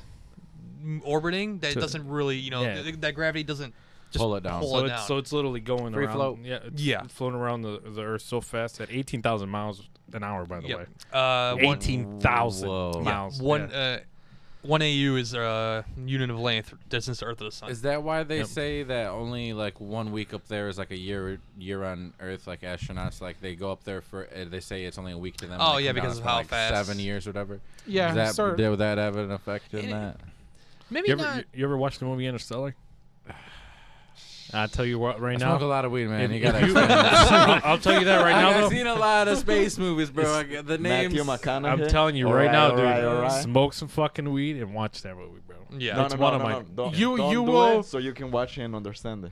orbiting that it To- doesn't really, you know, Yeah. that gravity doesn't just Pull it down. Pull so it it's down. so it's literally going Free around. float. Yeah, it's Yeah. floating around the Earth so fast at 18,000 miles an hour. By the way, Yep. 18,000 Whoa. miles. One Yeah. 1 AU is a unit of length distance to Earth of the sun. Is that why they Yep. say that only like 1 week up there is like a year on Earth? Like astronauts, like they go up there for they say it's only a week to them. Oh, and they yeah, come down, because it's of been, how like fast- 7 years, or whatever. Yeah, Does sort that of. would that have an effect in It- that? Maybe You not. you ever watched the movie Interstellar? I tell you what, right I now. smoke a lot of weed, man. if- You if gotta. you- explain this. I'll tell you that right now. I've Though. seen a lot of space movies, bro. I get the names. Matthew McConaughey. I'm telling you All right now, all dude. right, all right. Smoke some fucking weed and watch that movie, bro. Yeah. No, It's no, one no, of no, my- no. Don't, You- don't you do will- it so you can watch it and understand it.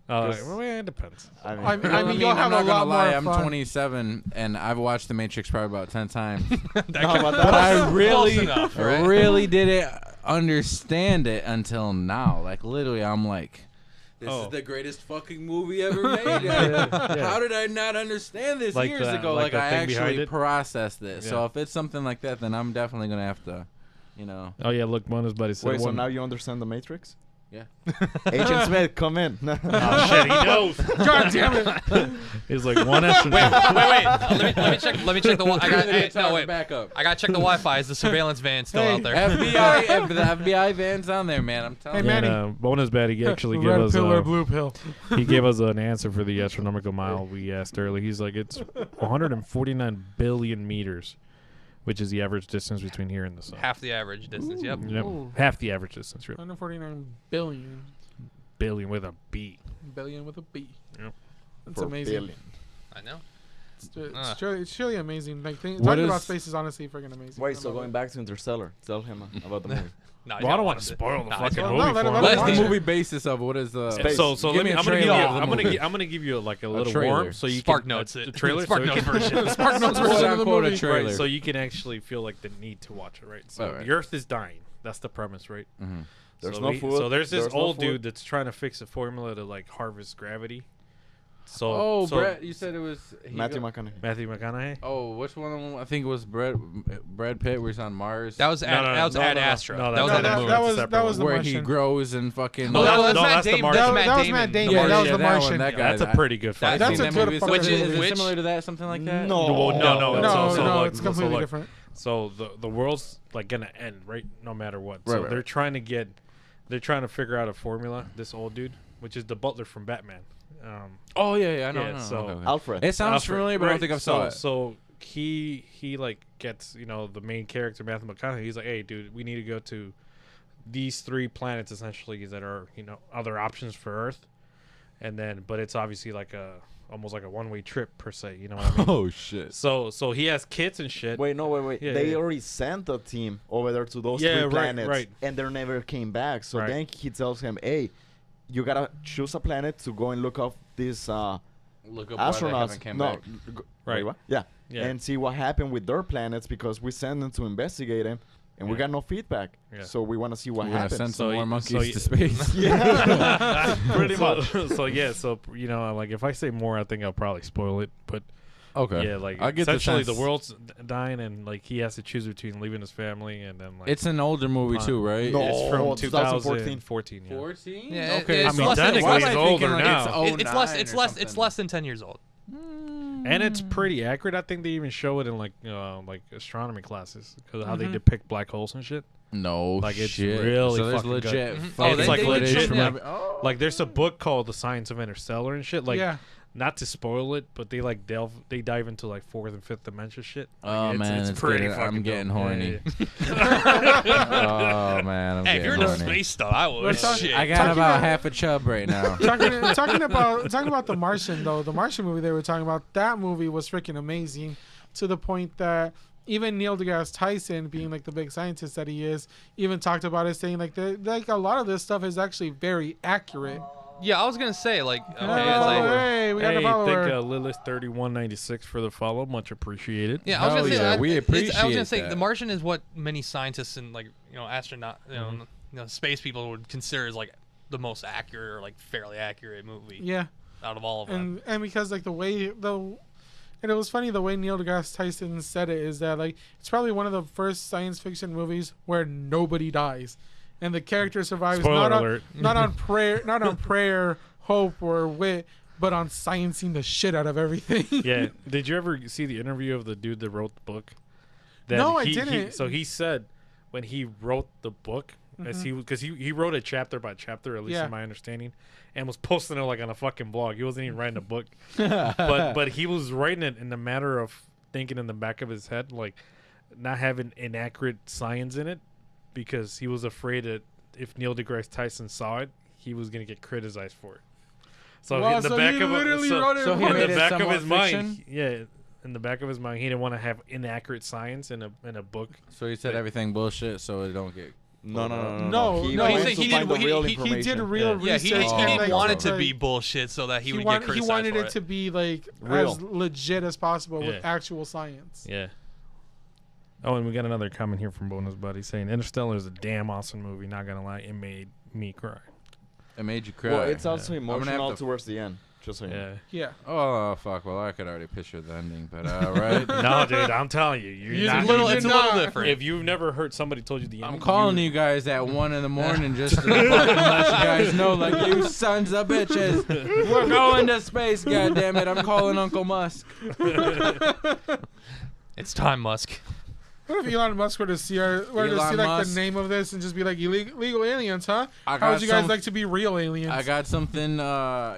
Well, Yes. it depends. I mean, I mean, you'll have I'm not a gonna lot lie. more I'm fun. 27, and I've watched The Matrix probably about 10 times. no, but But I Close really, enough, right? really didn't understand it until now. Like literally, I'm like, this Oh. is the greatest fucking movie ever made. How did I not understand this Like years the- ago? like Like the I thing behind actually it? processed it. So Yeah. if it's something like that, then I'm definitely gonna have to, you know. Oh yeah, look, one of his buddies said wait, so one. now you understand the Matrix? Yeah. Agent Smith, come in. Oh shit, he knows. God damn it. He's like one astronaut. Wait. Let me check. Let me check the. I got. No, wait. Back up. I gotta check the Wi-Fi. Is the surveillance van still Hey, out there? FBI, the FBI van's on there, man. I'm telling Hey, you. And, Manny. bonus bad. He actually gave Red us. pill or blue pill? He gave us an answer for the astronomical mile we asked earlier. He's like, it's 149 billion meters, which is the average distance between here and the sun. Half the average distance. Yep. Yep. Ooh. Half the average distance. Really. 149 billion. Billion with a B. Billion with a B. Yep. That's For amazing. billion. I know. It's truly amazing. Like What talking about is- space is honestly freaking amazing. Wait, I so love going it. back to Interstellar, tell him about the movie. No, Well, I don't want to spoil the fucking well, movie no, let for him- him. let him- What's Space. the movie basis of? What is the? Space. So Give let me me. a I'm gonna give you. trailer of the movie. I'm gonna give you like a little trailer. warm, so you Spark can Notes the it. trailer. Spark so you Notes can- version. Spark Notes version Quote of the unquote movie. a trailer. Right, so you can actually feel like the need to watch it, right? So Right. the Earth is dying. That's the premise, right? Mhm. There's so no food. So there's this There's no old food. dude that's trying to fix a formula to like harvest gravity, So, Brett, you said it was Matthew McConaughey. Matthew McConaughey. Oh, which one? I think it was Brad Pitt, where he's on Mars. That was Ad Astra. No, that was that- in the movie. that was the where Martian. he grows and fucking. No, that was no, Matt that's the Damon. Martian. That was Matt Damon. Yeah, that was yeah, the that one, Martian. that guy. That's a pretty good fight. That's scene. a good fucking Which is- movie. Is it which- similar to that? Something like that? No. Well, no. No, look, it's completely look. different. So the world's like gonna end, right? No matter what. Right, So right, they're right. trying to figure out a formula. This old dude, which is the butler from Batman. Oh yeah, I know. Yeah, I know. so- Okay. Alfred. It sounds Alfred, familiar, but I don't right, think I saw it. So he like gets the main character Matthew McConaughey. He's like, hey dude, we need to go to these 3 planets essentially that are other options for Earth, and then but it's obviously like almost like a one-way trip per se. You know what I mean? Oh shit. So he has kids and shit. Wait. Yeah, They yeah. already sent a team over there to those Yeah, 3 right, planets, right. and they never came back. So Right. then he tells him, "Hey, you gotta choose a planet to go and look up these Look up astronauts." back. Right. Wait, what? Yeah. Yeah. And see what happened with their planets because we sent them to investigate them, and we Yeah. got no feedback. Yeah. So we want to see what We're gonna happens. send So some more y- monkeys so y- to space. Yeah. Pretty much. So like if I say more, I think I'll probably spoil it. But Okay. yeah, like I get essentially the the sense. world's dying, and like he has to choose between leaving his family and then like It's an older movie too, right? No. it's from 2014. 2014. Yeah. 14. Yeah, Okay. it's I mean, less than- technically why am he's I older thinking, like, now. it's It's 09 less. or It's less. It's something? less than 10 years old. And it's pretty accurate. I think they even show it in like astronomy classes because how they Mhm. depict black holes and shit. No Like, it's shit. really so there's fucking good. legit. Mhm. fucking Oh, they- It's like they legit legit, from yeah. Oh. like there's a book called The Science of Interstellar and shit. Like Yeah. not to spoil it, but they like dive into like 4th and 5th dimension shit. Like, Oh man, it's pretty getting, I'm fucking getting dope. horny. Yeah. Oh man, I'm Hey, if getting you're into horny. space stuff, I would. Let's talk- Shit. I got Talking about about- half a chub right now. talking about The Martian though. The Martian movie they were talking about. That movie was freaking amazing, to the point that even Neil deGrasse Tyson, being like the big scientist that he is, even talked about it, saying like a lot of this stuff is actually very accurate. Yeah, I was gonna say like okay, Hey, it's like, hey, we got a Hey, follower. thank Lilith 3196 for the follow. Much appreciated. yeah, I was Hell gonna say yeah, I, we I was gonna appreciate say that. The Martian is what many scientists and like astronaut space people would consider as like the most accurate or like fairly accurate movie Yeah, out of all of them. and because like and it was funny the way Neil deGrasse Tyson said it is that like it's probably one of the first science fiction movies where nobody dies, and the character survives Spoiler alert. not on prayer, hope, or wit, but on sciencing the shit out of everything. Yeah. Did you ever see the interview of the dude that wrote the book? No, I didn't. So he said when he wrote the book, as because he wrote it chapter by chapter, at least Yeah. in my understanding, and was posting it like on a fucking blog. He wasn't even writing a book, but he was writing it in the matter of thinking in the back of his head, like not having inaccurate science in it, because he was afraid that if Neil deGrasse Tyson saw it, he was gonna get criticized for it. So Wow, in the so back he of literally so, wrote it So he in made the it back of somewhat his mind, fiction? yeah, in the back of his mind, he didn't want to have inaccurate science in a book. So he said everything bullshit, so it don't get. No, He no, went he to said he find did- the real he information. did real Yeah, research. he and, didn't like, want it to like, be bullshit so that he would get he criticized wanted for it to be like Real. as legit as possible Yeah. with actual science. Yeah. Oh, and we got another comment here from Bonus Buddy saying Interstellar is a damn awesome movie. Not gonna lie, it made me cry. It made you cry. Well, it's also gonna have emotional to- towards the end. Just so you know. Yeah. Yeah. Oh fuck! Well, I could already picture the ending, but right. No, dude, I'm telling you, you're You not. little- It's a did little not. different. If you've never heard somebody told you the I'm ending, calling you guys at 1 a.m. just to fucking let you guys know, like, you sons of bitches, we're going to space. Goddamn it! I'm calling Uncle Musk. It's time, Musk. What if Elon Musk were to see like Elon Musk. the name of this and just be like illegal aliens, huh? I How got would you guys some- like to be real aliens? I got something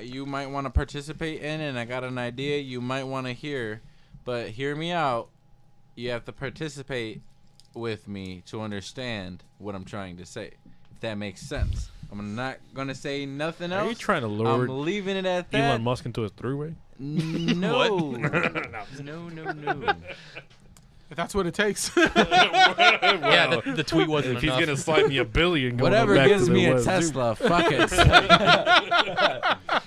you might want to participate in, and I got an idea you might want to hear. But hear me out. You have to participate with me to understand what I'm trying to say. If that makes sense. I'm not gonna say nothing else. Are you trying to lure I'm leaving it at that. Elon Musk into a three-way? No. What? No. If that's what it takes. Yeah, the tweet wasn't If he's enough. gonna slide me a billion, going Whatever back gives to the me a West. Tesla, fuck it.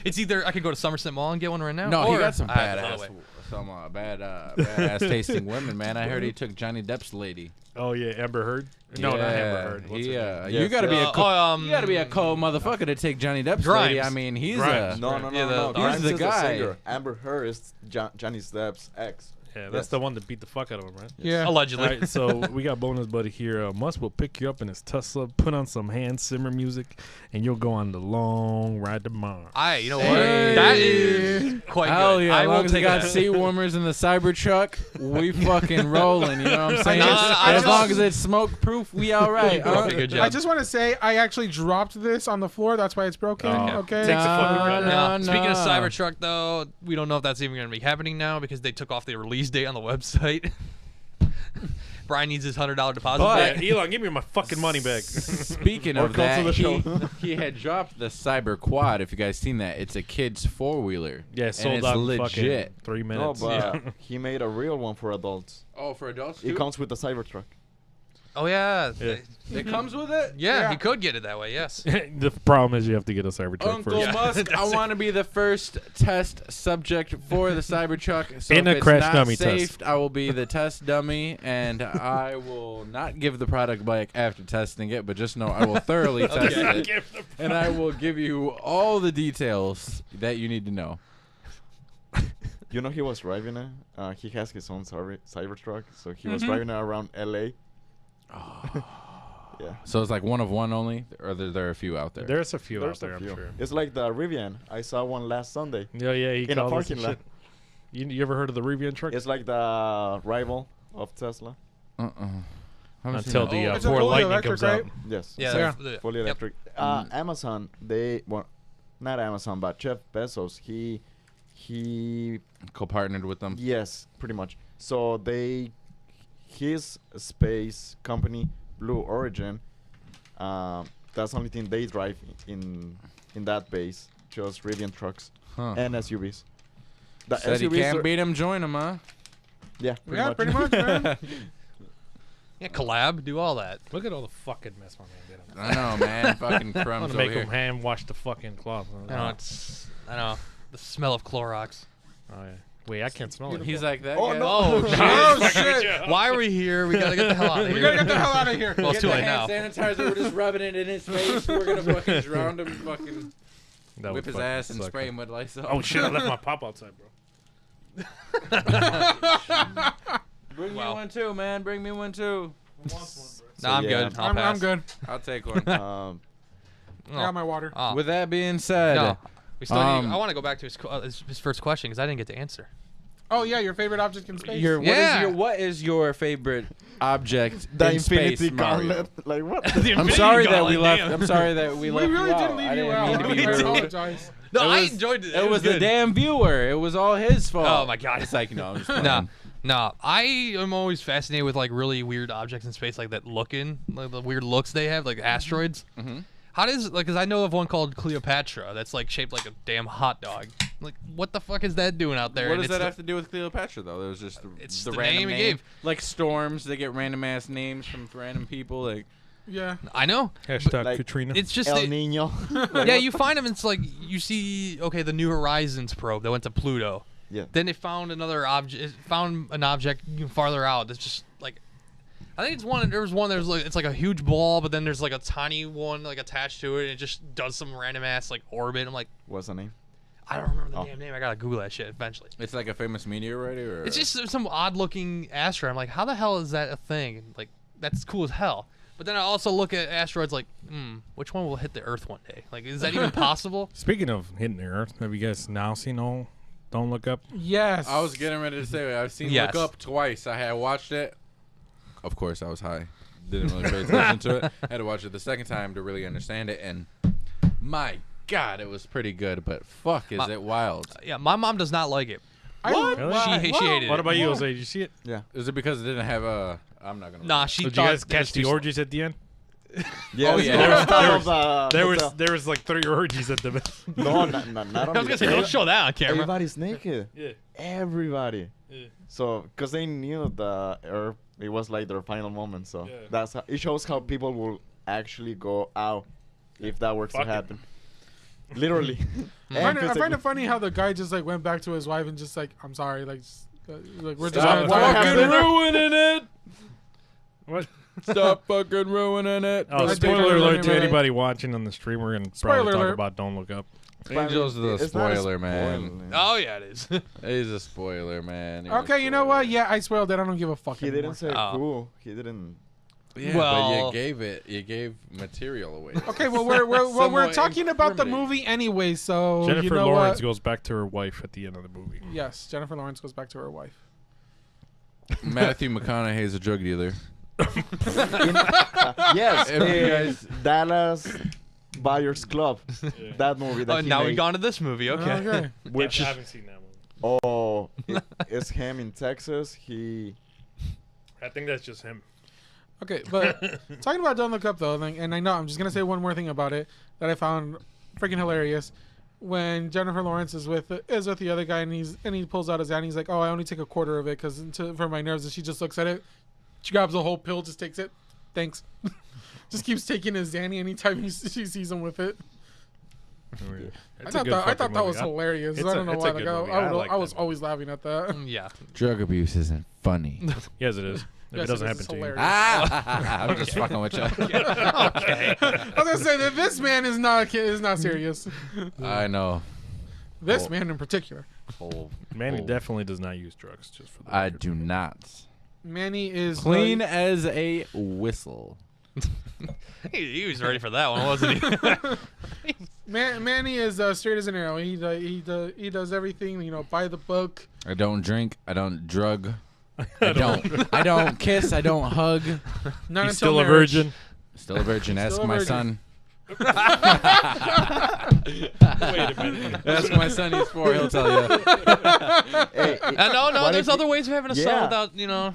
It's either I could go to Somerset Mall and get one right now. No, or he got some I have to throw it badass, away. badass tasting women, man. I heard he took Johnny Depp's lady. Oh yeah, Amber Heard. No, not Amber Heard. What's her name? Yeah, Yes, you gotta be yes. a you gotta be a cold motherfucker to take Johnny Depp's lady. Grimes. I mean, he's Grimes. No, no, no, Yeah, no. the- Grimes he's the is guy. singer. Amber Heard is Johnny Depp's ex. Yeah, that's Yes. the one that beat the fuck out of him, right? Yeah. Allegedly. All right, so we got bonus buddy here. Musk will pick you up in his Tesla, put on some Hans Zimmer music, and you'll go on the long ride to Mars. You know what? Hey. That is quite Hell good. yeah! I As will long as we take got that. seat warmers in the Cybertruck, we fucking rolling. You know what I'm saying? I As just- long as it's smoke proof, we all right. You're doing a good job. I just want to say I actually dropped this on the floor. That's why it's broken. Oh. Okay. Takes a fucking ride. No, speaking of no. Cybertruck, though, we don't know if that's even going to be happening now because they took off the release date on the website. Brian needs his $100 deposit But- back. Yeah, Elon, give me my fucking money back. Speaking Or of call to that, the he had dropped the Cyber Quad. If you guys seen that, it's a kid's 4-wheeler. Yeah, and sold it's out in legit. fucking 3 No, minutes. but he made a real one for adults. Oh, for adults It comes with the Cybertruck. Oh, yeah. Yeah. It comes with it. Yeah, he Yeah. could get it that way, yes. The problem is you have to get a Cybertruck Uncle first. Yeah. Musk, I That's it. want to be the first test subject for the Cybertruck. So In if a it's crash not dummy safe, test. I will be the test dummy, and I will not give the product back after testing it, but just know I will thoroughly test it, and I will give you all the details that you need to know. You know he was driving it. He has his own Cybertruck, so he was driving it around LA. Yeah. So it's like one of one only, or there are a few out there. There's a few There's out there, a I'm few. sure. It's like the Rivian. I saw one last Sunday Yeah, he in a called us parking and lot. shit. You ever heard of the Rivian truck? It's like the rival of Tesla. Until the It's a Ford fully Lightning electric, comes right? out. Yes. Yeah, Yeah. Fully Yep. electric. Amazon, not Amazon, but Jeff Bezos, he Co-partnered with them. yes, pretty much. So his space company, Blue Origin, that's the only thing they drive in that base, just Rivian trucks Huh. and SUVs. The Said he SUVs can't are- beat him, join him, huh? Yeah, Yeah, pretty much, man. Yeah, collab, do all that. Look at all the fucking mess my man did. I know, man. Fucking I'm crumbs gonna over make here. him hand wash the fucking cloth. I know. The smell of Clorox. Oh, yeah. Wait, I can't smell it. He's like that. Oh, guy? no. Oh, shit. Oh shit! Why are we here? We gotta get the hell out of here. We gotta get the hell out of here. Well, it's Get too the late now. hand sanitizer. We're just rubbing it in his face. We're gonna fucking drown him. Fucking That whip would his fucking ass and suck. spray him with Lysol. Oh shit! I left my pop outside, bro. Bring Wow. me one too, man. Bring me one too. No, I'm yeah. good. I'll I'm pass. good. I'll take one. Um, I got my water. Oh. With that being said, No. We still need, Um, I want to go back to his first question because I didn't get to answer. Oh yeah, your favorite object in space. Yeah. what is your favorite object the in Infinity space, Mario? Gauntlet. Like what? I'm sorry that we left. I'm sorry that we we left. really you did out. leave I you didn't out. mean to We be rude. apologize. No, It I was- enjoyed it. It was the good. damn viewer. It was all his fault. Oh my god. It's like no, I'm just No, no. I am always fascinated with like really weird objects in space, like that looking, like the weird looks they have, like asteroids. Mhm. How does like? Because I know of one called Cleopatra that's like shaped like a damn hot dog. Like, what the fuck is that doing out there? What And does it's that have to do with Cleopatra, though? It was just It's the the random name he name. gave. Like storms, they get random ass names from random people. Like Yeah. I know. Hashtag Like, Katrina. It's just El that- Nino. yeah, you find them. It's like you see, okay, the New Horizons probe that went to Pluto. Yeah. Then they found another object. Found an object even farther out. That's just like, I think it's one. There was one. There's like it's like a huge ball, but then there's like a tiny one like attached to it, and it just does some random ass like orbit. I'm like, What's the name? I don't remember the Oh. damn name. I gotta Google that shit eventually. it's like a famous meteorite, or It's just some odd looking asteroid. I'm like, how the hell is that a thing? And, like, that's cool as hell. But then I also look at asteroids like, which one will hit the Earth one day? Like, is that even possible? Speaking of hitting the Earth, have you guys now seen all Don't Look Up? Yes. I was getting ready to say I've seen Yes. Look Up twice. I had watched it. Of course, I was high. Didn't really pay attention to it. I had to watch it the second time to really understand it, and my God, it was pretty good. But fuck, is it wild? Yeah, my mom does not like it. What? Really? She hated What it. about you, Jose? Did you see it? Yeah. Is it because it didn't have a? I'm not gonna. Nah, she Did you thought guys it catch was the too- orgies at the end? Yeah. Oh, yeah. There was like 3 orgies at the. No, not I only was gonna say, don't show that on camera. Everybody's naked. Yeah. Everybody. Yeah. So, because they knew the Earth, it was like their final moment. So Yeah. that's how, it shows how people will actually go out if that were to Fuck it. happen. Literally. I find it funny how the guy just like went back to his wife and just like, I'm sorry, like, we're just Stop gonna what talk. happened? ruining it. What? Stop fucking ruining it. Oh, I spoiler think I alert to remember anybody watching on the stream. We're gonna Spoiler probably talk alert. about Don't Look Up. Angel's the It's not a spoiler, man. Oh yeah, it is. He's a spoiler, man. You're a Okay, you know what? spoiler. Yeah, I spoiled it. I don't give a fuck He anymore. didn't say Oh. cool. He didn't. Yeah, but Well- you gave material away. Okay, well we're Somewhat talking about the incriminating. movie anyway, so Jennifer you know Lawrence what? goes back to her wife at the end of the movie. Yes, Jennifer Lawrence goes back to her wife. Matthew McConaughey's a drug dealer. Yes, If you guys- Dallas Buyers Club. That movie that Oh, he now made, we've gone to this movie. Okay. Okay. which I haven't seen that movie. oh, it's him in Texas. I think that's just him. Okay, but talking about Don't Look Up though, and I know I'm just gonna say one more thing about it that I found freaking hilarious. When Jennifer Lawrence is with the other guy and he pulls out his hand, he's like, "Oh, I only take a quarter of it because for my nerves." And she just looks at it, she grabs the whole pill, just takes it. Thanks. Just keeps taking his Xanny anytime she sees him with it. I thought that was hilarious. I don't know why. Like, I was always laughing at that. Yeah. Drug abuse isn't funny. Yes, it is. If Yes, it doesn't is. happen It's to you. hilarious. I'm just fucking with you. Okay. I was gonna say that this man is not serious. I know. This Oh. man in particular. Manny Oh. definitely does not use drugs. Just for the I record. do not. Manny is Clean like- as a whistle. He was ready for that one, wasn't he? Manny is straight as an arrow. He does everything. You know, buy the book. I don't drink. I don't drug. I don't kiss. I don't hug. Not He's until still a marriage. virgin. Still a virgin. Ask Still a my virgin. son. Wait a minute. Ask my son. He's 4. He'll tell you. Hey, No, what there's if other ways of having a son Yeah. without, you know,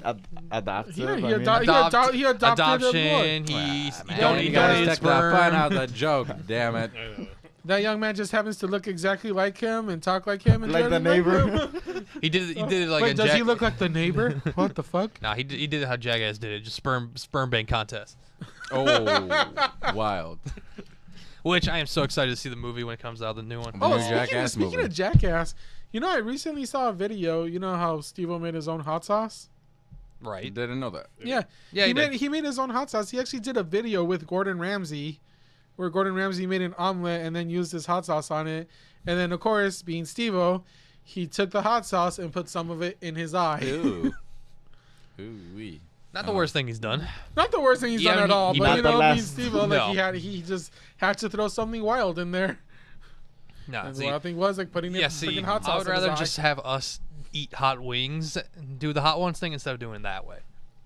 adopted. Yeah, I he mean, adopted a boy. adoption. He man. don't You eat gotta his stick the fun out sperm. the joke. Damn it. That young man just happens to look exactly like him and talk like him and Like do the everything neighbor. him. He did it like Wait, a does he look like the neighbor? What the fuck? Nah, he did it how Jackass did it, just sperm bank contest. Oh, wild. Which I am so excited to see the movie when it comes out, the new one. The Oh, new Jackass speaking movie. of Jackass, you know, I recently saw a video. You know how Steve-O made his own hot sauce? I Right. didn't know that. Yeah, Yeah, he did. he made his own hot sauce. He actually did a video with Gordon Ramsay, where Gordon Ramsay made an omelet and then used his hot sauce on it. And then, of course, being Steve-O, he took the hot sauce and put some of it in his eye. Ooh. Ooh-wee. Not the worst thing he's done. Not the worst thing he's Yeah, done at he- all, he but not you the know, last- being Steve-O, like No. he just had to throw something wild in there. No, And see, the wild thing was like putting yeah, freaking see, hot sauce I would in his rather eye. just have us eat hot wings and do the hot ones thing instead of doing it that way.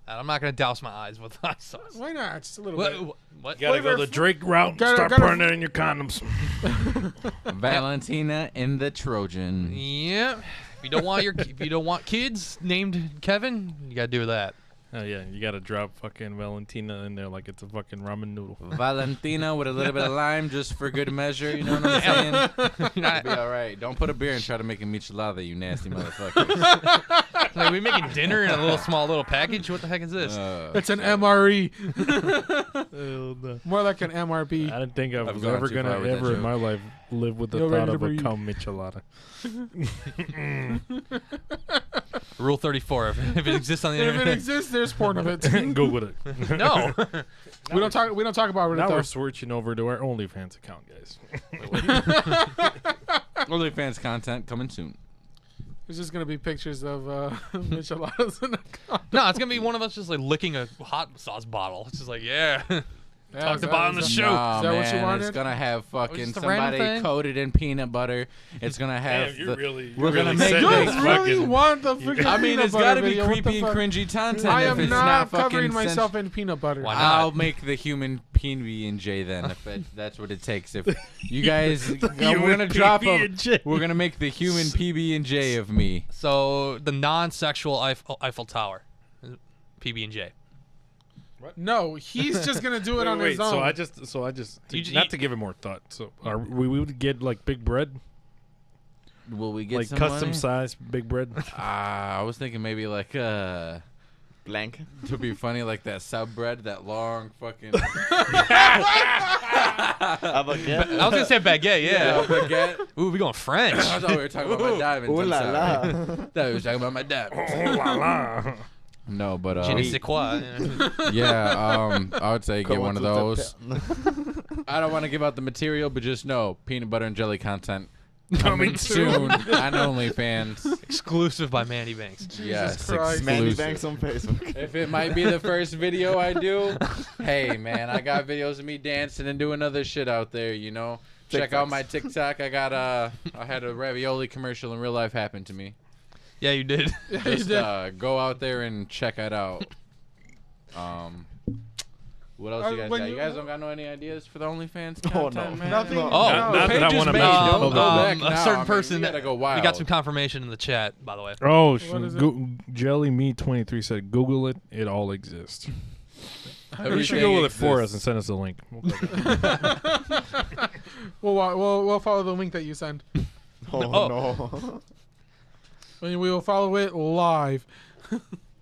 I'm not gonna douse my eyes with hot sauce. Why not? Just a little bit. What? You gotta go the Drake route. Gotta- Start gotta- putting it in your condoms. Valentina and the Trojan. Yeah. If you don't want kids named Kevin, you gotta do that. Oh yeah, you gotta drop fucking Valentina in there like it's a fucking ramen noodle. Valentina with a little bit of lime just for good measure. You know what I'm saying? It'll be all right. Don't put a beer and try to make a michelada, you nasty motherfucker. Like, we making dinner in a little small little package. What the heck is this? It's an MRE. Hell no. More like an MRB. I didn't think I I've was gone ever too gonna far with that ever in joke. my life live with the You're thought ready to of a breathe. cum michelada. Rule 34. If it exists on the If it internet. exists, there's porn of it. Google it. No. We don't talk about it Now though. we're switching over to our OnlyFans account, guys. OnlyFans content coming soon. It's just gonna be pictures of micheladas in a cup. No, it's gonna be one of us just like licking a hot sauce bottle. It's just like, yeah. Yeah, Talked is that- about on the is that- show. Nah, Is that man, what you wanted? It's gonna have fucking just a random somebody thing? coated in peanut butter. It's gonna have. Damn, the, really. we're gonna make You this really fucking. want the freaking I mean, peanut it's butter gotta be video. What the creepy and fuck? cringy content. I if am it's not fucking covering sens- myself in peanut butter. Why not? I'll make the human PB&J then, if that's what it takes. If you guys, we're gonna drop them. PB&J. We're gonna make the human PB&J of me. So the non-sexual Eiffel Tower, PB&J. No, he's just gonna do it on Wait, his own. so I just You- not you- to give it more thought. So we would get like big bread, Will we get like some custom money? size big bread. I was thinking maybe like Blank. to be funny, like that sub bread, that long fucking I was gonna say baguette, yeah. baguette. Ooh, we going French. I thought we were talking about my diamonds. Ooh I'm la sorry. la. I thought we were talking about my diamonds. Oh la la. No, but Je ne sais quoi. yeah, I would say get Come one of to the those. pe- I don't want to give out the material, but just know peanut butter and jelly content Coming soon on OnlyFans. Exclusive by Manny Banks. Yes, Christ. Manny exclusive. Banks on Facebook. If it might be the first video I do, hey man, I got videos of me dancing and doing other shit out there, you know. Check out TikToks. my TikTok. I got I had a ravioli commercial in real life happen to me. Yeah, you did. Yeah, you Just did. go out there and check it out. What else you guys when got? you- You guys don't got no any ideas for the OnlyFans Oh, content, no. man? Nothing. No. Oh, Not no. that I Page want to is make made. it Don't public. go back a now. certain I mean, person you that gotta go we wild. got some confirmation in the chat, by the way. Oh, What is it? Jelly Me 23 said, Google it. It all exists. You should Everything Google it for us exists. and send us a link. We'll click it. We'll follow the link that you send. Oh, no. We will follow it live.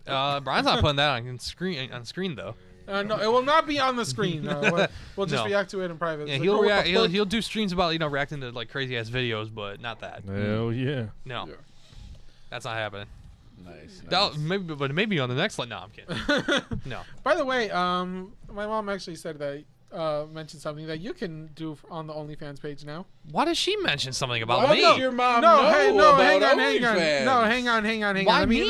Brian's not putting that on screen though. No, it will not be on the screen. We'll just No. react to it in private. Yeah, It's he'll like, oh, what react. the He'll, fuck? he'll do streams about reacting to like crazy ass videos, but not that. Hell yeah. No, Yeah. that's not happening. Nice. That, maybe on the next one. No, I'm kidding. No. By the way, my mom actually said that mentioned something that you can do on the OnlyFans page now. Why does she mention something about What me? does your mom No, know hey, no, about hang on. OnlyFans? No, hang on. Why Let me me?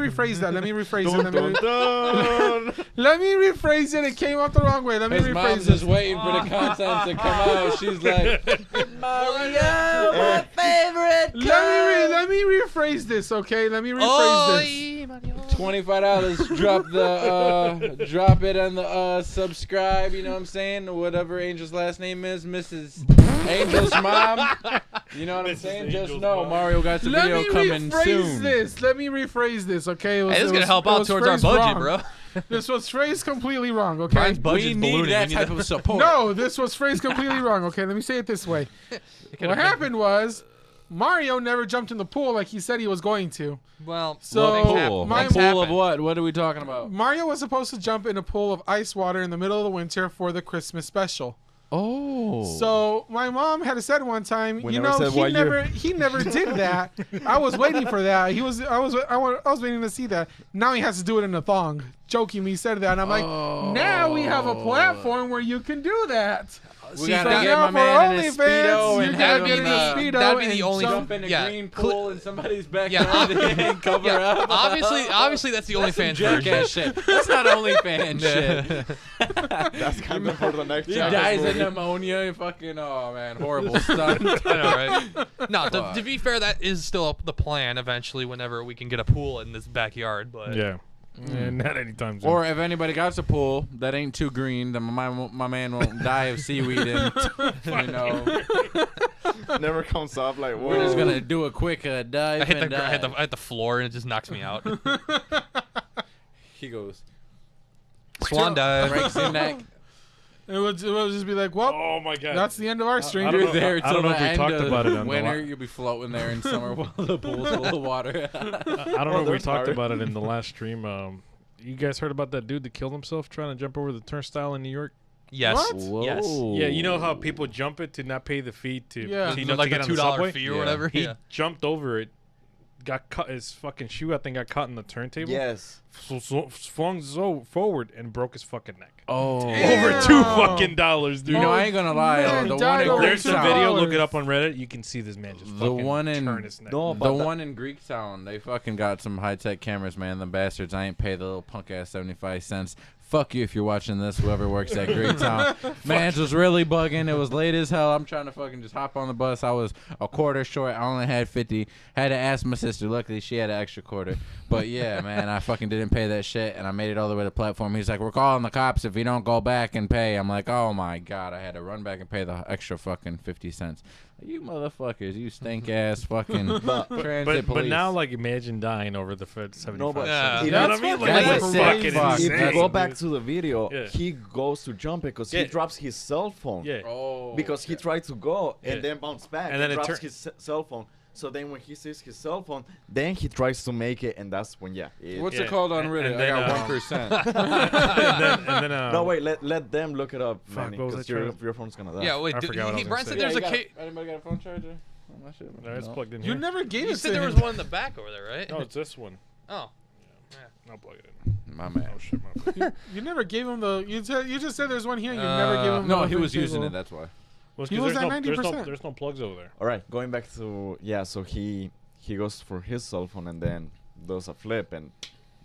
rephrase that. Let me rephrase Dun, it. dun, dun. Let me rephrase it. It came out the wrong way. Let me His rephrase mom's it. just waiting for the content to come out. She's like, Mario, my favorite. Let me rephrase this, okay? Let me rephrase this. $25. Drop it on the subscribe. You know what I'm saying? Whatever Angel's last name is, Mrs. Angel's mom. You know what I'm saying? Just Angel's know mom. Mario got the Let video me coming rephrase soon. this. Let me rephrase this, okay? Hey, this is gonna help out towards our budget, bro. This was phrased completely wrong, okay? Brian's budget's We need ballooning. that We type that. of support. No, this was phrased completely wrong, okay? Let me say it this way. What happened was Mario never jumped in the pool like he said he was going to. Well, So, things Pool. happen. my- Things Pool of happen. what? What are we talking about? Mario was supposed to jump in a pool of ice water in the middle of the winter for the Christmas special. Oh. So my mom had said one time, We you never know, said what year. he never did that. I was waiting for that. I was waiting to see that. Now he has to do it in a thong. Jokingly said that, and I'm like, now we have a platform where you can do that. we See, gotta that- get my now man in for his OnlyFans, Speedo you and gotta have get him in a Speedo that'd be and the only jump jump in a Yeah, green cl- pool in somebody's backyard Yeah, and cover yeah, up. obviously that's the That's some OnlyFans version. jackass shit. That's not OnlyFans shit. That's kind of for the next He chapter dies of movie. pneumonia and fucking, oh man, horrible stunt. I know, right? No, Fuck. to be fair, that is still the plan eventually whenever we can get a pool in this backyard. But Yeah. And not anytime soon. Or if anybody got a pool that ain't too green, then my man won't die of seaweed. And, you know, Never comes up like, whoa. we're just gonna do a quick dive I hit and dive. I hit the floor and it just knocks me out. He goes, Swan dive. breaks his neck. It would just be like, well, oh my god. that's the end of our stream. I don't You're know- there I till don't know the if we end talked of about it on the winter. la- You'll be floating there in summer while the pool's full of water. I don't know Oh, if we there's talked Mario. about it in the last stream. You guys heard about that dude that killed himself trying to jump over the turnstile in New York? Yes. What? Yes. Yeah, you know how people jump it to not pay the fee to, Yeah. to, you know, like to a get on the $2 subway? fee or Yeah. whatever. He Yeah. jumped over it, got cut. His fucking shoe, I think, got caught in the turntable. Yes. Swung so forward and broke his fucking neck. Oh. Damn. Over $2 dude. You know, I ain't gonna lie. Man, The one died in over There's some $2. video. Look it up on Reddit. You can see this man just The fucking one in- turn his neck. No, The but one in Greektown, they fucking got some high-tech cameras, man. Them bastards. I ain't pay the little punk-ass 75 cents. Fuck you if you're watching this, whoever works at Greektown. Mans was really bugging. It was late as hell. I'm trying to fucking just hop on the bus. I was a quarter short. I only had 50. Had to ask my sister. Luckily, she had an extra quarter. But yeah, man, I fucking didn't pay that shit, and I made it all the way to the platform. He's like, we're calling the cops if you don't go back and pay. I'm like, oh my God. I had to run back and pay the extra fucking 50 cents. You motherfuckers, you stink ass fucking transit But police. now, like, imagine dying over the 75 No, but Yeah. You if know what I That's mean? fucking Like, That's that's sick. fucking Fuck. if you insane, go dude. back to the video, Yeah. he goes to jump it because Yeah. he drops his cell phone. Yeah. Oh, Because he tried to go and Yeah. then bounce back And then it drops tur- his cell phone. So then when he sees his cell phone, then he tries to make it, and that's when What's Yeah. it called on And- Reddit? and I then, got 1%. and then, No, wait, let them look it up, Fuck, Manny, what was I because trying to- your phone's gonna die. Yeah. Wait. I forgot what I was Brian gonna said say. there's a case. Anybody got a phone charger? Oh, my shit. No, it's plugged in You here. never gave You it said to there him. was one in the back over there, right? No, it's this one. Oh. I'll plug it in. My man. Oh shit, my bad. You never gave him the. You just said there's one here. You never gave him. No, the he was free using cable. it. That's why. Well, it's He 'cause was there's at no, 90%. there's no plugs over there. All right, going back to so he goes for his cell phone and then does a flip and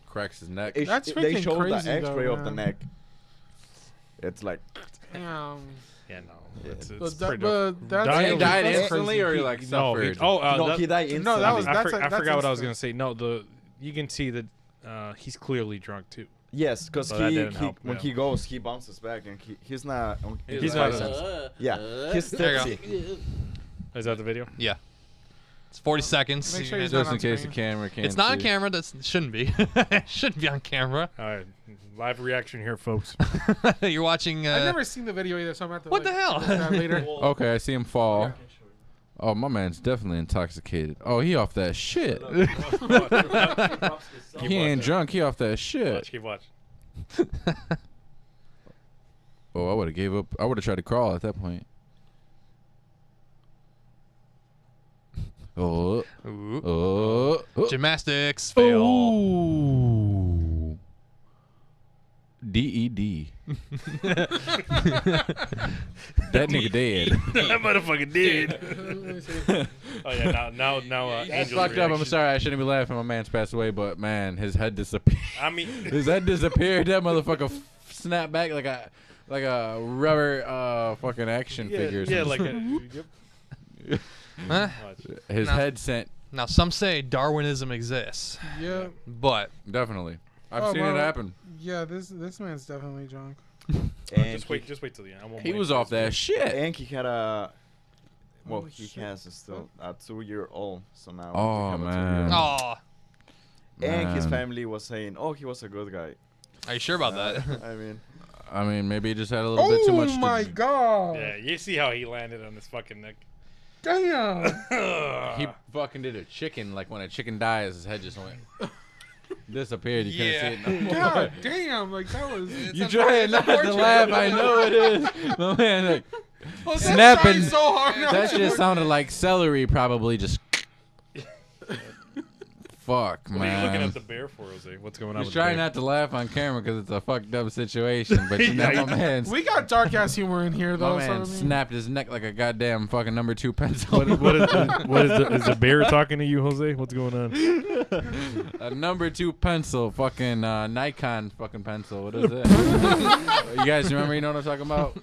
Cracks his neck. That's they freaking show crazy, the X-ray though, of the man. neck. It's like Yeah, no. It's But, pretty rough. but that's Dying He of- died that's instantly, crazy. or he like No, suffered? no, that- he died instantly. No, that was- I, that's I that's forgot what I was instant. gonna say. No, you can see that he's clearly drunk too. yes, because So that didn't help, when yeah. he goes, he bounces back and he's not. He's not Yeah, he's There you go. tipsy. Is that the video? Yeah. It's 40 seconds. Make sure You he's guys- not Just in on case the screen. camera can't. it's not on see. camera. That shouldn't be. It shouldn't be on camera. All right, live reaction here, folks. You're watching. I've never seen the video either, so I'm gonna have to. What like, the hell? look at that later. Okay, I see him fall. Oh, my man's definitely intoxicated. Oh, he off that shit. He ain't drunk. He off that shit. Watch, keep watching. Oh, I would have gave up. I would have tried to crawl at that point. Oh, Ooh. oh, Gymnastics fail. oh. DED. That nigga dead. That motherfucker did. Let me see. Oh yeah, now That's Angel's fucked up. I'm reaction. sorry. I shouldn't be laughing. My man's passed away, but man, his head disappeared. I mean, His head disappeared. That motherfucker snapped back like a rubber fucking action figure. or yeah, something. like a. Huh? Watch. His No. head sent. Now some say Darwinism exists, Yeah, but Definitely. I've Oh, seen well, it happen. yeah. This man's definitely drunk. And Just wait till the end. I won't He blame was you. off that shit. And he had a. Well, Oh, he shit. has still a 2-year-old, so now. Oh, we have a man. 2-year-old. oh, And his Man. family was saying, "Oh, he was a good guy." are you sure about that? I mean, Maybe he just had a little bit too much. Oh my to god! Yeah, you see how he landed on his fucking neck. Damn! He fucking did a chicken. Like when a chicken dies, his head just went disappeared. You couldn't see it. No more. God damn! Like that was. You trying not to laugh? I know it is. My man, like, Oh, that snapping. sounds so hard. now. that just sounded like celery, probably just. Fuck, What are you looking man. at the bear for, Jose? What's going on? Just with try the bear? not to laugh on camera because it's a fucked up situation. But you know, Yeah, my man, We got dark ass humor in here though. my so I man mean- snapped his neck like a goddamn fucking number 2 pencil. Is the bear talking to you, Jose? What's going on? A number 2 pencil, fucking Nikon fucking pencil. What is it? You guys remember? You know what I'm talking about?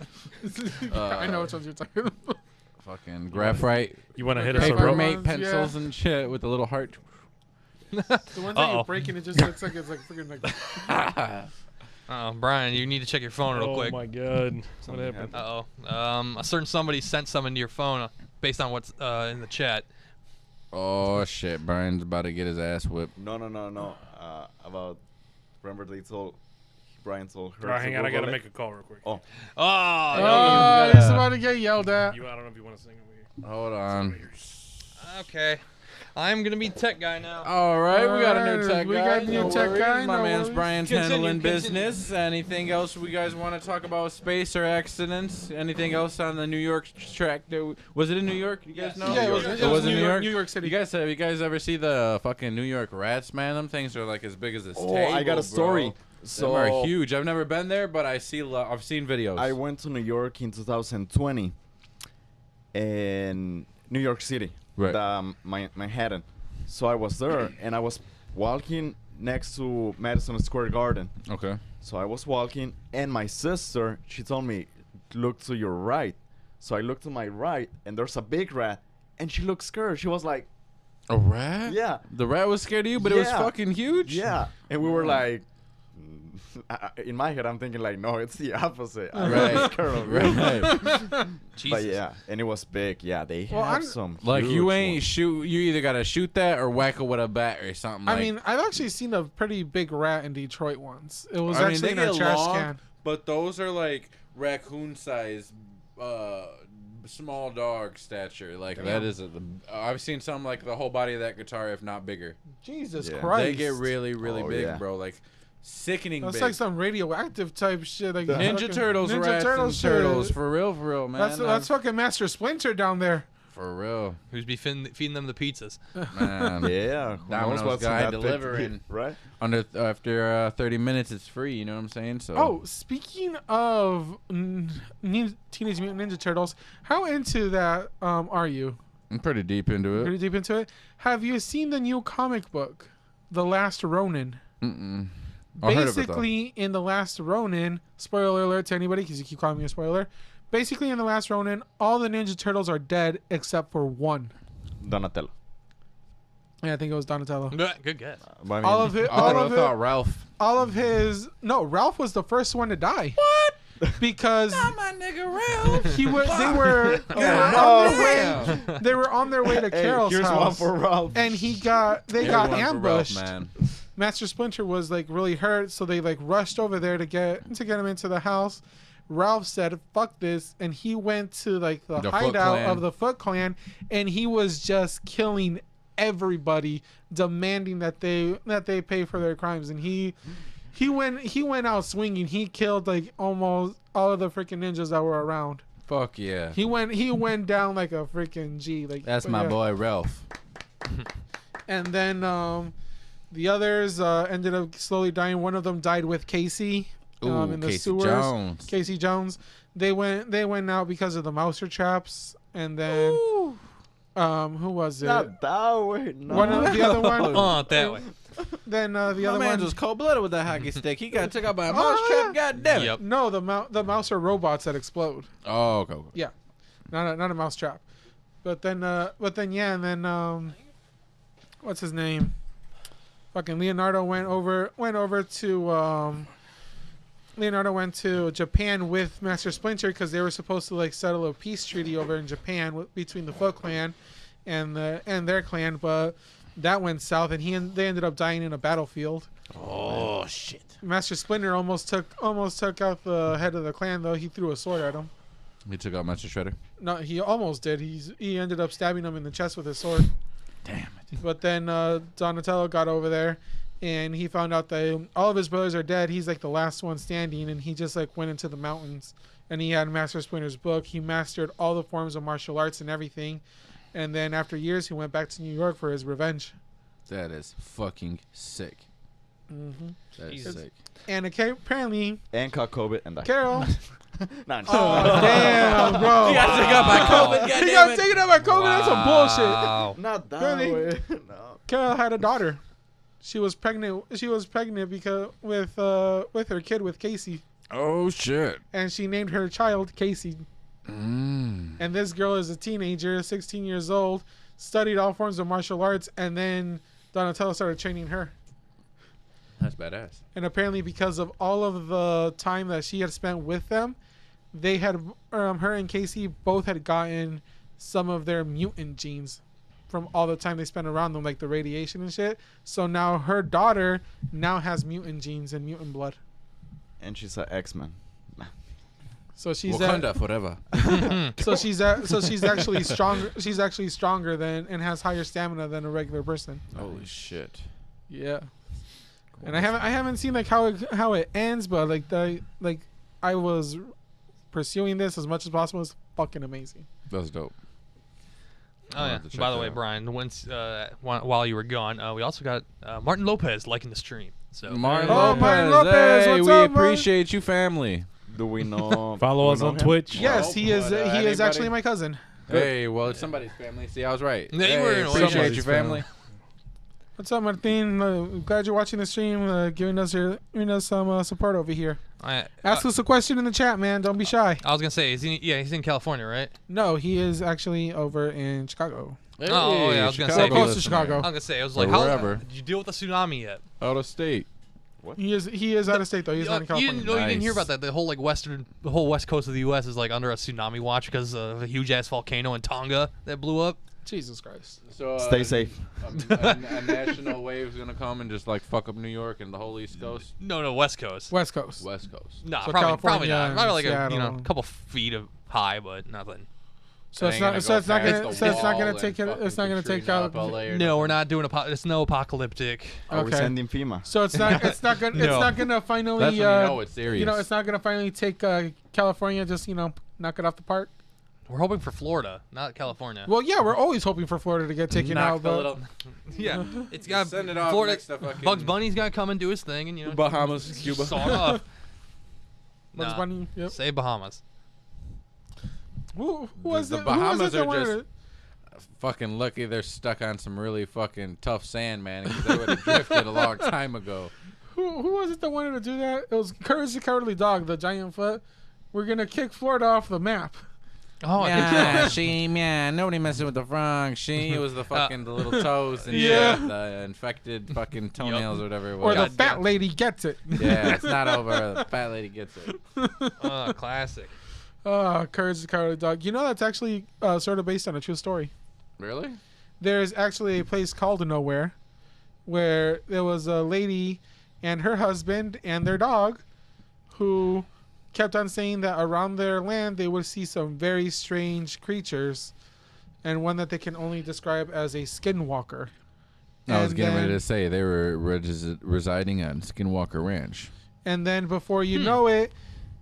I know which ones you're talking about. Fucking graphite, You want to hit us a Paper rope? mate. papermate pencils and shit with the little heart. The ones that Uh-oh. you break and it just looks like it's like freaking like. Oh, Brian, you need to check your phone real Oh quick. my god! What Something happened? Uh-oh. A certain somebody sent something to your phone based on what's in the chat. Oh shit! Brian's about to get his ass whipped. no. About remember Brian told her. All right, to hang on. I Google gotta it. make a call real quick. Oh. Oh, you He's gotta- about to get yelled at. I don't know if you want to sing over here. Hold on. okay. I'm going to be tech guy now. All right, we got a new Alright, tech we guy. got a new no tech worries. guy, My no man's worries. Brian's Continue, handling continue. business. Anything else we guys want to talk about? Space or accidents? Anything else on the New York track? Was it in New York? You guys know? Yeah, it was in New York. New York City. You guys ever see the fucking New York rats, man? Them things are like as big as this Oh, table. I got a story. Bro. So Them are huge. I've never been there, but I've seen videos. I went to New York in 2020, in New York City, Right. Manhattan. So I was there, and I was walking next to Madison Square Garden. Okay. So I was walking, and my sister, she told me, look to your right. So I looked to my right, and there's a big rat, and she looked scared. She was like, A rat? yeah, The rat was scared of you, but it was Yeah. fucking huge. yeah. And we were like, in my head, I'm thinking like, no, it's the opposite. I'm Right. really scared of it. Right. Jesus. But yeah, and it was big. Yeah, they Well, have I'm- some. Like huge you ain't ones. shoot. You either gotta shoot that or whack it with a bat or something. I like, mean, I've actually seen a pretty big rat in Detroit once. It was I mean, actually they in a get trash long, can. but those are like raccoon size, small dog stature. Like that is I've seen some like the whole body of that guitar, if not bigger. Jesus Yeah. Christ. They get really, really Oh, big, yeah. bro. Like sickening That's big. like some radioactive type shit. Like Ninja fucking Turtles, Ninja rats Turtles and shit. turtles, for real, man. That's fucking Master Splinter down there. For real. Who's be feeding them the pizzas? Man. Yeah, who knows Domino's what's in guy that delivering. 50, right? After 30 minutes, it's free. You know what I'm saying? So. Oh, speaking of Teenage Mutant Ninja Turtles, how into that are you? I'm pretty deep into Pretty it. deep into it. Have you seen the new comic book, The Last Ronin? Mm-mm. I heard of it, though. Basically, in The Last Ronin, spoiler alert to anybody because you keep calling me a spoiler. Basically, in The Last Ronin, all the Ninja Turtles are dead except for one. Donatello. Yeah, I think it was Donatello. Good guess. But I mean, All of it. I would have thought Ralph. All of his. No, Ralph was the first one to die. What? Because my nigga Ralph. they were they were on their way to hey, Carol's here's one house, for Ralph. and they got ambushed. Man. Master Splinter was like really hurt, so they like rushed over there to get him into the house. Ralph said, "Fuck this," and he went to like the Foot hideout Clan. of the Foot Clan, and he was just killing everybody, demanding that they pay for their crimes. And he went out swinging. He killed like almost all of the freaking ninjas that were around. Fuck yeah. He went down like a freaking G. Like That's but my yeah. boy Ralph. And then the others ended up slowly dying. One of them died with Casey Ooh, in the Casey sewers. Jones. Casey Jones. They went out because of the mouser traps. And then who was it? Not that way. No. One of the other one. Oh, that way. Then the My other man one. was cold-blooded with that hockey stick. He got took out by a Oh, mouse yeah. trap. God damn it. Yep. No, the mouse are robots that explode. Oh, okay. Yeah, not a mouse trap. But then yeah, and then what's his name? Fucking Leonardo went over to Leonardo went to Japan with Master Splinter because they were supposed to like settle a peace treaty over in Japan between the Foot Clan and their clan, but that went south, and they ended up dying in a battlefield. Oh shit. Master Splinter almost took out the head of the clan though. He threw a sword at him. He took out Master Shredder. No, he almost did. He ended up stabbing him in the chest with his sword. Damn it. But then Donatello got over there, and he found out that all of his brothers are dead. He's like the last one standing, and he just like went into the mountains, and he had Master Splinter's book. He mastered all the forms of martial arts and everything, and then after years, he went back to New York for his revenge. That is fucking sick. Mm-hmm. That is Jesus. sick. And apparently, And caught COVID and died. Carol. Nah, Oh damn, bro! He got taken out by COVID. He got taken out by COVID. That's some bullshit. Wow. Not that Really? way. No. Carol had a daughter. She was pregnant because with her kid with Casey, Oh shit. and she named her child Casey. Mm. And this girl is a teenager, 16 years old, studied all forms of martial arts, and then Donatello started training her. That's badass. And apparently, because of all of the time that she had spent with them, they had her and Casey both had gotten some of their mutant genes from all the time they spent around them, like the radiation and shit. So now her daughter now has mutant genes and mutant blood. And she's an X-Men. So she's Wakanda forever. she's actually stronger. She's actually stronger than and has higher stamina than a regular person. Holy shit. Yeah. And I haven't seen like how it ends, but I was pursuing this as much as possible. It's fucking amazing. That's dope. Oh I'll yeah. have to check By the that way, out. Brian, once while you were gone, we also got Martin Lopez liking the stream. So Martin Oh, Lopez. Martin Lopez, Hey, what's we up, Martin? appreciate you, family. Do we know? Follow do we us know on him? Twitch. Yes, he is. but, He is actually anybody? my cousin. Hey, well, it's somebody's family. See, I was right. Yeah, you were in a way. appreciate Somebody's you, family. What's up, Martin? Glad you're watching the stream. Giving us some support over here. Ask us a question in the chat, man. Don't be shy. I was gonna say, he's in California, right? No, he is actually over in Chicago. Hey, Oh, yeah, I was gonna So say, close to listener. Chicago. I was gonna say, I was Or like, how wherever. did you deal with the tsunami yet? Out of state. He is out of state though. He's not in You California. didn't, you didn't hear Nice. about that. The whole west coast of the U.S. is like under a tsunami watch because of a huge ass volcano in Tonga that blew up. Jesus Christ. So Stay safe. A national wave's gonna come and just like fuck up New York and the whole East Coast, No, West Coast. West Coast. West Coast. No, So probably California not. and Probably like a Seattle. couple feet of high, but nothing. So It it's ain't not. gonna So go it's not past gonna. the So it's not gonna wall take and it. It's not fucking gonna take Katrina out. up LA or No, we're nothing. not doing it's no apocalyptic. Are we Okay. sending FEMA? So it's not. It's not gonna. It's No. not gonna finally. That's when you know it's serious. it's not gonna finally take California. Just knock it off the park. We're hoping for Florida, not California. Well, yeah, we're always hoping for Florida to get taken Knock out, the but little Yeah, it's got send it off Florida. next to fucking Bugs Bunny's got to come and do his thing, and you know, Bahamas, Cuba. saw it off. Bugs Nah, Bunny, yep. say Bahamas. Who was the it? Bahamas who was it that are wanted just fucking lucky they're stuck on some really fucking tough sand, man, because they would have drifted a long time ago. who was it that wanted to do that? It was Courage the Cowardly Dog, the giant foot. We're gonna kick Florida off the map. Oh, Yeah, nobody messing with the frog. It was the fucking the little toes and Yeah. shit, the infected fucking toenails or whatever it Or was. the God fat damn. lady gets it. Yeah, it's not over. The fat lady gets it. oh, classic. Courage the Cowardly Dog. You know that's actually sort of based on a true story. Really? There's actually a place called Nowhere where there was a lady and her husband and their dog who kept on saying that around their land they would see some very strange creatures and one that they can only describe as a skinwalker. I was And getting ready then- to say they were residing on Skinwalker Ranch. And then before you know it,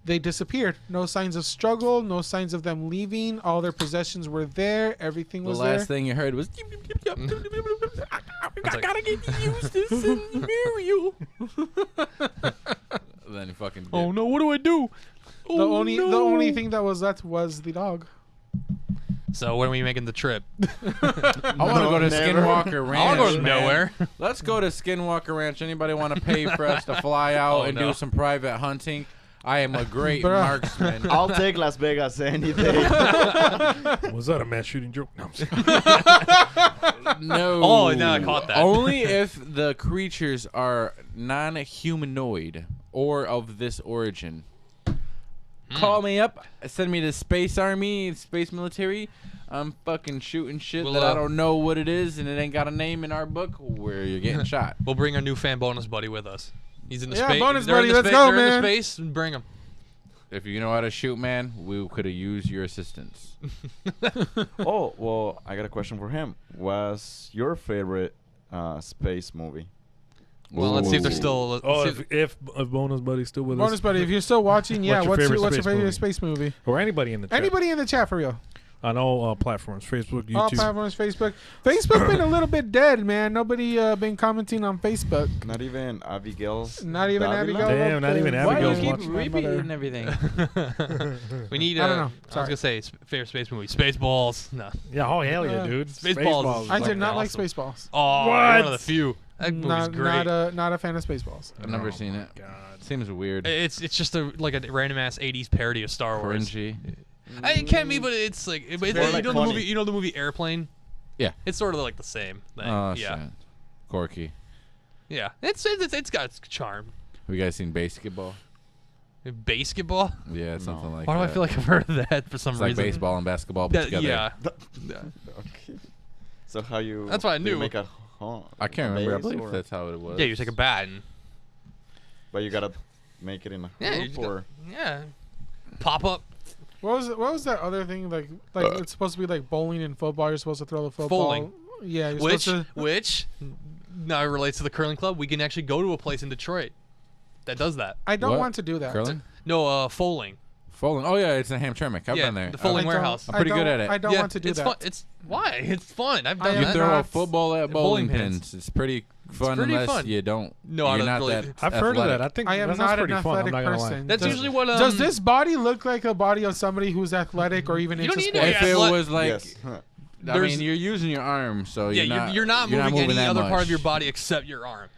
they disappeared. No signs of struggle, no signs of them leaving. All their possessions were there. Everything The was last there. thing you heard was. It's like- gotta get used to this Muriel. Then fucking. Did. Oh no, what do I do? The only thing that was left was the dog. So when are we making the trip? I want to go to never. Skinwalker Ranch. I'll go to man. nowhere. Let's go to Skinwalker Ranch. Anybody want to pay for us to fly out Oh, and no. do some private hunting? I am a great Bruh. marksman. I'll take Las Vegas any day. Was that a mass shooting joke? No, I'm just kidding. No. Oh, now I caught that. Only if the creatures are non-humanoid or of this origin. Call me up. Send me to Space Army, Space Military. I'm fucking shooting shit We'll, that I don't know what it is, and it ain't got a name in our book where you're getting shot. We'll bring our new fan bonus buddy with us. He's in the Yeah, space. bonus they're in buddy, the let's spa- go, they're man. in the space. Bring him. If you know how to shoot, man, we could have used your assistance. Oh, well, I got a question for him. What's your favorite space movie? Well, let's see if they're Ooh. still. Oh, see if Bonus Buddy's still with Bonus us, buddy, if you're still watching, yeah, What's your what's your favorite favorite space space movie? or anybody in the chat, Anybody in the chat for real? on all platforms, Facebook, All YouTube. platforms, Facebook. Facebook been a little bit dead, man. Nobody been commenting on Facebook. Not even Abigail's. Not even Davila? Abigail. Damn, not even Why do you Abigail's keep watching. repeating everything. we need. I don't know. I was Sorry. gonna say favorite space movie. Spaceballs. No. Yeah, oh hell yeah, Uh, dude. Spaceballs is I fucking did not like awesome. Spaceballs. Oh, you're What? one of the few. That movie's great. Not a fan of Spaceballs. I've never Oh seen my it. God. Seems weird. It's just a random ass '80s parody of Star Wars. Cringy. It can be, but it's like very, like, funny. You know the movie Airplane. Yeah. It's sort of like the same thing. Oh, yeah, shit. Corky. yeah. It's got its charm. Have you guys seen Basketball? Basketball. Yeah, it's something like Why do I that. feel like I've heard of that for some It's like reason? baseball and basketball put together. Yeah. Okay. So how you? That's what I do you knew. make a I can't remember. I base believe or- that's how it was. Yeah, you take a bat and But you gotta make it in a yeah, you group just go- or yeah, pop up. What was that other thing like it's supposed to be like bowling and football? You're supposed to throw the football. Bowling. Yeah, you're Which supposed to. which now it relates to the curling club. We can actually go to a place in Detroit that does that. I don't What? want to do that. Curling? No, Foaling. Foaling. Oh yeah, it's in Hamtramck. I've Yeah, been there. the Foaling I don't- warehouse. I'm pretty good at it. I don't Yeah, want to do it's that. Fun. It's why it's fun. I've I done am You that. throw a not- football at bowling bowling pins. pins. It's pretty fun pretty unless fun. you don't. No, I you're don't not really- that. I've heard of that. I athletic. think I am that not sounds an pretty fun. I'm athletic not gonna lie. person. That's Does- usually what. Does this body look like a body of somebody who's athletic or even You into don't need to sports? be If it athletic- was like, yes. I There's- mean, you're using your arm, so Yeah, you're not moving any that other part of much. your body except your arm.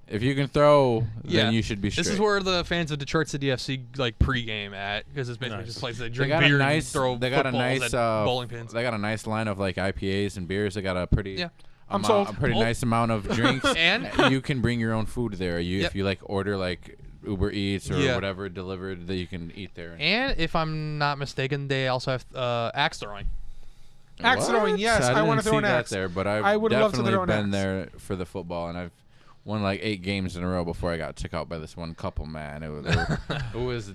If you can throw, Yeah. then you should be straight. This is where the fans of Detroit City FC like pregame at because it's basically Nice. just places they they drink got beer a nice. and throw They got a footballs nice. at bowling pins. They got a nice line of like IPAs and beers. They got a pretty. Yeah. I'm sold. A pretty Oh. nice amount of drinks. And you can bring your own food there. Yep. If you like order like Uber Eats or Yeah. whatever delivered, that you can eat there. and if I'm not mistaken, they also have axe throwing. Axe throwing, yes, I wanna didn't throw see an that axe. there, but I've I would love to definitely throw an been axe. there for the football, and I've won like 8 games in a row before I got took out by this one couple. Man, it was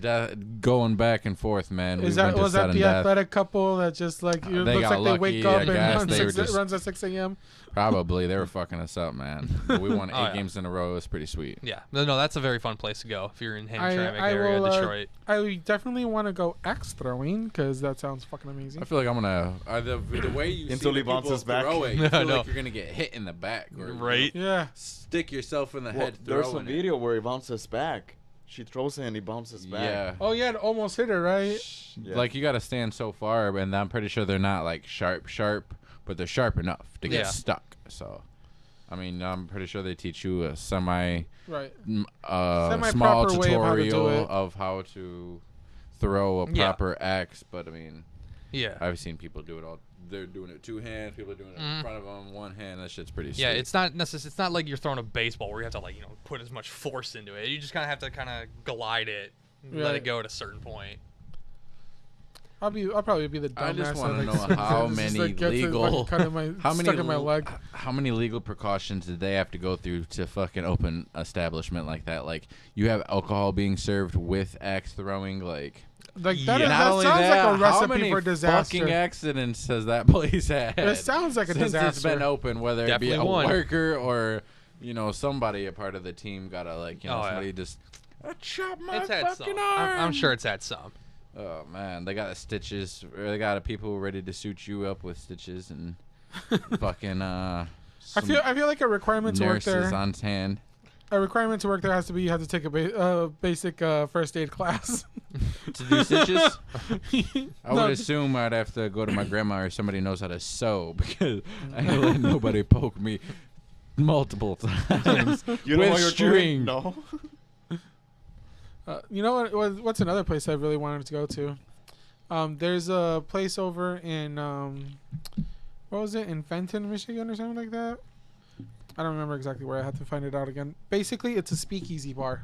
going back and forth, man. Was we went to that sudden the death. athletic couple that just like it They looks got like they wake lucky, up I and guess. runs at 6 a.m. Probably they were fucking us up, man. But we won 8 yeah. games in a row. It was pretty sweet. Yeah, no, that's a very fun place to go if you're in Hamtramck I area, will, Detroit. I definitely want to go axe throwing because that sounds fucking amazing. I feel like I'm gonna the way you Until see he the people bounces back. throw it, you feel No. like you're gonna get hit in the back, or, Right. Yeah. stick yourself in the Well, head. there's a throwing it. video where he bounces back. She throws it and he bounces back. Yeah. Oh yeah, it almost hit her, right? Yeah. Like you gotta stand so far, and I'm pretty sure they're not like sharp, but they're sharp enough to get Yeah. stuck. So, I mean, I'm pretty sure they teach you a small Semi-proper way of how to do tutorial it. of how to throw a Yeah. proper axe. But I mean, Yeah. I've seen people do it all. They're doing it 2 hands. People are doing it in front of them, 1 hand. That shit's pretty. Yeah, sweet. it's not It's not like you're throwing a baseball where you have to put as much force into it. You just kind of have to glide it, let Right. it go at a certain point. I'll probably be the dumbass. I just that, want to like, know how just, many like, gets it fucking legal, cut in my, stuck in my leg. how many legal precautions did they have to go through to fucking open establishment like that? Like you have alcohol being served with axe throwing, like. Like Yeah. that, Not that only sounds that, like a how recipe many for disaster. fucking accidents has that place had? It sounds like a since disaster. it's been open, whether it be Definitely a one. worker or somebody, a part of the team, gotta Oh, somebody yeah. just chop my It's had fucking some. arm. I'm sure it's had some. Oh man, they got the stitches. Or they got people ready to suit you up with stitches and fucking. I feel like a requirement to work nurses there. on hand. A requirement to work there has to be you have to take a basic first aid class. To do stitches, I No, would assume I'd have to go to my grandma or somebody knows how to sew because I ain't let nobody poke me multiple times You know with what you're string. doing? No. You know what's another place I really wanted to go to? There's a place over in what was it, in Fenton, Michigan, or something like that. I don't remember exactly where. I have to find it out again. Basically, it's a speakeasy bar.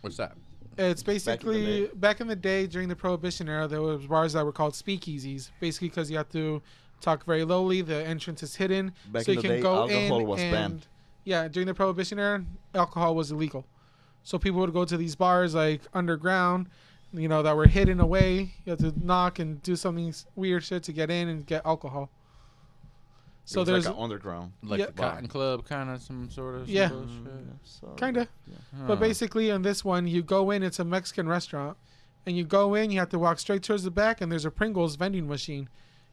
What's that? It's basically back in the day during the Prohibition era, there was bars that were called speakeasies. Basically, because you have to talk very lowly, the entrance is hidden, Back so in you the can day, go alcohol in was and banned. yeah, during the Prohibition era, alcohol was illegal. So people would go to these bars like underground, that were hidden away. You had to knock and do something weird shit to get in and get alcohol. So It was there's like an underground. Like Yeah. the Cotton Club, kind of some sort of. Yeah. So, kinda. Huh. But basically, on this one, you go in. It's a Mexican restaurant, and you go in. You have to walk straight towards the back, and there's a Pringles vending machine.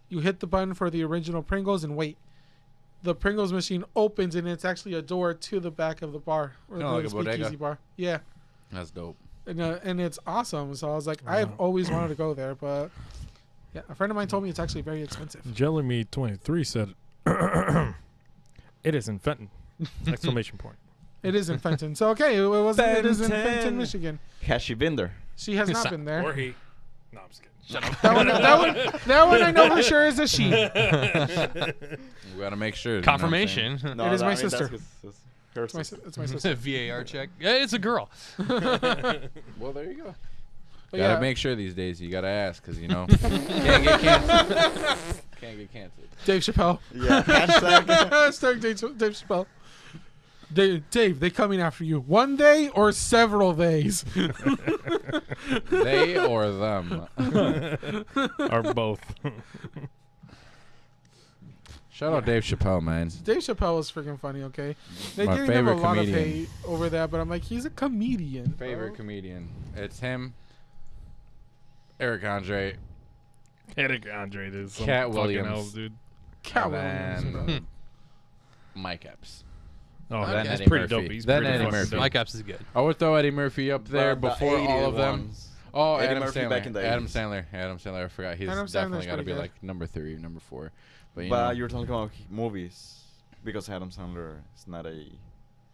You hit the button for the original Pringles and wait. The Pringles machine opens, and it's actually a door to the back of the bar, or Oh, like the a bodega? speakeasy bar. Yeah, That's dope. and it's awesome. So I was like, I've always wanted to go there, but yeah, a friend of mine told me it's actually very expensive. Jellymeat23 said, "It is in Fenton!" Exclamation point. It is in Fenton. So okay, it was. It is in Fenton. Fenton, Michigan. Has she been there? She has not been there. Or he. No, I'm just kidding. Shut up. That one I know for sure is a she. We gotta make sure. Confirmation. It is my sister. That's her It's my, sister. it's my sister. VAR check. Yeah, it's a girl. Well, there you go. But Gotta yeah, make sure these days. You gotta ask, cause can't get canceled. Can't get canceled. Dave Chappelle. Yeah. Hashtag. Hashtag Dave Chappelle. Dave, they coming after you. One day or several days. They or them. Or both. Shout out Dave Chappelle, man. Dave Chappelle is freaking funny, okay? They My gave him a favorite lot of comedian. hate over that, but I'm like, he's a comedian. Favorite bro. comedian. It's him. Eric Andre. Eric Andre is some Cat fucking Williams. else, dude. Cat and Williams. then Mike Epps. Oh, Then that's Eddie pretty Murphy. dope. He's Then pretty Eddie fucking Murphy. dope. Mike Epps is good. I would throw Eddie Murphy up there But the before all 80 of them. ones. Oh, Eddie Adam Murphy Sandler. back in the Adam 80s. Sandler. Adam Sandler. I forgot. He's Adam Sandler's definitely got to pretty be good. like number 3, number 4. But you But know, you were talking about movies because Adam Sandler is not a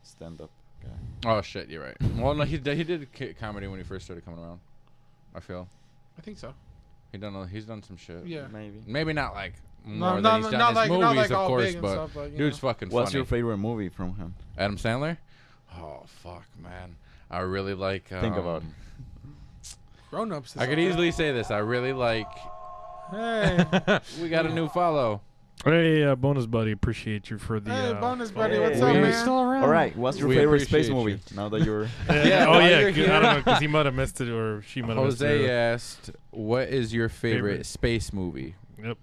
stand-up guy. oh shit, you're right. Well, no, he did comedy when he first started coming around. I feel I think so. he's done some shit. Yeah. Maybe. Not like No, more no, than he's done not his like- not movies, like of all course, big and but stuff, but, you dude's know. fucking What's funny. your favorite movie from him? Adam Sandler? Oh fuck, man. I really like. Think about it. Grown ups. I could easily say this. I really like. Hey. We got a new follow. Hey, bonus buddy, appreciate you for the. Hey, bonus buddy, Hey. what's up, We man? Still around. All right, what's your We favorite appreciate space you. movie? Now that you're Yeah, oh while yeah, you're 'cause I here- don't know because he might have missed it or she might have missed Jose it. asked, "What is your favorite Favorite. space movie?" Yep.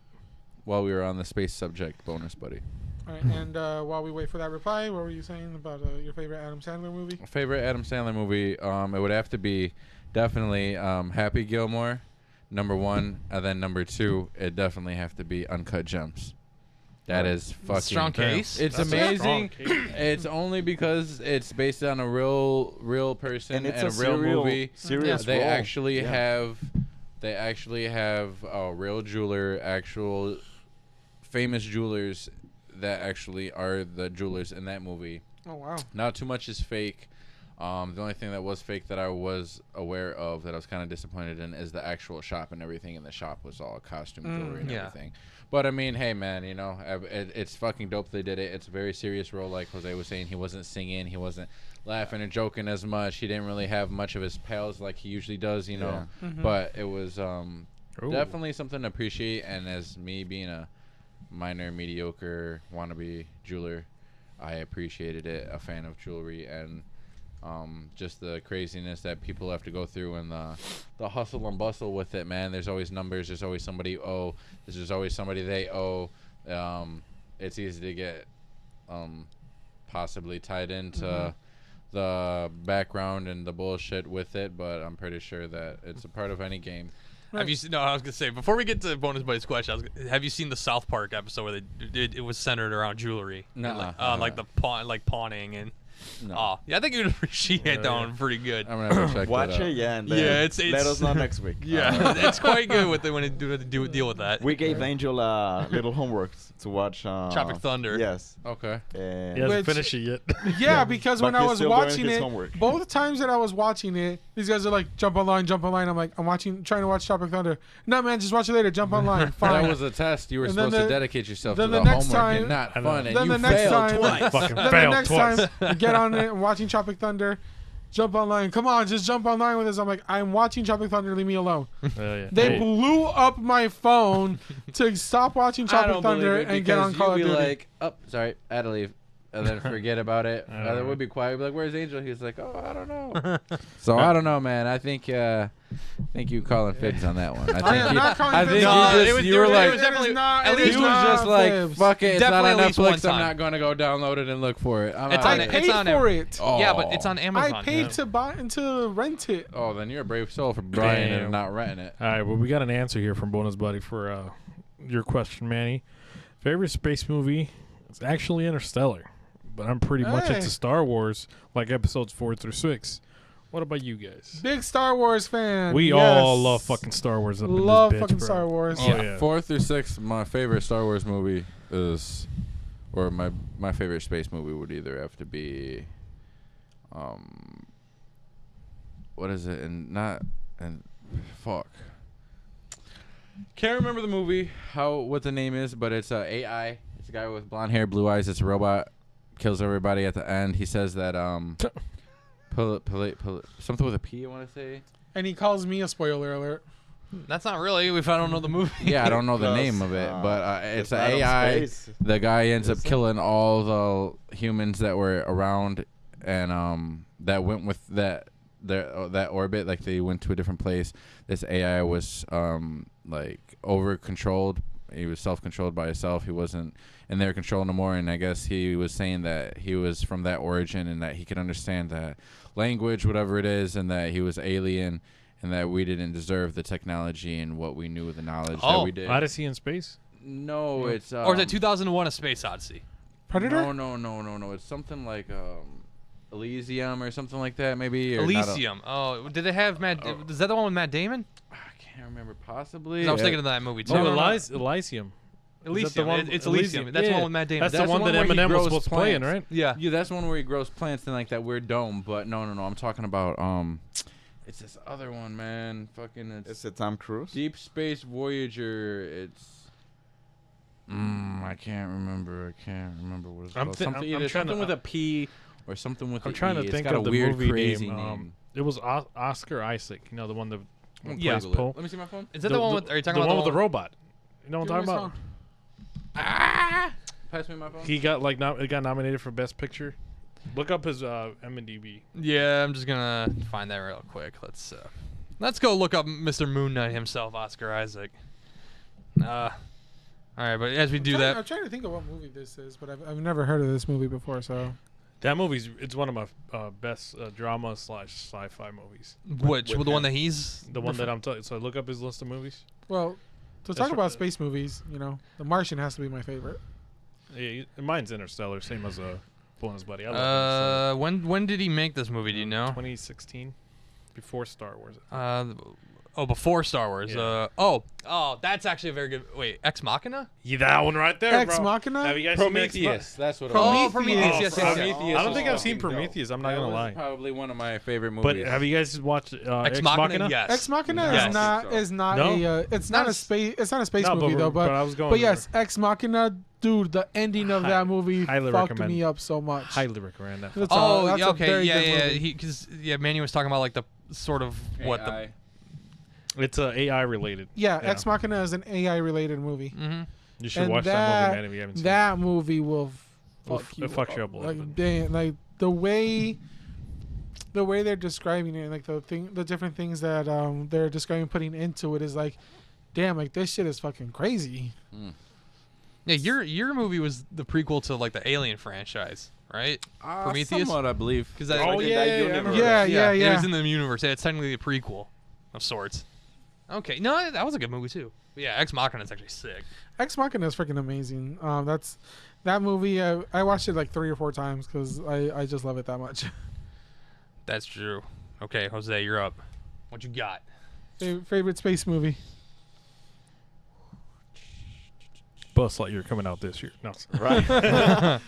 While we were on the space subject, bonus buddy. All right, and while we wait for that reply, what were you saying about your favorite Adam Sandler movie? Favorite Adam Sandler movie? It would have to be definitely Happy Gilmore, number 1, and then number 2, it definitely have to be Uncut Gems. That is fucking Strong case. It's That's a amazing. strong case. It's only because it's based on a real person and it's and a real serial, movie. serious They role. actually Yeah. have a real jeweler, actual famous jewelers that actually are the jewelers in that movie. Oh wow. Not too much is fake. The only thing that was fake that I was aware of that I was kind of disappointed in is the actual shop and everything. And the shop was all costume jewelry and Yeah. everything. But I mean, hey man, it's fucking dope they did it. It's a very serious role, like Jose was saying. He wasn't singing, he wasn't laughing or joking as much. He didn't really have much of his pals like he usually does, you know. But it was Ooh. definitely something to appreciate. And as me being a minor, mediocre wannabe jeweler, I appreciated it. A fan of jewelry and just the craziness that people have to go through and the hustle and bustle with it, man. There's always numbers. There's always somebody you owe. There's always somebody they owe. It's easy to get possibly tied into the background and the bullshit with it, but I'm pretty sure that it's a part of any game. Have you seen? No, I was gonna say before we get to bonus buddy's question. Have you seen the South Park episode where it was centered around jewelry? Nuh-uh. And, like the pawning and. No. Oh, yeah, I think you'd appreciate that one pretty good. I'm gonna have to check Watch that out. it, yeah, and then Yeah, it's let us know next week. Yeah, it's quite good with when it deal with that. We gave Angel little homework to watch. Tropic Thunder. Yes. Okay. And He hasn't Which- finished it yet. Yeah, because when But I he's was still doing watching his it, homework. both times that I was watching it, these guys are like, jump online, jump online. I'm like, trying to watch Tropic Thunder. No, man, just watch it later. Jump online. Fine. That was a test. You were And then supposed to the- dedicate yourself then to the the next homework time- and not I know. fun, and then you the next failed time, twice. Fucking then the failed next twice. time, get on it, watching Tropic Thunder, jump online. Come on, just jump online with us. I'm like, I'm watching Tropic Thunder. Leave me alone. Yeah. They Hey, blew up my phone to stop watching I Tropic don't believe Thunder it and get on because Call of you'd be Duty. like, oh, sorry, I had to leave. And then forget about it. I And don't then know. we'd be quiet. We'd be like, where's Angel? He's like, oh, I don't know. So I don't know, man. I think you calling figs on that one. I am not calling I figs. think No, you it just, was- you were it like, was definitely- not, at it least is you was not just like, fibs. fuck it, it's not Definitely on at least one Netflix. I'm time. not going to go download it and look for it. I'm It's out. on I it. paid It's on for every- it. Yeah, but it's on Amazon. I paid to buy and to rent it. Oh, then you're a brave soul for buying it Damn. and not renting it. all right, well, we got an answer here from Bonus Buddy for your question, Manny. Favorite space movie? It's actually Interstellar, but I'm pretty much Hey. into Star Wars, like episodes 4 through 6. What about you guys? Big Star Wars fan. We Yes. all love fucking Star Wars. Up Love in this bitch, fucking bro. Star Wars. Oh, Yeah. yeah. 4 through 6, my favorite Star Wars movie is, or my favorite space movie would either have to be, what is it? Fuck. Can't remember the movie, what the name is, but it's AI. It's a guy with blonde hair, blue eyes. It's a robot, kills everybody at the end. He says that something with a P, I want to say. And he calls me a spoiler alert. That's not really if I don't know the movie. Yeah, I don't know the Plus, name of it, but it's an out of AI. space. The guy ends up Is it? killing all the humans that were around, and that went with that orbit. Like they went to a different place. This AI was like over controlled. He was self-controlled by himself. He wasn't in their control no more. And I guess he was saying that he was from that origin and that he could understand that language, whatever it is, and that he was alien. And that we didn't deserve the technology and what we knew, the knowledge that Oh, we did. Odyssey in Space? No, it's Or is it 2001: A Space Odyssey? Predator? No. It's something like Elysium or something like that, maybe. Or not Elysium. Oh, did they have Matt? Is that the one with Matt Damon? I can't remember. Possibly. 'Cause I was thinking of that movie too. No, no. Elysium. Elysium. Is that the one- It's Elysium. That's the one with Matt Damon. That's the That's one the that one where he Eminem was grows supposed to play in, plants. right? Yeah. Yeah, that's the one where he grows plants in like that weird dome. But no. I'm talking about it's this other one, man. Fucking Is it Tom Cruise? Deep Space Voyager. It's. I can't remember. What it's I'm called. thi- Something, I'm either trying to- something with a P or something with I'm a trying E. to It's think got of a the weird, movie crazy name. It was Oscar Isaac. You know, the one that Yeah. plays Poe. Let me see my phone. Is that the one with? Are you talking the about one with the robot? You know what I'm Give me talking his about? Pass me my phone. He got it got nominated for Best Picture. Look up his IMDb. Yeah, I'm just gonna find that real quick. Let's go look up Mr. Moon Knight himself, Oscar Isaac. All right, but as we do I'm that, trying to think of what movie this is, but I've never heard of this movie before. So That it's one of my best drama / sci-fi movies. which the one that he's The one that I'm talking. So look up his list of movies. well, to That's talk right. about space movies, The Martian has to be my favorite. Yeah, mine's Interstellar, same as Bonus Buddy. I love when did he make this movie? Do you know? 2016, before Star Wars. Before Star Wars. Yeah. That's actually a very good. Wait, Ex Machina? Yeah, that one right there, Ex bro. Machina? Have you guys seen Ex Prometheus. That's what. Prometheus. Prometheus. Yes, yes, yes. Prometheus I don't was think I've seen fucking dope. Prometheus. I'm not That gonna was lie. Probably one of my favorite But movies. have you guys watched Ex Machina? Yes. Ex Machina Yes. is not No? it's not a space No, movie though, but but I was going. but yes, Ex Machina, dude, the ending of that movie highly fucked recommend. me up so much. highly recommend that. That's Oh, that's yeah, a okay, very yeah, good yeah. movie. Because Manny was talking about like the sort of what the. AI. It's AI related. Yeah, Ex Machina is an AI related movie. Mm-hmm. You should And watch that movie, man, if you haven't seen it. That movie will Will fuck you it fucks up. you up a little Like, bit. damn, like the way they're describing it, like the different things that they're describing putting into it is like, damn, like this shit is fucking crazy. Yeah, your movie was the prequel to like the Alien franchise, right? Prometheus? Somewhat, I believe. Because Like in that universe. Yeah. It was in the universe. Yeah, it's technically a prequel of sorts. Okay, no, that was a good movie too. But yeah, Ex Machina is actually sick. Ex Machina is freaking amazing. That movie. I watched it like 3 or 4 times because I just love it that much. That's true. Okay, Jose, you're up. What you got? Favorite space movie? Buzz Lightyear coming out this year. No, Right.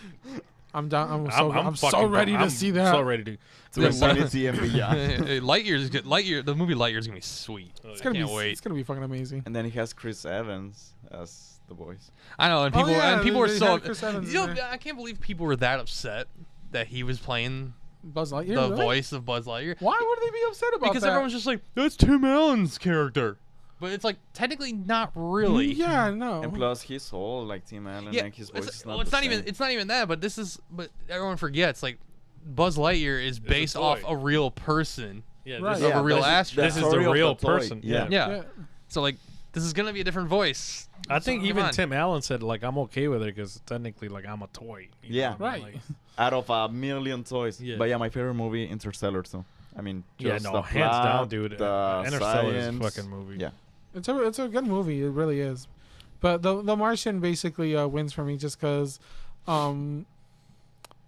I'm down. I'm so fucking- ready to I'm see that. So ready to. To Insanity and Beyond. Lightyear's good. The movie Lightyear's gonna be sweet. It's I gonna can't be. wait. It's gonna be fucking amazing. And then he has Chris Evans as the voice. I know, and Oh, people yeah, were they so. had Chris Evans You in know, there. I can't believe people were that upset that he was playing Buzz Lightyear. the really? voice of Buzz Lightyear. Why would they be upset about Because that? everyone's just like, that's Tim Allen's character. But it's like technically not really. Yeah, no. And plus, he's old like Tim Allen, Yeah, and his voice it's, is well, not it's the not same. even. It's not even that. But everyone forgets like Buzz Lightyear is based off toy. a real person. Yeah, Right. this, Of a real this is- astronaut. this is story the of real toy. person. Yeah. Yeah. So like, this is gonna be a different voice. I think Come even on. Tim Allen said like I'm okay with it because technically like I'm a toy. you Yeah. know, Right. like- Out of a million toys. Yeah. But yeah, my favorite movie, Interstellar. So I mean, yeah, just no, the hands plot, down, dude. The Interstellar is a science. fucking movie. Yeah. It's a good movie. It really is. But the Martian basically wins for me just because, and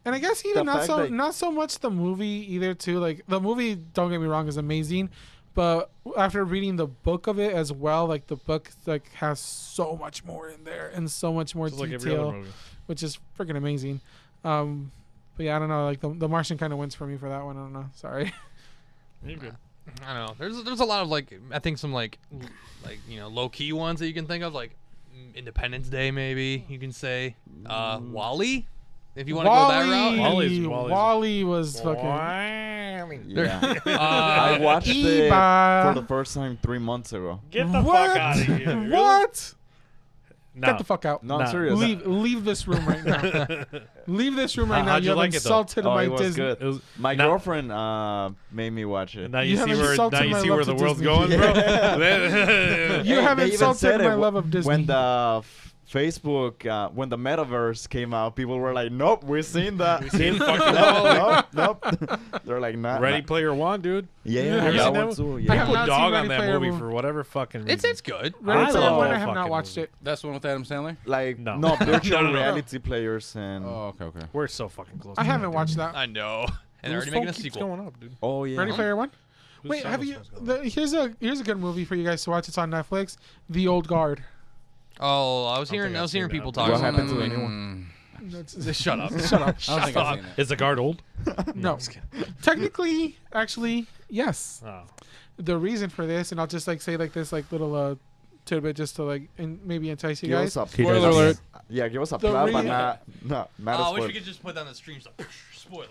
I guess even The fact that- not so much the movie either too. Like the movie, don't get me wrong, is amazing, but after reading the book of it as well, like the book like has so much more in there and so much more Just like every other detail, movie. which is freaking amazing. But yeah, I don't know. Like the Martian kind of wins for me for that one. I don't know. Sorry. You're good. I don't know. There's a lot of like I think some like low key ones that you can think of like Independence Day maybe you can say Wall-E if you want to go that route. Wall-E's- Wall-E was fucking. Yeah. I watched it Eba. for the first time 3 months ago. Get the What? fuck out of here. Really? What? No. Get the fuck out. No, I'm Nah. serious. Leave this room right now. Leave this room right now. How'd You you have like it, though? insulted Oh, my it was Disney. good. It was, My Now- girlfriend made me watch it. now You you see haven't where insulted now you my see love where the to world's Disney. going, bro. You have They even insulted said it my love of Disney. When the Facebook, when the metaverse came out, people were like, "Nope, we've seen that." We seen fucking nope. They're like, "Not." Ready not. Player One, dude. Yeah, Have you that seen one that one? too. I Yeah. have People not dog seen on Ready that Player movie One. for whatever fucking reason. It's good. Ready I Player love One, I that have not fucking watched movie. it. That's the one with Adam Sandler. Like No. no virtual No. reality players and Oh, okay. We're so fucking close. I to haven't that, watched dude. that. I know. And they're Whose already making a phone keeps sequel. going up, dude. oh yeah. Ready Player One. Whose Wait, have phone you? keeps going up? Here's a good movie for you guys to watch. It's on Netflix. The Old Guard. Oh, I was think hearing I've seen people that. talking What about happened to that. anyone? Shut up. Shut up. I don't think I've seen it. Is the guard old? No. Technically, actually, yes. Oh. The reason for this, and I'll just like say like this like little tidbit just to like maybe entice you Give guys. us a Spoiler plot. alert. Yeah, give us a The plot, but re- not Oh, a I wish spoiler. we could just put down the stream stuff. Spoiler.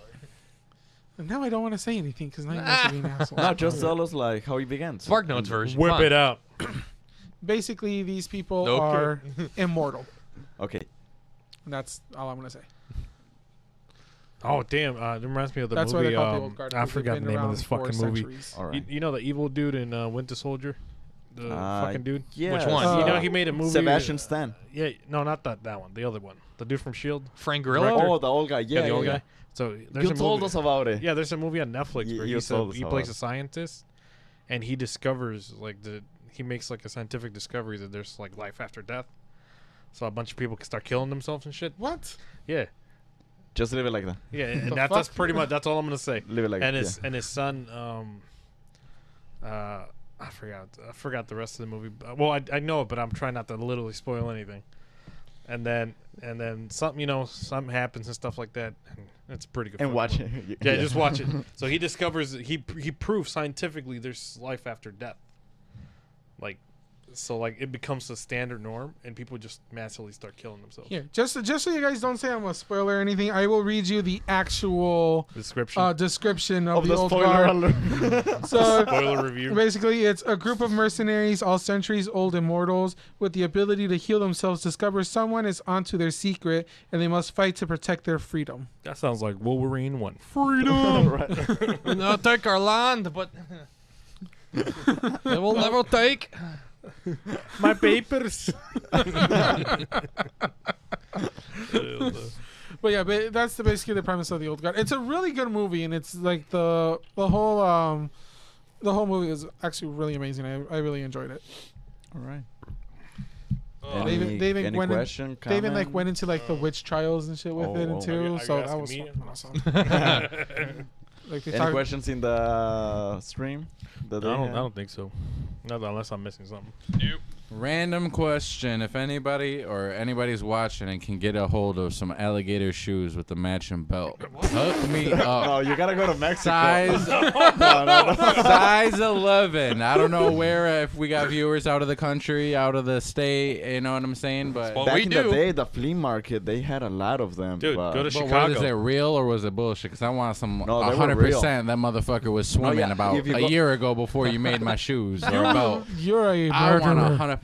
And now I don't want to say anything because now you're going to be an asshole. No, just tell us like how it begins. Spark Notes version. Whip Come on. it out. Basically, these people Nope. are immortal. Okay. And that's all I'm gonna say. Oh damn! It reminds me of the That's why movie. they call it the old guard. I because they've forgot the been name of around this for fucking movie. centuries. All right. You know the evil dude in Winter Soldier, the fucking dude. Yeah. Which one? You know he made a movie. Sebastian Stan. Yeah, no, not that one. The other one. The dude from Shield. Frank Grillo. Oh, the old guy. Yeah, the old guy. So there's You a told movie, us about it. Yeah, there's a movie on Netflix where You told us he about plays it. a scientist, and he discovers he makes like a scientific discovery that there's like life after death. So a bunch of people can start killing themselves and shit. What? Yeah, Just leave it like that. yeah, and The that's fuck? pretty much that's all I'm gonna say. Leave it like And that. his son, I forgot the rest of the movie. Well, I know it, but I'm trying not to literally spoil anything. And then something happens and stuff like that, and it's a pretty good. And fucking watch movie. it. Yeah, just watch it. So he discovers he proves scientifically there's life after death. So it becomes the standard norm, and people just massively start killing themselves. Here, just so you guys don't say I'm a spoiler or anything, I will read you the actual Description. description of Of the the old spoiler guard. alert. So Spoiler review. basically, it's a group of mercenaries, all centuries-old immortals, with the ability to heal themselves. Discover someone is onto their secret, and they must fight to protect their freedom. That sounds like Wolverine 1. Freedom. Right. They'll take our land, but they will never take. My papers. But yeah, but that's basically the premise of the old guard. It's a really good movie, and it's like the whole movie is actually really amazing. I really enjoyed it. All right. They even Any went in- question? They even comment? went into like the witch trials and shit with Oh, it oh. and too. Are you So that asking was me? awesome. Like they Any talk, questions in the stream? I don't think so. Not unless I'm missing something. Random question: if anybody's watching and can get a hold of some alligator shoes with the matching belt, hook me No, up. you gotta go to Mexico. Size no. size 11. I don't know where, if we got viewers out of the country, out of the state, you know what I'm saying? But Well, Back we in do. the day, the flea market, they had a lot of them. Dude, but go to but Chicago. was it real or was it bullshit? Because I want some No, they were 100%. real. That motherfucker was swimming yeah, about if you a go- year ago before you made my shoes or belt. you're a I want murderer. 100%.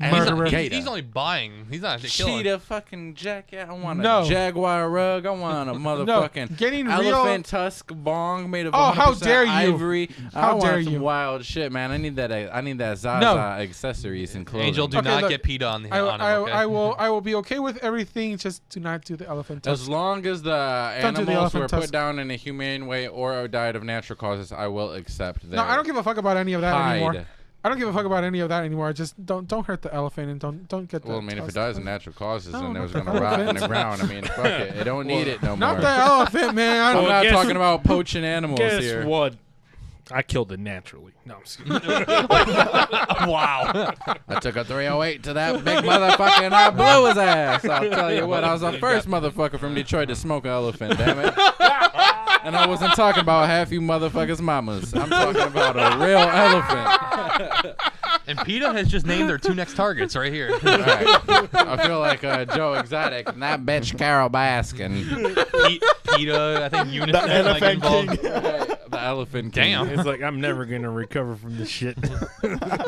Murderer. He's only buying. He's not killing. Cheetah fucking jacket. I want a No. Jaguar rug. I want a motherfucking getting elephant tusk bong made of Oh, how 100% dare you. ivory. How I want dare some you. wild shit, man. I need that Zaza No. accessories and clothing. Angel, do Okay, not look, get PETA on him. I Okay? I will be okay with everything. Just do not do the elephant tusk. As long as the Don't do the animals elephant were tusk. put down in a humane way or died of natural causes, I will accept that. No, I don't give a fuck about any of that anymore. hide. I don't give a fuck about any of that anymore. Just don't hurt the elephant and don't get the Well, I mean, if it tusk. dies of natural causes, No, then it not was the going to rot in the elephant. ground. I mean, fuck it. It don't need it no more. Not the elephant, man. I'm Well, not guess- talking about poaching animals Guess here. what? I killed it naturally. No, I'm just kidding. Wow. I took a 308 to that big motherfucker and I blew his ass. I'll tell you what, I was the first motherfucker from Detroit to smoke an elephant, damn it. And I wasn't talking about half you motherfuckers' mamas. I'm talking about a real elephant. And PETA has just named their two next targets right here. All right. I feel like Joe Exotic and that bitch Carol Baskin. PETA, I think Unison The elephant involved. king. The elephant king. Damn. It's like I'm never gonna recover from this shit.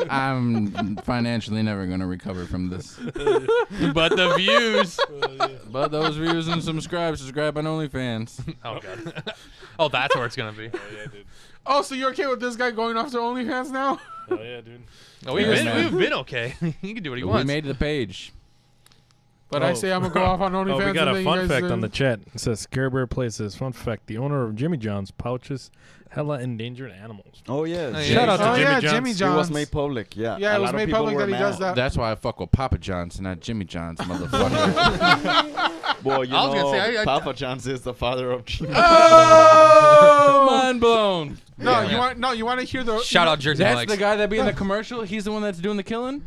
I'm financially never going to recover from this. But the views. But those views and subscribe on OnlyFans. Oh god. Oh, that's where it's gonna be. Oh yeah, dude. Oh, so you're okay with this guy going off to OnlyFans now? Oh yeah, dude. Oh, we've Yes, man. been okay. He can do what he We wants. made the page. But Oh. I say I'm gonna go off on OnlyFans. Oh, we got and a then fun you guys, fact on the chat. It says Scare Bear Play says, fun fact, the owner of Jimmy John's pouches hella endangered animals. Oh, yeah. Oh, yeah. Shout out to Oh Jimmy yeah, John's. Jimmy It John's. was made public, yeah. Yeah, A it was lot of made people public were that he does mad. that. That's why I fuck with Papa John's, not Jimmy John's, motherfucker. Well, you I was know, gonna say, I- Papa John's is the father of Oh, mind blown. No, Yeah. you want to hear the Shout out Jersey That's Mike's. the guy that be in the commercial? He's the one that's doing the killing?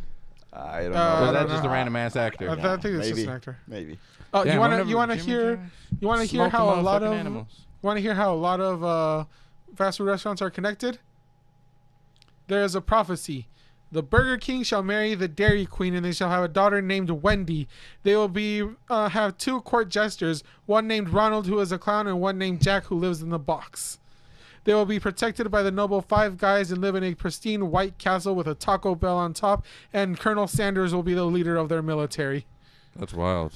I don't Uh, know. Or is I that don't just know. a random ass actor? I think it's just maybe. an actor. Maybe. Oh, Damn, you I want to never- you want to Jimmy hear John's you want to hear smoked the how a lot motherfucking of animals. you want to hear how a lot of fast food restaurants are connected? There is a prophecy. The Burger King shall marry the Dairy Queen, and they shall have a daughter named Wendy. They will be have two court jesters, one named Ronald, who is a clown, and one named Jack, who lives in the box. They will be protected by the noble Five Guys and live in a pristine white castle with a Taco Bell on top, and Colonel Sanders will be the leader of their military. That's wild.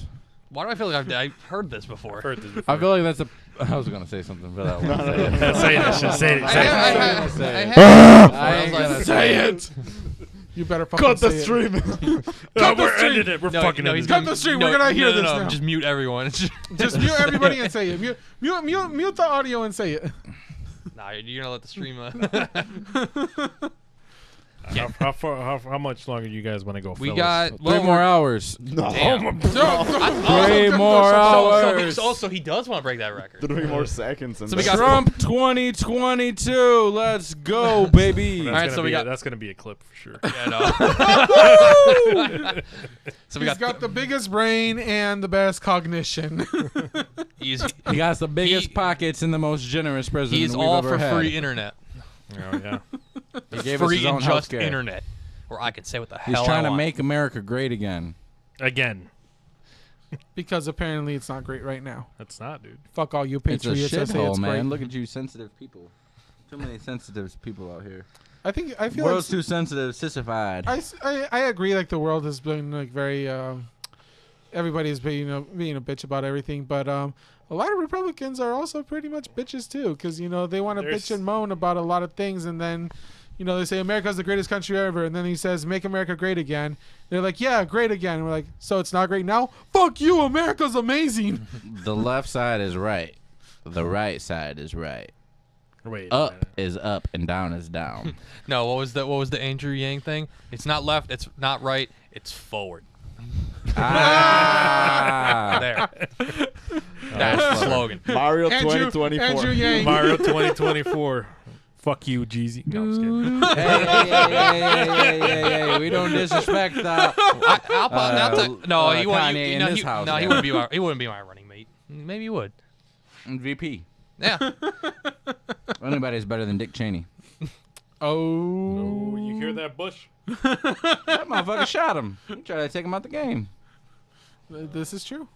Why do I feel like I've heard this before? I've heard this before. I feel like that's a. I was gonna say something, but I won't say it. Say that shit. Say it. I Say it. have I ain't gonna Say it. You better fucking Cut the say it. stream. No, we're ending it. We're fucking no, ending he's it. Cut the stream. We're gonna hear this now. Just mute everyone. Just mute everybody and say it. Mute the audio and say it. Nah, you're gonna let the stream. How much longer do you guys want to go? We fellas? got 3 more hours. No. Damn. 3 more hours. So he does want to break that record. 3 more seconds. And So we got- Trump 2022. Let's go, baby. That's Alright, gonna so we be got- that's gonna be a clip for sure. Yeah, no. So we He's got the biggest brain and the best cognition. he's He got the biggest He- pockets and the most generous president he's we've all ever for had. free internet. Oh yeah. He gave us Free his and own just healthcare. internet, where I can say what the He's hell trying I to want. make America great again. Again. Because apparently it's not great right now. That's not, dude. Fuck all you It's a patriots that say shithole, it's man. great. Look at you, sensitive people. Too many sensitive people out here. I feel World's like too sensitive, sissified. I agree. Like the world has been like very. Everybody's being being a bitch about everything, but a lot of Republicans are also pretty much bitches too, because they want to There's- bitch and moan about a lot of things, and then they say America's the greatest country ever, and then he says make America great again. They're like, yeah, great again. And we're like, so it's not great now? Fuck you, America's amazing. The left side is right. The right side is right. Wait. a Up minute. is up and down is down. No, what was the Andrew Yang thing? It's not left. It's not right. It's forward. Ah. There. That's the slogan. Mario Andrew 2024. Andrew Yang. Mario 2024. Fuck you, Jeezy. No, I'm just kidding. Hey, we don't disrespect No, he wouldn't. Kanye in No, this he, house, no, he yeah. wouldn't be. He wouldn't be my running mate. Maybe he would. VP. Yeah. Anybody's better than Dick Cheney. Oh, Oh, you hear that, Bush? That motherfucker shot him. He tried to take him out the game. This is true.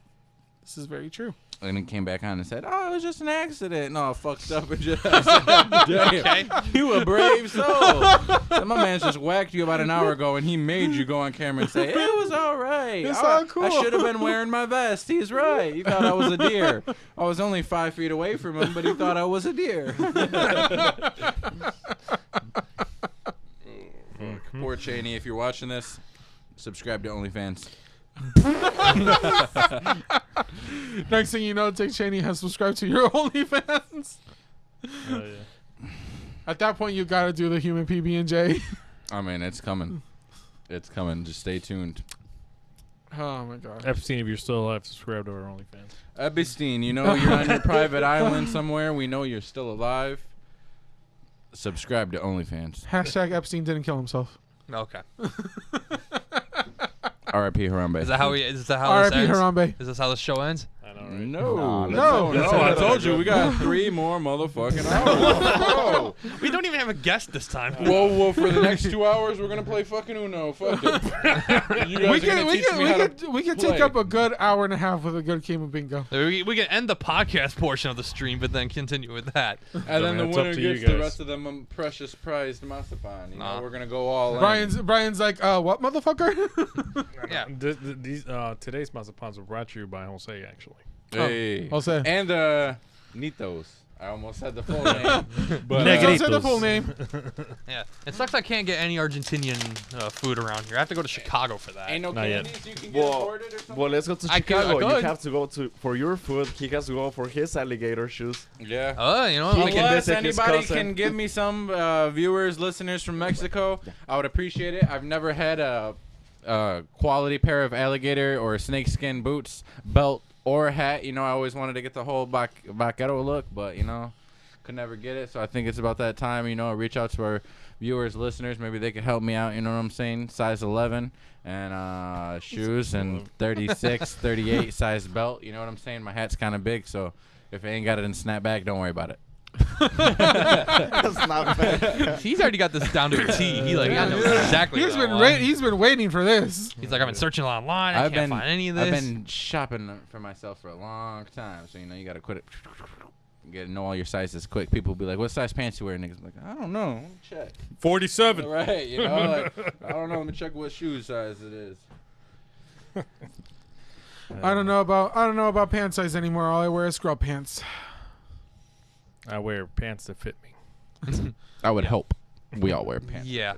This is very true. And then came back on and said, "Oh, it was just an accident." No, fucked up and just. Damn. You a brave soul. So my man just whacked you about an hour ago, and he made you go on camera and say, "It was all right. It's I all cool." I should have been wearing my vest. He's right. He thought I was a deer. I was only 5 feet away from him, but he thought I was a deer." Poor Cheney, if you're watching this, subscribe to OnlyFans. Next thing you know, Dick Cheney has subscribed to your OnlyFans. Oh, yeah. At that point, you gotta do the human PB&J. I mean, it's coming. It's coming. Just stay tuned. Oh my god. Epstein, if you're still alive, subscribe to our OnlyFans. Epstein, you know you're on your private island somewhere. We know you're still alive. Subscribe to OnlyFans. Hashtag Epstein didn't kill himself. Okay. R.I.P. Harambe. Is that how this R.I.P. ends? Harambe. Is this how the show ends? I know, right? No. No. I told you we got 3 more motherfucking hours. Bro. We don't even have a guest this time. Whoa, for the next 2 hours, we're gonna play fucking Uno. Fuck it. You guys We are gonna teach me how to could play. take up a good hour and a half with a good game of bingo. We can end the podcast portion of the stream, but then continue with that. And then the It's up winner to you gets the guys. rest of the precious prized masapan. You know, Nah. we're gonna go all Brian's like, what motherfucker? Yeah. Today's mazapans were brought to you by Jose, actually. in. Hey. Jose. And Nitos. I almost said the full name, but Don't say the full name. Yeah. It sucks I can't get any Argentinian food around here. I have to go to Chicago for that. ain't no Not yet. candies you can get Well, imported or something. Well, let's go to I could- I Chicago. You could. have to go for your food. He has to go for his alligator shoes. Yeah. You know what? We can Unless visit his anybody cousin. can give me some viewers, listeners from Mexico, I would appreciate it. I've never had a quality pair of alligator or snakeskin boots, belt, or hat. You know, I always wanted to get the whole vaquero look, but, could never get it. So I think it's about that time, reach out to our viewers, listeners. Maybe they could help me out, you know what I'm saying? Size 11 and shoes and 36, 38 size belt. You know what I'm saying? My hat's kind of big, so if I ain't got it in snapback, don't worry about it. That's not bad. He's already got this down to a T. I know exactly. He's what I been want. he's been waiting for this. He's like, I've been searching online. I can't find any of this. I've been shopping for myself for a long time, so you got to quit it. Get to know all your sizes quick. People will be like, "What size pants you wear?" Niggas like, "I don't know. Let me check." 47. Right? I don't know. Let me check what shoe size it is. I don't know about pant size anymore. All I wear is scrub pants. I wear pants that fit me. I would hope we all wear pants. Yeah.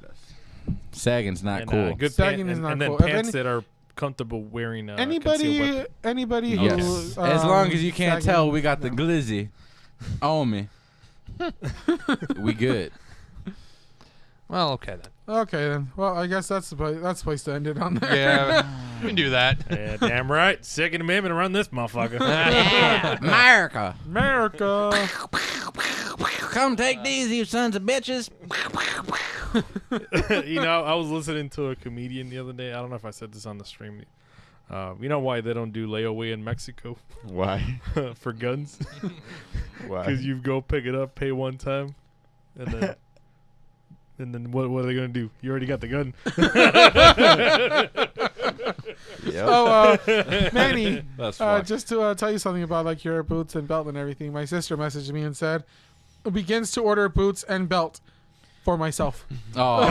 Sagging's not And, cool. good Sagging pant, is not and then cool. If pants any- that are comfortable wearing. Concealed Anybody weapon. who Yes. As long as you can't sagging- tell, we got the glizzy on me. We good. Well, okay then. Okay then. Well, I guess that's the place to end it on there. Yeah, we can do that. Yeah, damn right. Second Amendment around this motherfucker. America. America. Come take these, you sons of bitches. You know, I was listening to a comedian the other day. I don't know if I said this on the stream. You know why they don't do layaway in Mexico? Why? For guns? Why? Because you go pick it up, pay one time, and then what are they gonna do? You already got the gun. Yep. Oh, Manny. That's fucked. Just to tell you something about like your boots and belt and everything. My sister messaged me and said, begins to order boots and belt for myself. Oh,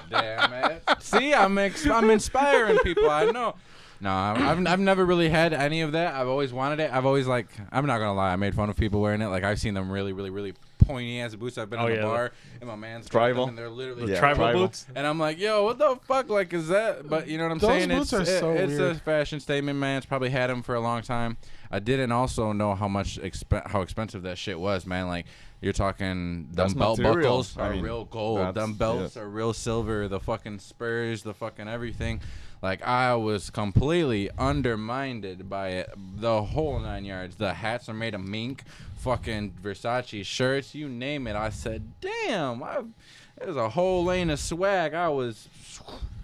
damn it. See, I'm inspiring people. I know. No, I've never really had any of that. I've always wanted it. I've always I'm not gonna lie. I made fun of people wearing it. Like I've seen them really, really, really pointy ass boots. I've been in the bar and my man's got Tribal. them, and they're literally Yeah, Tribal tribal. boots. And I'm like, yo, what the fuck? Like, is that? But you know what I'm Those saying? boots are so it's a weird. fashion statement, man. It's probably had them for a long time. I didn't also know how much how expensive that shit was, man. Like, you're talking That's them belt material. buckles I are mean, real gold. that's- Them belts yeah. are real silver. The fucking spurs, the fucking everything. Like, I was completely undermined by it. The whole 9 yards. The hats are made of mink. Fucking Versace shirts. You name it. I said, damn. There's a whole lane of swag. I was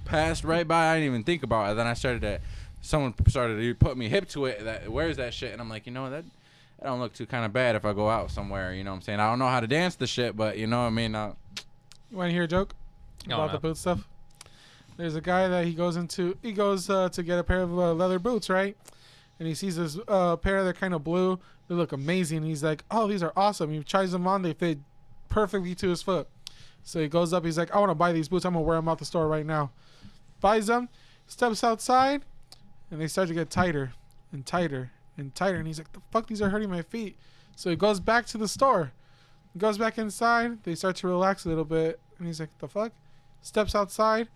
passed right by. I didn't even think about it. Then someone started to put me hip to it. Where's that shit? And I'm like, you know, that don't look too kind of bad if I go out somewhere. You know what I'm saying? I don't know how to dance the shit, but you know what I mean? You want to hear a joke Oh, about no. the boot stuff? There's a guy that he goes to get a pair of leather boots, right? And he sees this pair. They're kind of blue. They look amazing. He's like, oh, these are awesome. He tries them on. They fit perfectly to his foot. So he goes up. He's like, I want to buy these boots. I'm going to wear them out the store right now. Buys them. Steps outside. And they start to get tighter and tighter and tighter. And he's like, the fuck, these are hurting my feet. So he goes back to the store. He goes back inside. They start to relax a little bit. And he's like, the fuck? Steps outside.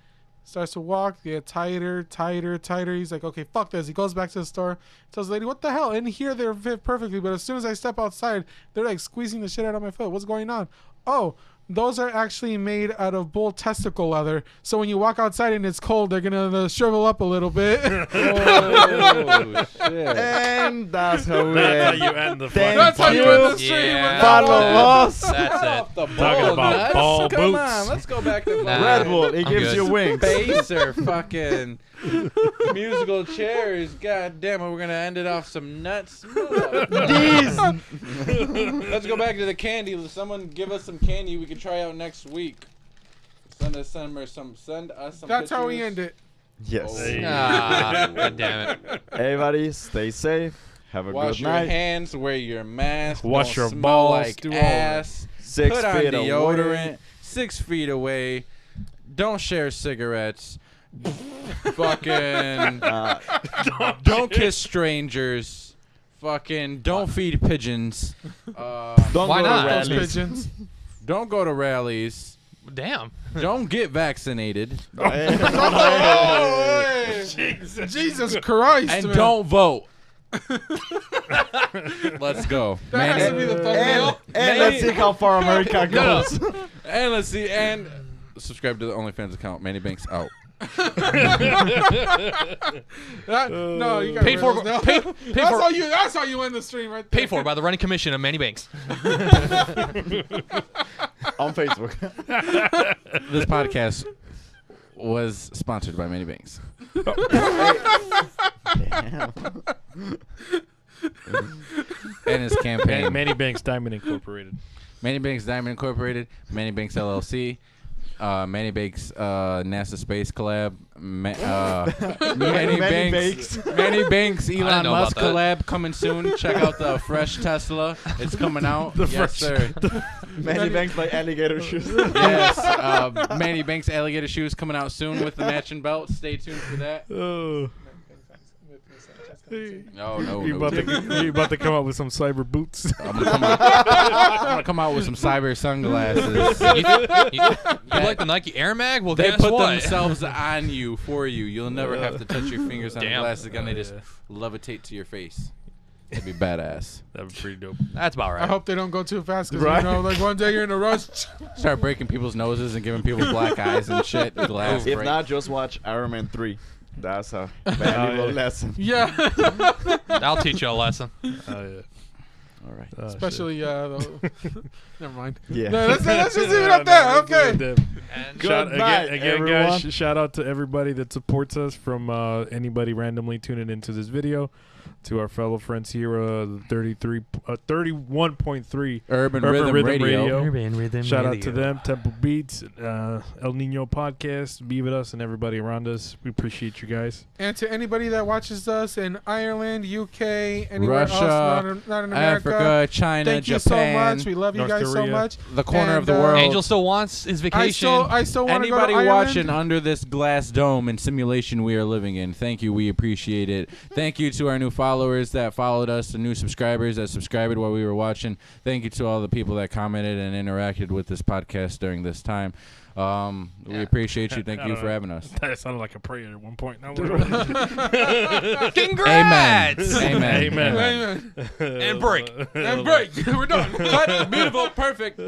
Starts to walk. They get tighter, tighter, tighter. He's like, okay, fuck this. He goes back to the store. Tells the lady, what the hell? In here, they're fit perfectly. But as soon as I step outside, they're like squeezing the shit out of my foot. What's going on? Oh, those are actually made out of bull testicle leather. So when you walk outside and it's cold, they're going to shrivel up a little bit. Oh, shit. And that's how we That's how end. you end the Thank fucking That's how you you. end the stream. Yeah. with Follow that one. us. That's it. The Talking ball about nuts? ball Come boots. on, let's go back to Nah. Red Bull, it I'm gives good. you wings. bass or fucking musical chairs. God damn it, we're gonna end it off some nuts. These. Let's go back to the candy. Someone give us some candy we can try out next week. Send us some. That's how we pictures. end it. Yes. Hey. Ah, God damn it. Everybody, stay safe. Have a Wash good your night. hands. Wear your mask. Wash don't your smell balls, like do all that. ass. 6 Put on feet deodorant. away. 6 feet away. Don't share cigarettes. Fucking. Don't kiss strangers. Fucking. Don't feed pigeons. Don't Why go not? to Those rallies. pigeons. Don't go to rallies. Damn. Don't get vaccinated. Jesus Christ. And man. don't vote. Let's go. That has to be the thumbnail. And let's see how far America goes. And let's see. And subscribe to the OnlyFans account. Manny Banks out. No, you got Paid for, paid That's how you end the stream right there. paid for by the running commission of Manny Banks. On Facebook. This podcast was sponsored by Manny Banks. And his campaign. Manny Banks Diamond Incorporated. Manny Banks Diamond Incorporated, Manny Banks LLC, Manny Banks NASA Space Collab, Manny Banks I Elon know Musk about collab coming soon. Check out the fresh Tesla. It's coming out. Yes, sir. Many banks by alligator shoes. Yes, Manny Banks alligator shoes coming out soon with the matching belt. Stay tuned for that. Oh. No, You about to come out with some cyber boots. I'm gonna come out with some cyber sunglasses. You like the Nike Air Mag? Well, They guess put what? themselves on you for you. You'll never have to touch your fingers on the Damn. glasses again. They just levitate to your face. That'd be badass. That'd be pretty dope. That's about right. I hope they don't go too fast because Right. you know, like one day you're in a rush. Start breaking people's noses and giving people black eyes and shit. Glass If break. not, just watch Iron Man 3. That's a valuable lesson. Yeah. I'll teach you a lesson. Oh yeah. All right. Oh, Especially, never mind. Yeah. No, let's just leave it up there. Okay. And Shout, Good night, again, everyone. guys. Shout out to everybody that supports us, from anybody randomly tuning into this video, to our fellow friends here, 31.3 Urban Rhythm Radio. Rhythm Shout out to them, Temple Beats, El Nino Podcast, Be With Us, and everybody around us. We appreciate you guys. And to anybody that watches us in Ireland, UK, anywhere Russia, else, not in America, Africa, China, thank you Japan, so much. We love you North guys so Korea. much. the corner of the And, world. Angel still wants his vacation. I still want to go to Anybody Ireland. watching under this glass dome and simulation we are living in, thank you. We appreciate it. Thank you to our new followers that followed us, the new subscribers that subscribed while we were watching. Thank you to all the people that commented and interacted with this podcast during this time. We appreciate you. Thank I you don't for know. having us. That sounded like a prayer at one point. No, Congrats! Amen. Amen. Amen. And break. And break. We're done. Cut. Beautiful. Perfect.